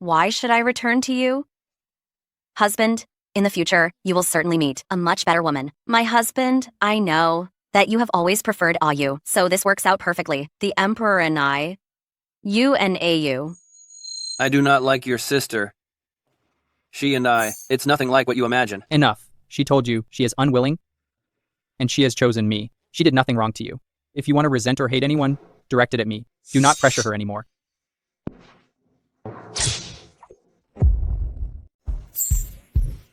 Why should I return to you? Husband, in the future, you will certainly meet a much better woman. My husband, I know that you have always preferred Ayu, so this works out perfectly. The Emperor and I, you and Au. I do not like your sister. She and I, it's nothing like what you imagine. Enough. She told you she is unwilling, and she has chosen me. She did nothing wrong to you. If you want to resent or hate anyone, direct it at me. Do not pressure her anymore.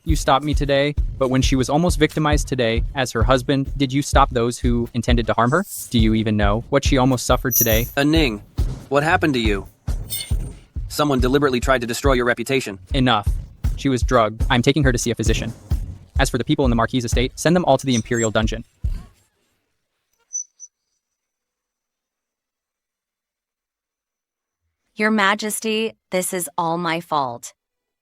You stopped me today, but when she was almost victimized today as her husband, did you stop those who intended to harm her? Do you even know what she almost suffered today? Ning, what happened to you? Someone deliberately tried to destroy your reputation. Enough. She was drugged. I'm taking her to see a physician. As for the people in the Marquis estate, send them all to the Imperial dungeon. Your Majesty, this is all my fault.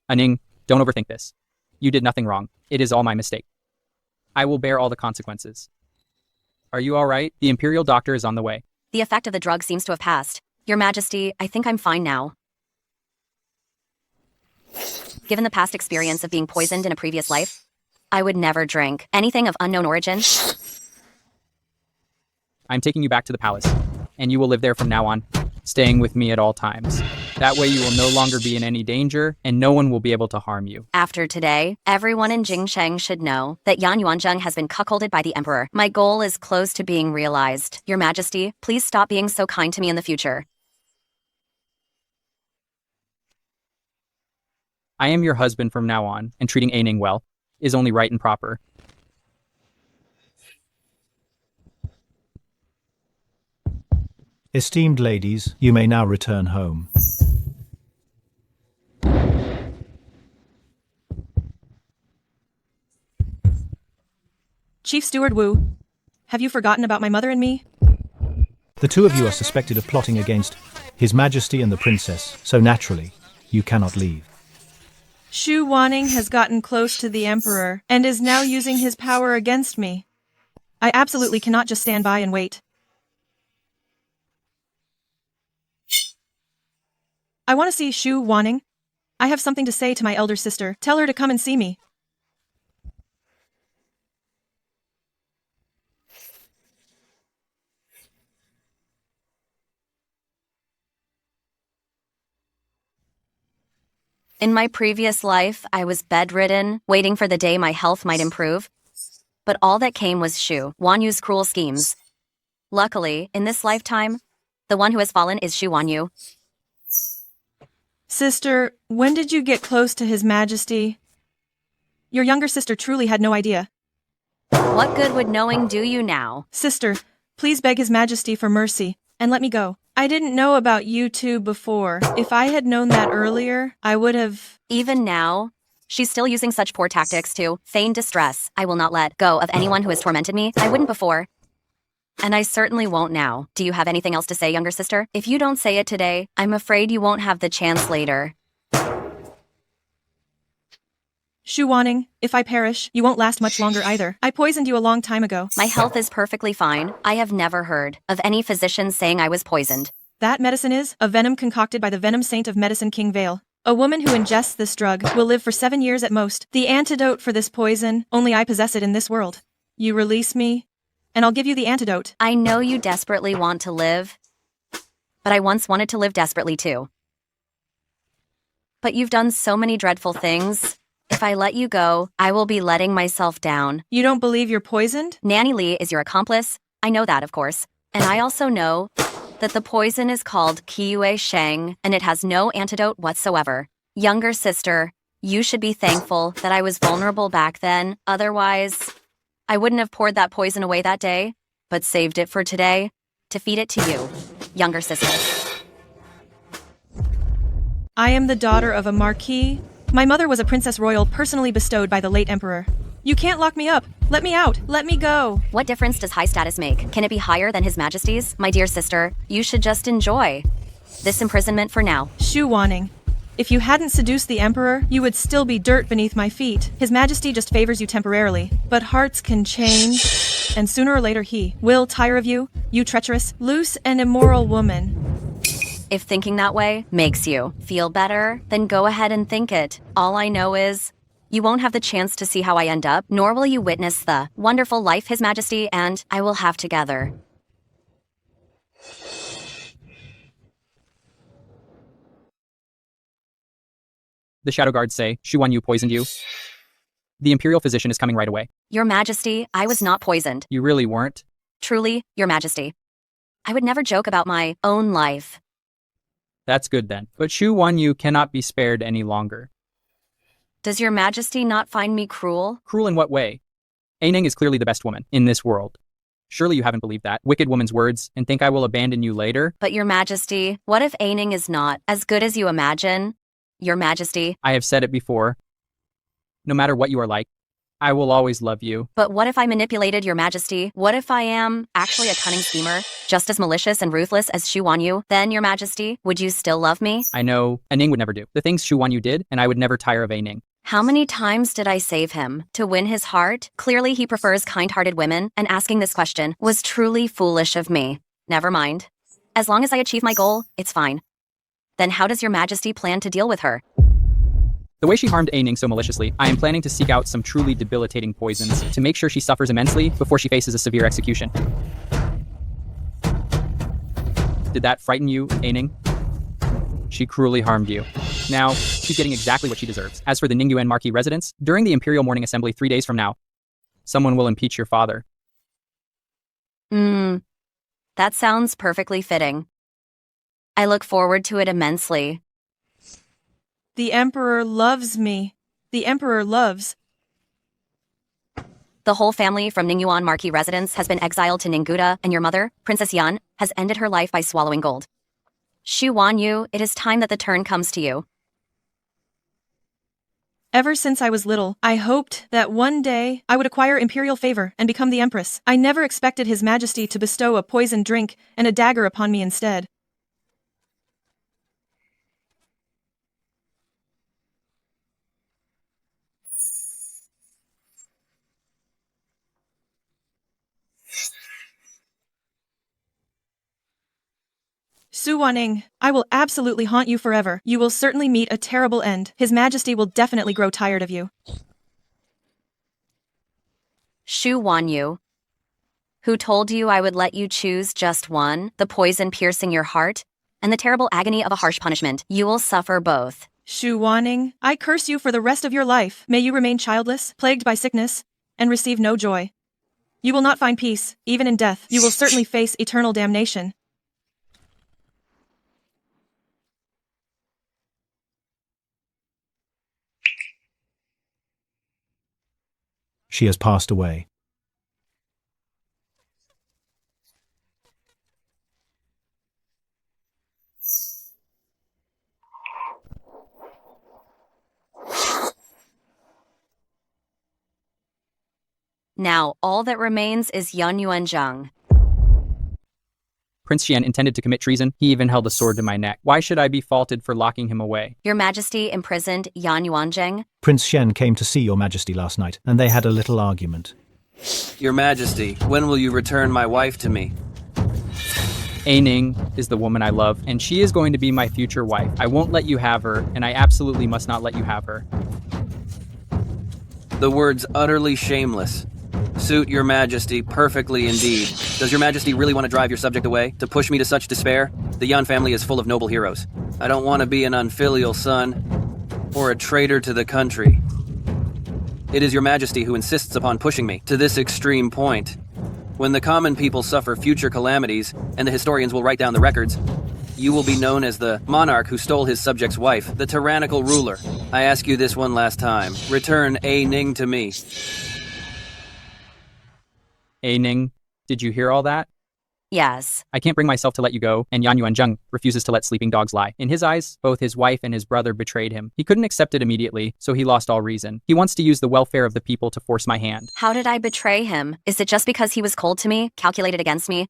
Ning, don't overthink this. You did nothing wrong. It is all my mistake. I will bear all the consequences. Are you all right? The Imperial doctor is on the way. The effect of the drug seems to have passed. Your Majesty, I think I'm fine now. Given the past experience of being poisoned in a previous life, I would never drink anything of unknown origin. I'm taking you back to the palace, and you will live there from now on, staying with me at all times. That way you will no longer be in any danger, and no one will be able to harm you. After today, everyone in Jingsheng should know that Yan Yuanzheng has been cuckolded by the Emperor. My goal is close to being realized. Your Majesty, please stop being so kind to me in the future. I am your husband from now on, and treating Aining well is only right and proper. Esteemed ladies, you may now return home. Chief Steward Wu, have you forgotten about my mother and me? The two of you are suspected of plotting against His Majesty and the Princess, so naturally, you cannot leave. Shu Wanning has gotten close to the Emperor and is now using his power against me. I absolutely cannot just stand by and wait. I want to see Shu Wanning. I have something to say to my elder sister. Tell her to come and see me. In my previous life, I was bedridden, waiting for the day my health might improve. But all that came was Shu Wanyu's cruel schemes. Luckily, in this lifetime, the one who has fallen is Shu Wanyu. Sister, when did you get close to His Majesty? Your younger sister truly had no idea. What good would knowing do you now? Sister, please beg His Majesty for mercy, and let me go. I didn't know about you two before. If I had known that earlier, I would have... Even now, she's still using such poor tactics to feign distress. I will not let go of anyone who has tormented me. I wouldn't before. And I certainly won't now. Do you have anything else to say, younger sister? If you don't say it today, I'm afraid you won't have the chance later. Shu Wanning, if I perish, you won't last much longer either. I poisoned you a long time ago. My health is perfectly fine. I have never heard of any physician saying I was poisoned. That medicine is a venom concocted by the venom saint of medicine, King Vale. A woman who ingests this drug will live for 7 years at most. The antidote for this poison, only I possess it in this world. You release me, and I'll give you the antidote. I know you desperately want to live, but I once wanted to live desperately too. But you've done so many dreadful things. If I let you go, I will be letting myself down. You don't believe you're poisoned? Nanny Lee is your accomplice. I know that, of course. And I also know that the poison is called Kiyue Sheng, and it has no antidote whatsoever. Younger sister, you should be thankful that I was vulnerable back then. Otherwise, I wouldn't have poured that poison away that day, but saved it for today to feed it to you, younger sister. I am the daughter of a marquis. My mother was a princess royal personally bestowed by the late emperor. You can't lock me up. Let me out. Let me go. What difference does high status make? Can it be higher than His Majesty's? My dear sister, you should just enjoy this imprisonment for now. Shu Wanning, if you hadn't seduced the emperor, you would still be dirt beneath my feet. His Majesty just favors you temporarily, but hearts can change, and sooner or later he will tire of you, you treacherous, loose, and immoral woman. If thinking that way makes you feel better, then go ahead and think it. All I know is, you won't have the chance to see how I end up, nor will you witness the wonderful life His Majesty and I will have together. The Shadow Guards say, Shu Wanyu poisoned you. The Imperial physician is coming right away. Your Majesty, I was not poisoned. You really weren't? Truly, Your Majesty. I would never joke about my own life. That's good then. But Shu Wanyu cannot be spared any longer. Does Your Majesty not find me cruel? Cruel in what way? Aining is clearly the best woman in this world. Surely you haven't believed that wicked woman's words and think I will abandon you later? But Your Majesty, what if Aining is not as good as you imagine? Your Majesty. I have said it before. No matter what you are like, I will always love you. But what if I manipulated Your Majesty? What if I am actually a cunning schemer, just as malicious and ruthless as Shu Wanyu? Then, Your Majesty, would you still love me? I know Aining would never do the things Shu Wanyu did, and I would never tire of Aining. How many times did I save him to win his heart? Clearly he prefers kind-hearted women, and asking this question was truly foolish of me. Never mind. As long as I achieve my goal, it's fine. Then how does Your Majesty plan to deal with her? The way she harmed Aining so maliciously, I am planning to seek out some truly debilitating poisons to make sure she suffers immensely before she faces a severe execution. Did that frighten you, Aining? She cruelly harmed you. Now, she's getting exactly what she deserves. As for the Ningyuan Marquis residence, during the Imperial Morning Assembly 3 days from now, someone will impeach your father. That sounds perfectly fitting. I look forward to it immensely. The Emperor loves me. The Emperor loves. The whole family from Ningyuan Marquis residence has been exiled to Ningguta, and your mother, Princess Yan, has ended her life by swallowing gold. Shu Wanyu, it is time that the turn comes to you. Ever since I was little, I hoped that one day I would acquire imperial favor and become the Empress. I never expected His Majesty to bestow a poisoned drink and a dagger upon me instead. Su Wanning, I will absolutely haunt you forever. You will certainly meet a terrible end. His Majesty will definitely grow tired of you. Shu Wanyu, who told you I would let you choose just one, the poison piercing your heart, and the terrible agony of a harsh punishment. You will suffer both. Shu Wanning, I curse you for the rest of your life. May you remain childless, plagued by sickness, and receive no joy. You will not find peace, even in death. You will certainly face eternal damnation. She has passed away. Now, all that remains is Yan Yuanzhang. Prince Xian intended to commit treason. He even held a sword to my neck. Why should I be faulted for locking him away? Your Majesty imprisoned Yan Yuanzheng? Prince Shen came to see your majesty last night, and they had a little argument. Your Majesty, when will you return my wife to me? A Ning is the woman I love, and she is going to be my future wife. I won't let you have her, and I absolutely must not let you have her. The words utterly shameless suit your Majesty perfectly indeed. Does your Majesty really want to drive your subject away? To push me to such despair? The Yan family is full of noble heroes. I don't want to be an unfilial son or a traitor to the country. It is your Majesty who insists upon pushing me to this extreme point. When the common people suffer future calamities, and the historians will write down the records, you will be known as the monarch who stole his subject's wife, the tyrannical ruler. I ask you this one last time. Return A Ning to me. A Ning, did you hear all that? Yes. I can't bring myself to let you go, and Yan Yuanzheng refuses to let sleeping dogs lie. In his eyes, both his wife and his brother betrayed him. He couldn't accept it immediately, so he lost all reason. He wants to use the welfare of the people to force my hand. How did I betray him? Is it just because he was cold to me, calculated against me,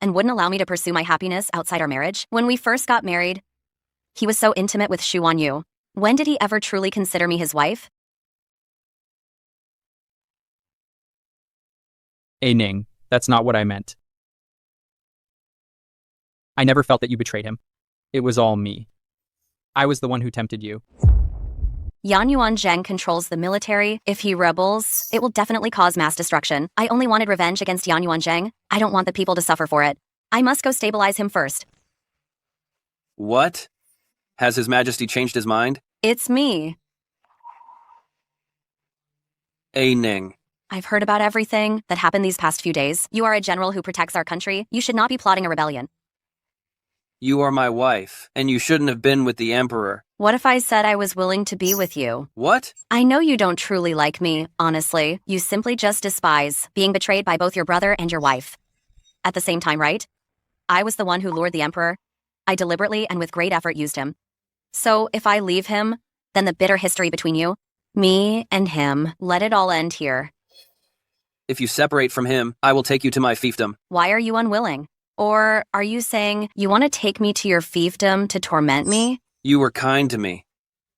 and wouldn't allow me to pursue my happiness outside our marriage? When we first got married, he was so intimate with Xu Wanyu. When did he ever truly consider me his wife? A Ning, that's not what I meant. I never felt that you betrayed him. It was all me. I was the one who tempted you. Yan Yuanzheng controls the military. If he rebels, it will definitely cause mass destruction. I only wanted revenge against Yan Yuanzheng. I don't want the people to suffer for it. I must go stabilize him first. What? Has His Majesty changed his mind? It's me. A Ning. I've heard about everything that happened these past few days. You are a general who protects our country. You should not be plotting a rebellion. You are my wife, and you shouldn't have been with the Emperor. What if I said I was willing to be with you? What? I know you don't truly like me, honestly. You simply just despise being betrayed by both your brother and your wife. At the same time, right? I was the one who lured the Emperor. I deliberately and with great effort used him. So if I leave him, then the bitter history between you, me and him, let it all end here. If you separate from him, I will take you to my fiefdom. Why are you unwilling? Or are you saying you want to take me to your fiefdom to torment me? You were kind to me.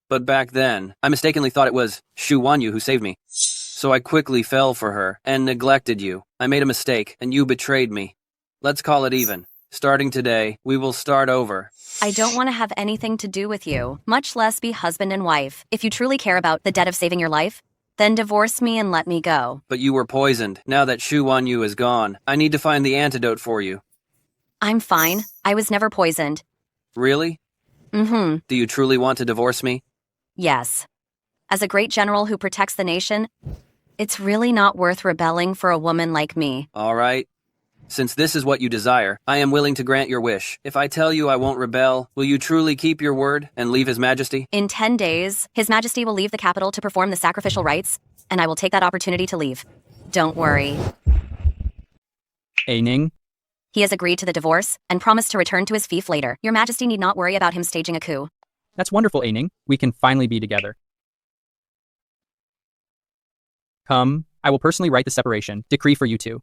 But back then, I mistakenly thought it was Xu Wanyu who saved me. So I quickly fell for her and neglected you. I made a mistake, and you betrayed me. Let's call it even. Starting today, we will start over. I don't want to have anything to do with you, much less be husband and wife. If you truly care about the debt of saving your life, then divorce me and let me go. But you were poisoned. Now that Xu Wanyu is gone, I need to find the antidote for you. I'm fine. I was never poisoned. Really? Mm-hmm. Do you truly want to divorce me? Yes. As a great general who protects the nation, it's really not worth rebelling for a woman like me. All right. Since this is what you desire, I am willing to grant your wish. If I tell you I won't rebel, will you truly keep your word and leave His Majesty? In 10 days, His Majesty will leave the capital to perform the sacrificial rites, and I will take that opportunity to leave. Don't worry. A Ning? He has agreed to the divorce and promised to return to his fief later. Your Majesty need not worry about him staging a coup. That's wonderful, A Ning. We can finally be together. Come, I will personally write the separation decree for you two.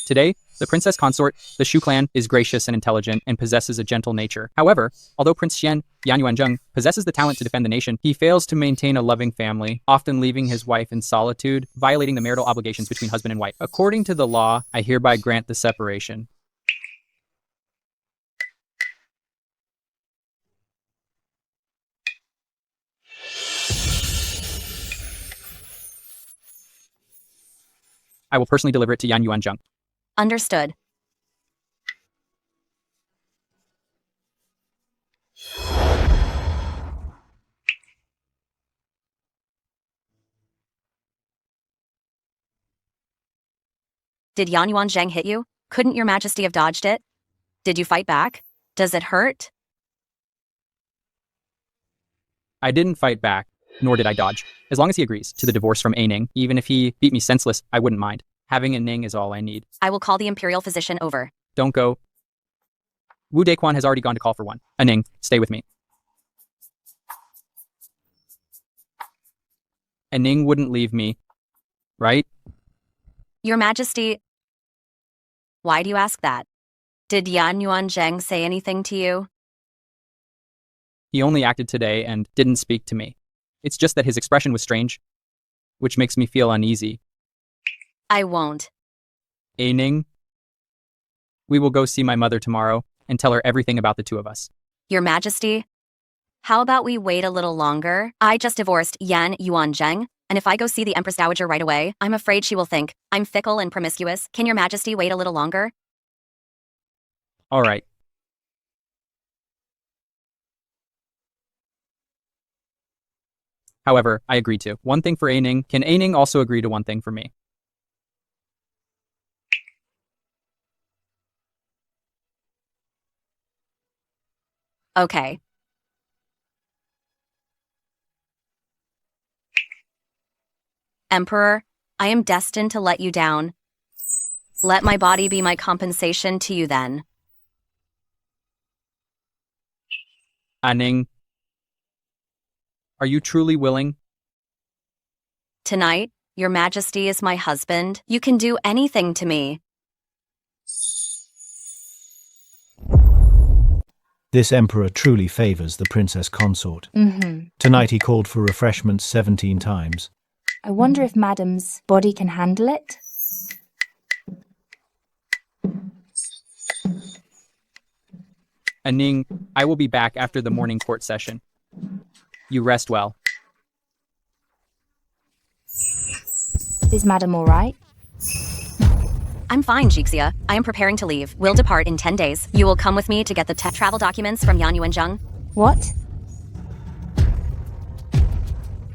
Today, the princess consort, the Shu clan, is gracious and intelligent and possesses a gentle nature. However, although Prince Xian, Yan Yuanzheng, possesses the talent to defend the nation, he fails to maintain a loving family, often leaving his wife in solitude, violating the marital obligations between husband and wife. According to the law, I hereby grant the separation. I will personally deliver it to Yan Yuanzheng. Understood. Did Yan Yuanzheng hit you? Couldn't your Majesty have dodged it? Did you fight back? Does it hurt? I didn't fight back, nor did I dodge. As long as he agrees to the divorce from A Ning, even if he beat me senseless, I wouldn't mind. Having a Ning is all I need. I will call the imperial physician over. Don't go. Wu Dequan has already gone to call for one. A Ning, stay with me. A Ning wouldn't leave me, right? Your Majesty, why do you ask that? Did Yan Yuanzheng say anything to you? He only acted today and didn't speak to me. It's just that his expression was strange, which makes me feel uneasy. I won't. Aining, we will go see my mother tomorrow and tell her everything about the two of us. Your Majesty, how about we wait a little longer? I just divorced Yan Yuanzheng, and if I go see the Empress Dowager right away, I'm afraid she will think I'm fickle and promiscuous. Can Your Majesty wait a little longer? All right. However, I agree to one thing for Aining. Can Aining also agree to one thing for me? Okay. Emperor, I am destined to let you down. Let my body be my compensation to you then. Aining, are you truly willing? Tonight, Your Majesty is my husband. You can do anything to me. This emperor truly favors the princess consort. Tonight he called for refreshments 17 times. I wonder if Madam's body can handle it? Aining, I will be back after the morning court session. You rest well. Is Madam all right? I'm fine, Jixia. I am preparing to leave. We'll depart in 10 days. You will come with me to get the travel documents from Yan Yuanzheng. What?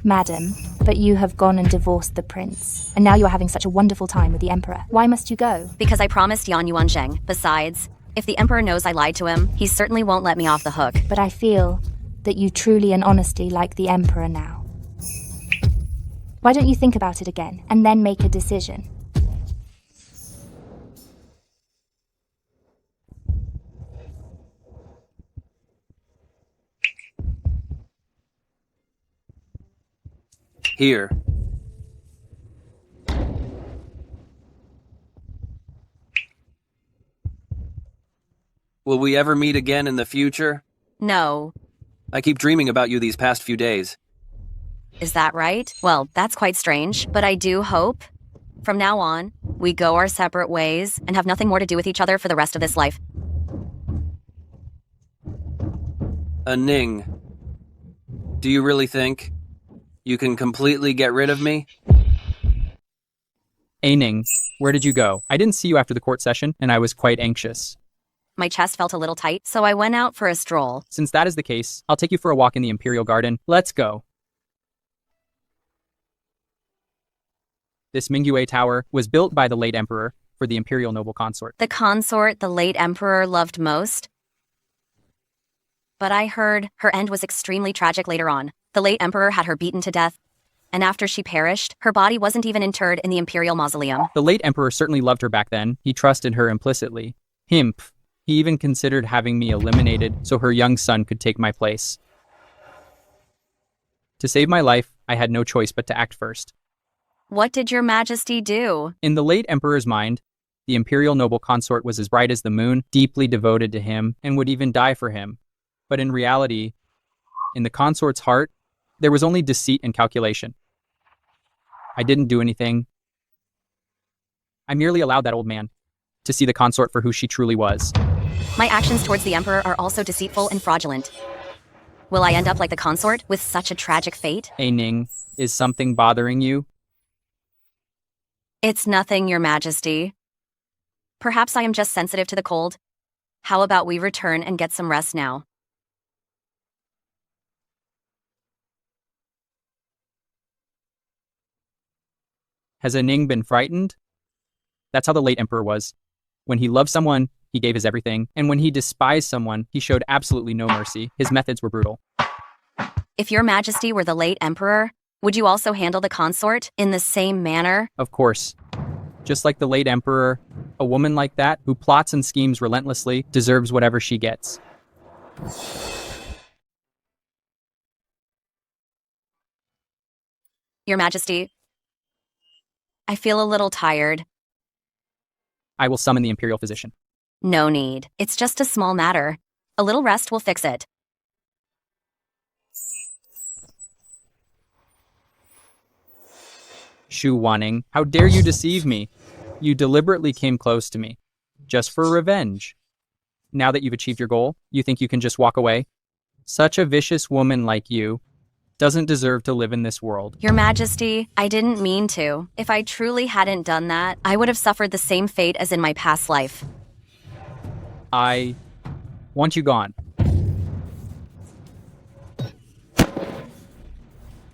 Madam, but you have gone and divorced the prince, and now you're having such a wonderful time with the emperor. Why must you go? Because I promised Yan Yuanzheng. Besides, if the emperor knows I lied to him, he certainly won't let me off the hook. But I feel that you truly and honestly like the emperor now. Why don't you think about it again, and then make a decision? Here. Will we ever meet again in the future? No. I keep dreaming about you these past few days. Is that right? Well, that's quite strange, but I do hope, from now on, we go our separate ways and have nothing more to do with each other for the rest of this life. Aining, do you really think you can completely get rid of me? Aining, where did you go? I didn't see you after the court session, and I was quite anxious. My chest felt a little tight, so I went out for a stroll. Since that is the case, I'll take you for a walk in the Imperial Garden. Let's go. This Mingyue Tower was built by the late emperor for the imperial noble consort. The consort the late emperor loved most? But I heard her end was extremely tragic later on. The late emperor had her beaten to death, and after she perished, her body wasn't even interred in the imperial mausoleum. The late emperor certainly loved her back then. He trusted her implicitly. He even considered having me eliminated so her young son could take my place. To save my life, I had no choice but to act first. What did Your Majesty do? In the late emperor's mind, the imperial noble consort was as bright as the moon, deeply devoted to him, and would even die for him. But in reality, in the consort's heart, there was only deceit and calculation. I didn't do anything. I merely allowed that old man to see the consort for who she truly was. My actions towards the emperor are also deceitful and fraudulent. Will I end up like the consort with such a tragic fate? Aining, is something bothering you? It's nothing, Your Majesty. Perhaps I am just sensitive to the cold. How about we return and get some rest now? Has Aining been frightened? That's how the late emperor was. When he loved someone, he gave his everything, and when he despised someone, he showed absolutely no mercy. His methods were brutal. If Your Majesty were the late emperor, would you also handle the consort in the same manner? Of course. Just like the late emperor, a woman like that, who plots and schemes relentlessly, deserves whatever she gets. Your Majesty, I feel a little tired. I will summon the imperial physician. No need. It's just a small matter. A little rest will fix it. Shu Wanning, how dare you deceive me? You deliberately came close to me, just for revenge. Now that you've achieved your goal, you think you can just walk away? Such a vicious woman like you doesn't deserve to live in this world. Your Majesty, I didn't mean to. If I truly hadn't done that, I would have suffered the same fate as in my past life. I want you gone.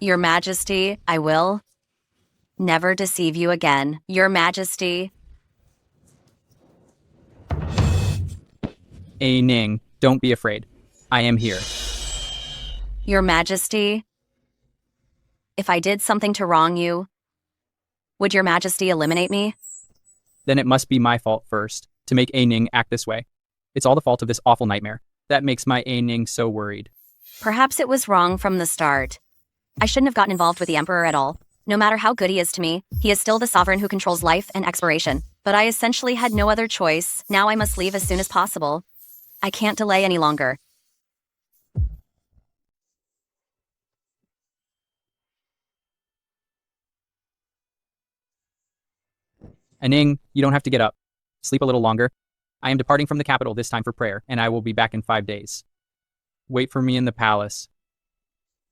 Your Majesty, I will never deceive you again. Your Majesty. A Ning, don't be afraid. I am here. Your Majesty. If I did something to wrong you, would Your Majesty eliminate me? Then it must be my fault first, to make A Ning act this way. It's all the fault of this awful nightmare. That makes my A Ning so worried. Perhaps it was wrong from the start. I shouldn't have gotten involved with the Emperor at all. No matter how good he is to me, he is still the sovereign who controls life and expiration. But I essentially had no other choice. Now I must leave as soon as possible. I can't delay any longer. Aning, you don't have to get up. Sleep a little longer. I am departing from the capital this time for prayer, and I will be back in 5 days. Wait for me in the palace.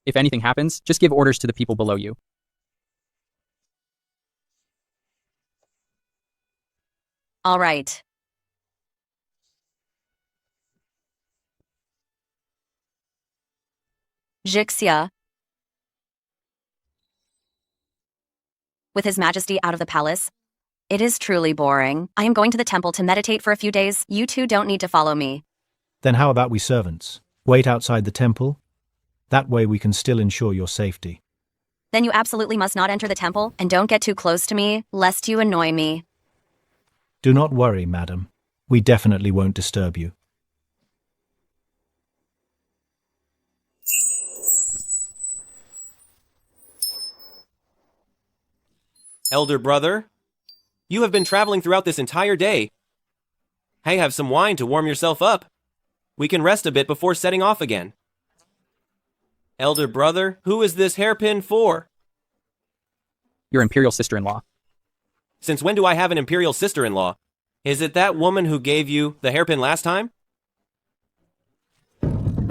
If anything happens, just give orders to the people below you. All right. Jixia. With His Majesty out of the palace. It is truly boring. I am going to the temple to meditate for a few days. You two don't need to follow me. Then how about we servants? Wait outside the temple? That way we can still ensure your safety. Then you absolutely must not enter the temple, and don't get too close to me, lest you annoy me. Do not worry, madam. We definitely won't disturb you. Elder brother, you have been traveling throughout this entire day. Hey, have some wine to warm yourself up. We can rest a bit before setting off again. Elder brother, who is this hairpin for? Your imperial sister-in-law. Since when do I have an imperial sister-in-law? Is it that woman who gave you the hairpin last time?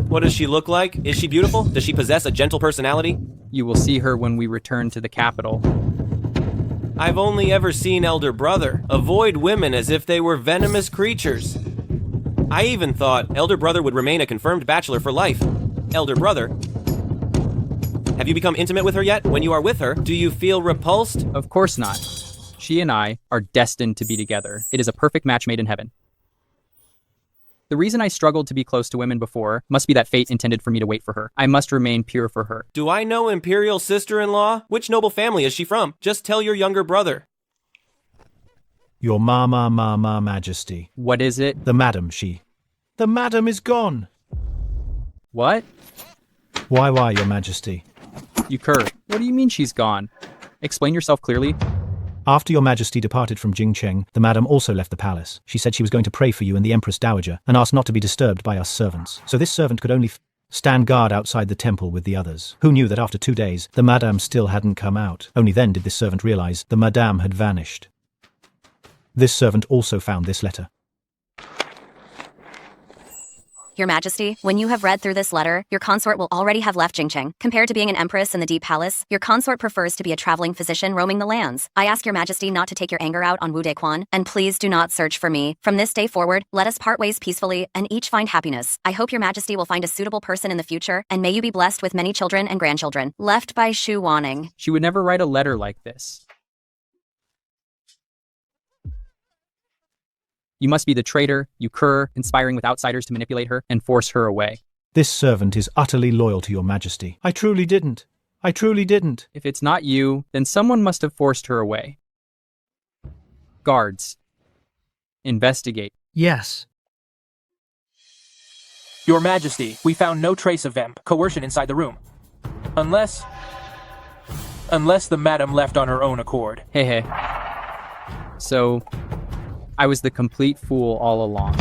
What does she look like? Is she beautiful? Does she possess a gentle personality? You will see her when we return to the capital. I've only ever seen Elder Brother avoid women as if they were venomous creatures. I even thought Elder Brother would remain a confirmed bachelor for life. Elder Brother, have you become intimate with her yet? When you are with her, do you feel repulsed? Of course not. She and I are destined to be together. It is a perfect match made in heaven. The reason I struggled to be close to women before must be that fate intended for me to wait for her. I must remain pure for her. Do I know imperial sister-in-law? Which noble family is she from? Just tell your younger brother. Your majesty. What is it? The madam, she. The madam is gone. What? Why, your majesty? You cur. What do you mean she's gone? Explain yourself clearly. After your majesty departed from Jingcheng, the madam also left the palace. She said she was going to pray for you and the Empress Dowager, and asked not to be disturbed by us servants. So this servant could only stand guard outside the temple with the others. Who knew that after 2 days, the madam still hadn't come out? Only then did this servant realize the madam had vanished. This servant also found this letter. Your Majesty, when you have read through this letter, your consort will already have left Jingcheng. Compared to being an empress in the Deep Palace, your consort prefers to be a traveling physician roaming the lands. I ask your Majesty not to take your anger out on Wu Dequan, and please do not search for me. From this day forward, let us part ways peacefully, and each find happiness. I hope your Majesty will find a suitable person in the future, and may you be blessed with many children and grandchildren. Left by Shu Wanning. She would never write a letter like this. You must be the traitor, you cur, inspiring with outsiders to manipulate her and force her away. This servant is utterly loyal to your majesty. I truly didn't. I truly didn't. If it's not you, then someone must have forced her away. Guards. Investigate. Yes. Your Majesty, we found no trace of coercion inside the room. Unless the madam left on her own accord. Hey. So, I was the complete fool all along.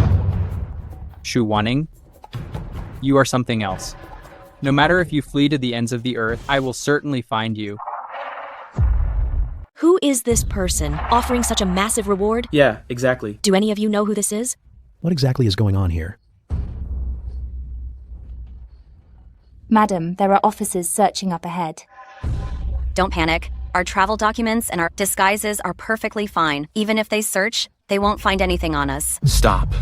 Shu Wanning, you are something else. No matter if you flee to the ends of the earth, I will certainly find you. Who is this person offering such a massive reward? Yeah, exactly. Do any of you know who this is? What exactly is going on here? Madam, there are officers searching up ahead. Don't panic. Our travel documents and our disguises are perfectly fine. Even if they search, they won't find anything on us. Stop.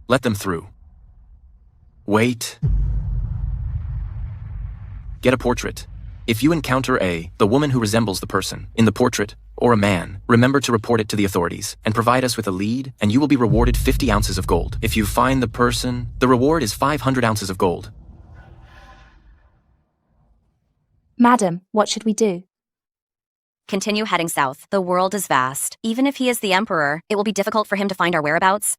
Let them through. Wait. Get a portrait. If you encounter the woman who resembles the person in the portrait, or a man, remember to report it to the authorities and provide us with a lead, and you will be rewarded 50 ounces of gold. If you find the person, the reward is 500 ounces of gold. Madam, what should we do? Continue heading south. The world is vast. Even if he is the emperor, it will be difficult for him to find our whereabouts.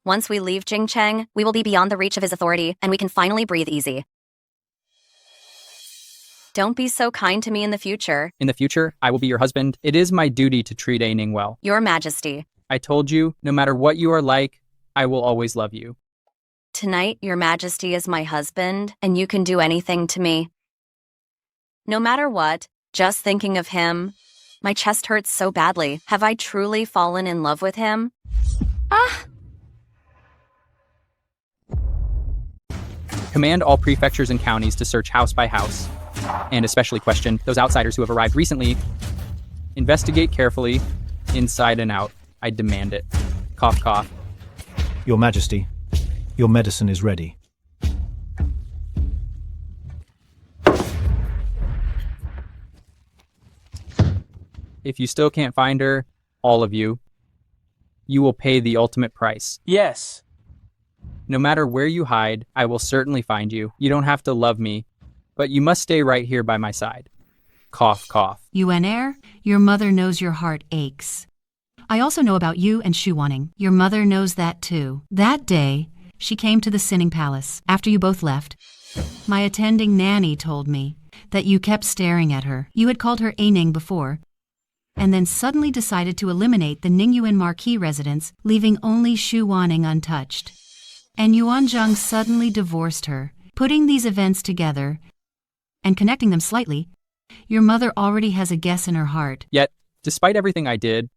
Once we leave Jingcheng, we will be beyond the reach of his authority, and we can finally breathe easy. Don't be so kind to me in the future. In the future, I will be your husband. It is my duty to treat A Ning well. Your Majesty. I told you, no matter what you are like, I will always love you. Tonight, Your Majesty is my husband, and you can do anything to me. No matter what, just thinking of him, my chest hurts so badly. Have I truly fallen in love with him? Command all prefectures and counties to search house by house, and especially question those outsiders who have arrived recently. Investigate carefully, inside and out. I demand it. Cough, cough. Your Majesty, your medicine is ready. If you still can't find her, all of you, you will pay the ultimate price. Yes. No matter where you hide, I will certainly find you. You don't have to love me, but you must stay right here by my side. Cough, cough. Yuan Heir, your mother knows your heart aches. I also know about you and Shu Wanning. Your mother knows that too. That day, she came to the Sinning Palace. After you both left, my attending nanny told me that you kept staring at her. You had called her A Ning before, and then suddenly decided to eliminate the Ningyuan Marquis residence, leaving only Shu Wanning untouched. And Yuanzhang suddenly divorced her. Putting these events together and connecting them slightly, your mother already has a guess in her heart. Yet, despite everything I did,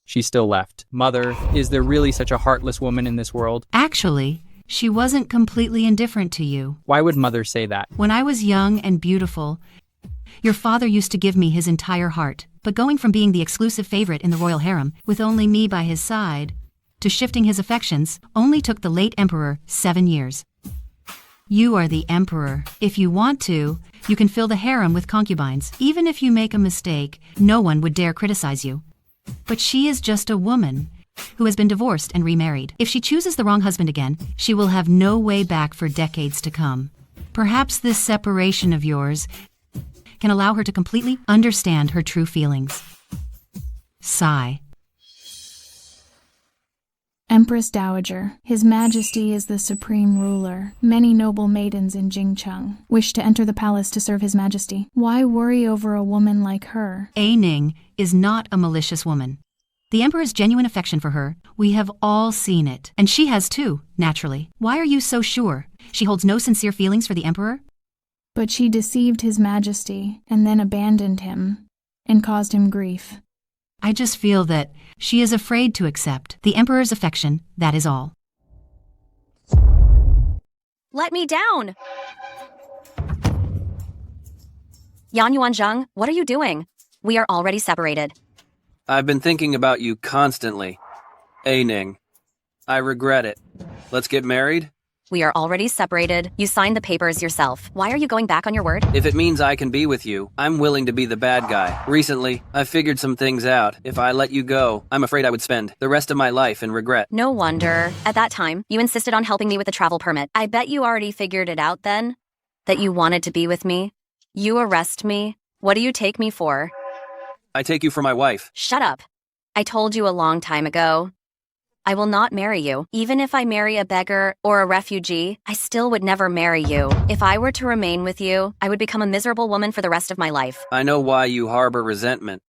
she still left. Mother, is there really such a heartless woman in this world? Actually, she wasn't completely indifferent to you. Why would Mother say that? When I was young and beautiful, your father used to give me his entire heart. But going from being the exclusive favorite in the royal harem, with only me by his side, to shifting his affections, only took the late emperor 7 years. You are the emperor. If you want to, you can fill the harem with concubines. Even if you make a mistake, no one would dare criticize you. But she is just a woman who has been divorced and remarried. If she chooses the wrong husband again, she will have no way back for decades to come. Perhaps this separation of yours can allow her to completely understand her true feelings. Sigh. Empress Dowager, His Majesty is the supreme ruler. Many noble maidens in Jingcheng wish to enter the palace to serve His Majesty. Why worry over a woman like her? A Ning is not a malicious woman. The Emperor's genuine affection for her, we have all seen it. And she has too, naturally. Why are you so sure? She holds no sincere feelings for the Emperor? But she deceived His Majesty and then abandoned him and caused him grief. I just feel that she is afraid to accept the Emperor's affection, that is all. Let me down! Yan Yuanzhang, what are you doing? We are already separated. I've been thinking about you constantly. A Ning. I regret it. Let's get married? We are already separated. You signed the papers yourself. Why are you going back on your word? If it means I can be with you, I'm willing to be the bad guy. Recently, I figured some things out. If I let you go, I'm afraid I would spend the rest of my life in regret. No wonder. At that time, you insisted on helping me with the travel permit. I bet you already figured it out then? That you wanted to be with me? You arrest me? What do you take me for? I take you for my wife. Shut up. I told you a long time ago. I will not marry you. Even if I marry a beggar or a refugee, I still would never marry you. If I were to remain with you, I would become a miserable woman for the rest of my life. I know why you harbor resentment.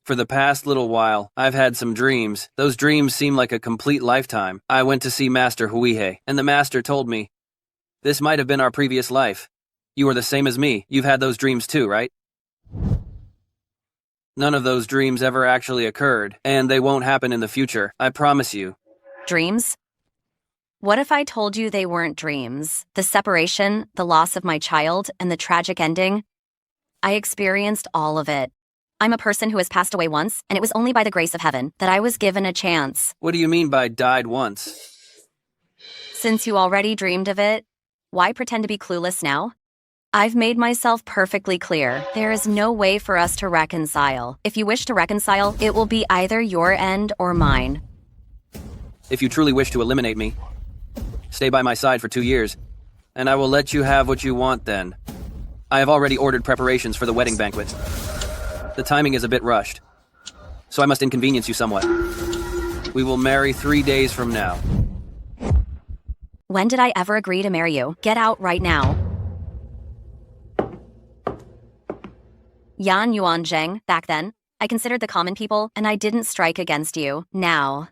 For the past little while, I've had some dreams. Those dreams seem like a complete lifetime. I went to see Master Huihe, and the Master told me, this might have been our previous life. You are the same as me. You've had those dreams too, right? None of those dreams ever actually occurred, and they won't happen in the future. I promise you. Dreams? What if I told you they weren't dreams? The separation, the loss of my child, and the tragic ending? I experienced all of it. I'm a person who has passed away once, and it was only by the grace of heaven that I was given a chance. What do you mean by died once? Since you already dreamed of it, why pretend to be clueless now? I've made myself perfectly clear. There is no way for us to reconcile. If you wish to reconcile, it will be either your end or mine. If you truly wish to eliminate me, stay by my side for 2 years, and I will let you have what you want then. I have already ordered preparations for the wedding banquet. The timing is a bit rushed, so I must inconvenience you somewhat. We will marry 3 days from now. When did I ever agree to marry you? Get out right now. Yan Yuan Zheng, back then, I considered the common people, and I didn't strike against you. Now,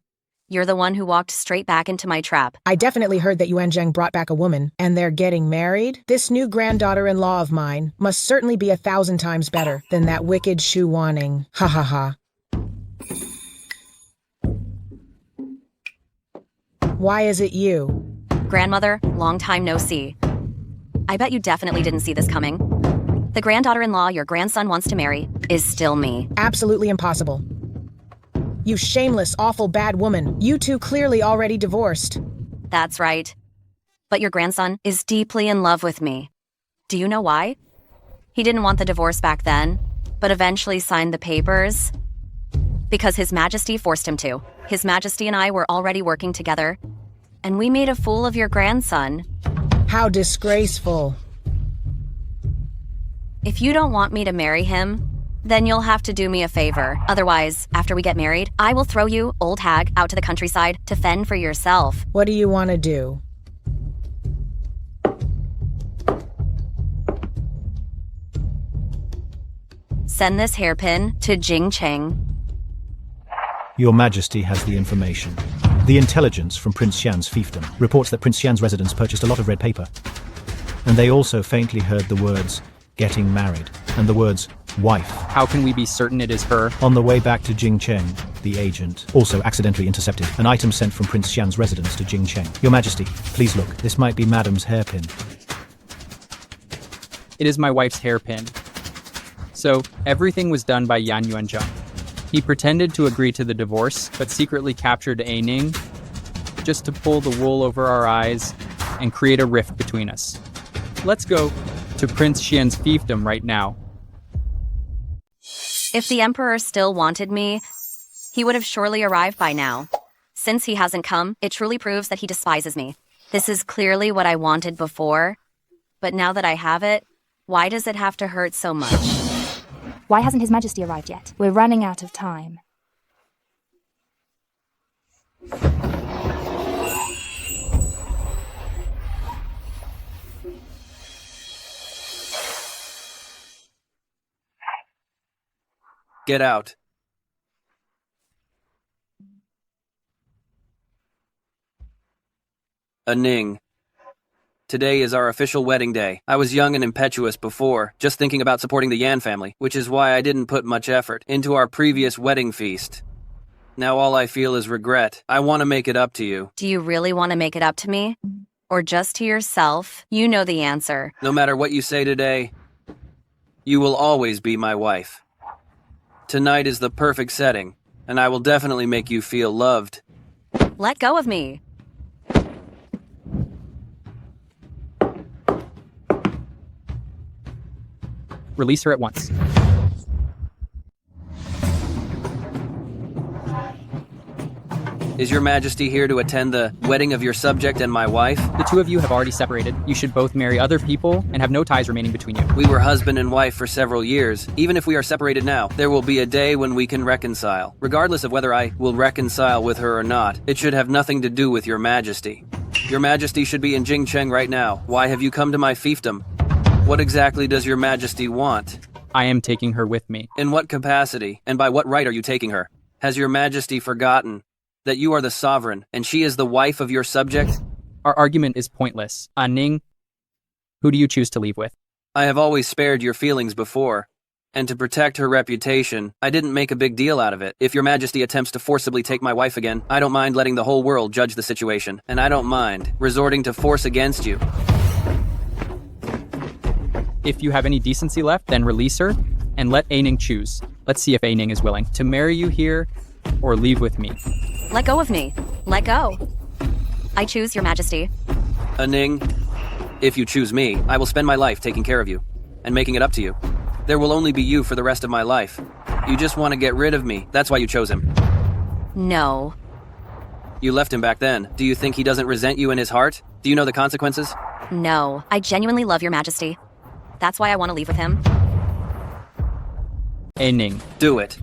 you're the one who walked straight back into my trap. I definitely heard that Yuan Zheng brought back a woman, and they're getting married. This new granddaughter-in-law of mine must certainly be 1,000 times better than that wicked Shu Wanning. Ha ha ha. Why is it you? Grandmother, long time no see. I bet you definitely didn't see this coming. The granddaughter-in-law your grandson wants to marry is still me. Absolutely impossible. You shameless, awful, bad woman. You two clearly already divorced. That's right. But your grandson is deeply in love with me. Do you know why? He didn't want the divorce back then, but eventually signed the papers. Because His Majesty forced him to. His Majesty and I were already working together, and we made a fool of your grandson. How disgraceful. If you don't want me to marry him, then you'll have to do me a favor. Otherwise, after we get married, I will throw you, old hag, out to the countryside to fend for yourself. What do you want to do? Send this hairpin to Jingcheng. Your Majesty has the information. The intelligence from Prince Xian's fiefdom reports that Prince Xian's residents purchased a lot of red paper. And they also faintly heard the words, getting married, and the words, wife. How can we be certain it is her? On the way back to Jingcheng, the agent also accidentally intercepted an item sent from Prince Xian's residence to Jingcheng. Your Majesty, please look. This might be Madam's hairpin. It is my wife's hairpin. So, everything was done by Yan Yuanzheng. He pretended to agree to the divorce, but secretly captured A Ning, just to pull the wool over our eyes and create a rift between us. Let's go to Prince Xian's fiefdom right now. If the Emperor still wanted me, he would have surely arrived by now. Since he hasn't come, it truly proves that he despises me. This is clearly what I wanted before, but now that I have it, why does it have to hurt so much? Why hasn't His Majesty arrived yet? We're running out of time. Get out. Ning. Today is our official wedding day. I was young and impetuous before, just thinking about supporting the Yan family, which is why I didn't put much effort into our previous wedding feast. Now all I feel is regret. I want to make it up to you. Do you really want to make it up to me? Or just to yourself? You know the answer. No matter what you say today, you will always be my wife. Tonight is the perfect setting, and I will definitely make you feel loved. Let go of me. Release her at once. Is your majesty here to attend the wedding of your subject and my wife? The two of you have already separated. You should both marry other people and have no ties remaining between you. We were husband and wife for several years. Even if we are separated now, there will be a day when we can reconcile. Regardless of whether I will reconcile with her or not, it should have nothing to do with your majesty. Your majesty should be in Jingcheng right now. Why have you come to my fiefdom? What exactly does your majesty want? I am taking her with me. In what capacity, and by what right are you taking her? Has your majesty forgotten that you are the sovereign, and she is the wife of your subject? Our argument is pointless. Ning, who do you choose to leave with? I have always spared your feelings before, and to protect her reputation, I didn't make a big deal out of it. If your majesty attempts to forcibly take my wife again, I don't mind letting the whole world judge the situation, and I don't mind resorting to force against you. If you have any decency left, then release her and let Ning choose. Let's see if Ning is willing to marry you here or leave with me. Let go of me. Let go. I choose your majesty. Ning, if you choose me, I will spend my life taking care of you and making it up to you. There will only be you for the rest of my life. You just want to get rid of me. That's why you chose him. No. You left him back then. Do you think he doesn't resent you in his heart? Do you know the consequences? No. I genuinely love your majesty. That's why I want to leave with him. Ning. Do it.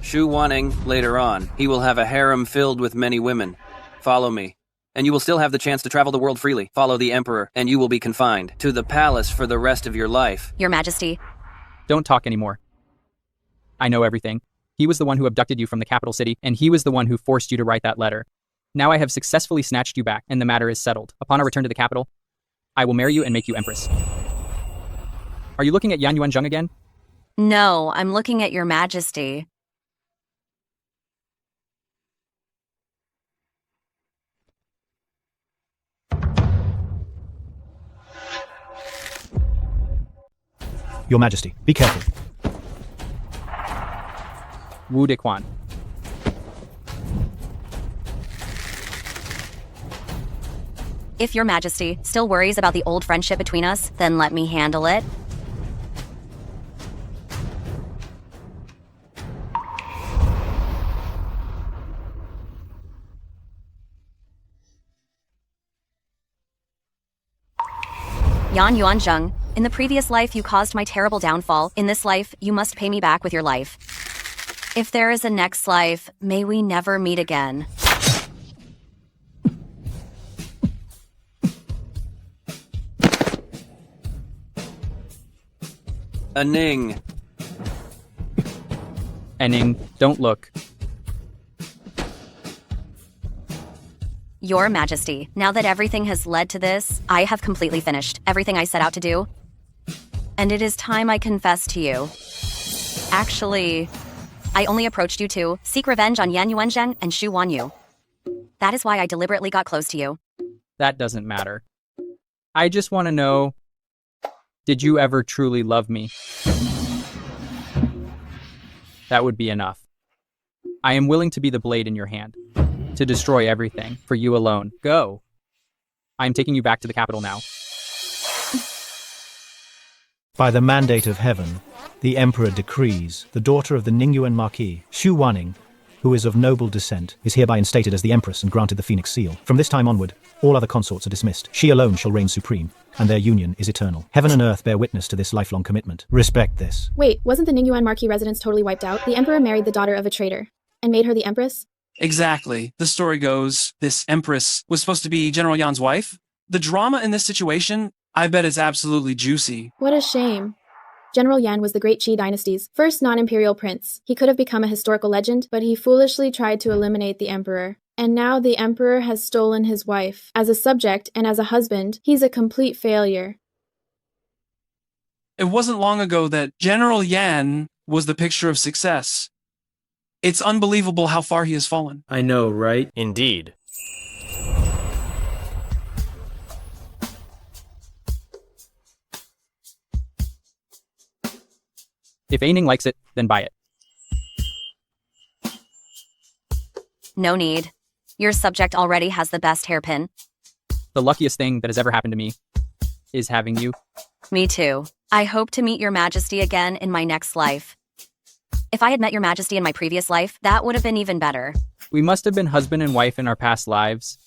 Shu Wanning, later on, he will have a harem filled with many women. Follow me, and you will still have the chance to travel the world freely. Follow the Emperor, and you will be confined to the palace for the rest of your life. Your majesty. Don't talk anymore. I know everything. He was the one who abducted you from the capital city, and he was the one who forced you to write that letter. Now I have successfully snatched you back, and the matter is settled. Upon our return to the capital, I will marry you and make you empress. Are you looking at Yan Yuanzheng again? No, I'm looking at your majesty. Your Majesty, be careful. Wu Dequan. If your majesty still worries about the old friendship between us, then let me handle it. Yan Yuanzheng, in the previous life you caused my terrible downfall. In this life, you must pay me back with your life. If there is a next life, may we never meet again. Ning. Ning, don't look. Your Majesty, now that everything has led to this, I have completely finished everything I set out to do. And it is time I confess to you. Actually, I only approached you to seek revenge on Yan Yuanzheng and Shu Wanyu. That is why I deliberately got close to you. That doesn't matter. I just want to know, did you ever truly love me? That would be enough. I am willing to be the blade in your hand, to destroy everything, for you alone. Go. I am taking you back to the capital now. By the mandate of heaven, the Emperor decrees the daughter of the Ningyuan Marquis, Shu Wanning, who is of noble descent, is hereby instated as the Empress and granted the Phoenix Seal. From this time onward, all other consorts are dismissed. She alone shall reign supreme, and their union is eternal. Heaven and earth bear witness to this lifelong commitment. Respect this. Wait, wasn't the Ningyuan Marquis residence totally wiped out? The Emperor married the daughter of a traitor and made her the Empress? Exactly. The story goes, this Empress was supposed to be General Yan's wife. The drama in this situation, I bet is absolutely juicy. What a shame. General Yan was the great Qi dynasty's first non-imperial prince. He could have become a historical legend, but he foolishly tried to eliminate the emperor. And now the emperor has stolen his wife. As a subject and as a husband, he's a complete failure. It wasn't long ago that General Yan was the picture of success. It's unbelievable how far he has fallen. I know, right? Indeed. If Aining likes it, then buy it. No need. Your subject already has the best hairpin. The luckiest thing that has ever happened to me is having you. Me too. I hope to meet your majesty again in my next life. If I had met your majesty in my previous life, that would have been even better. We must have been husband and wife in our past lives.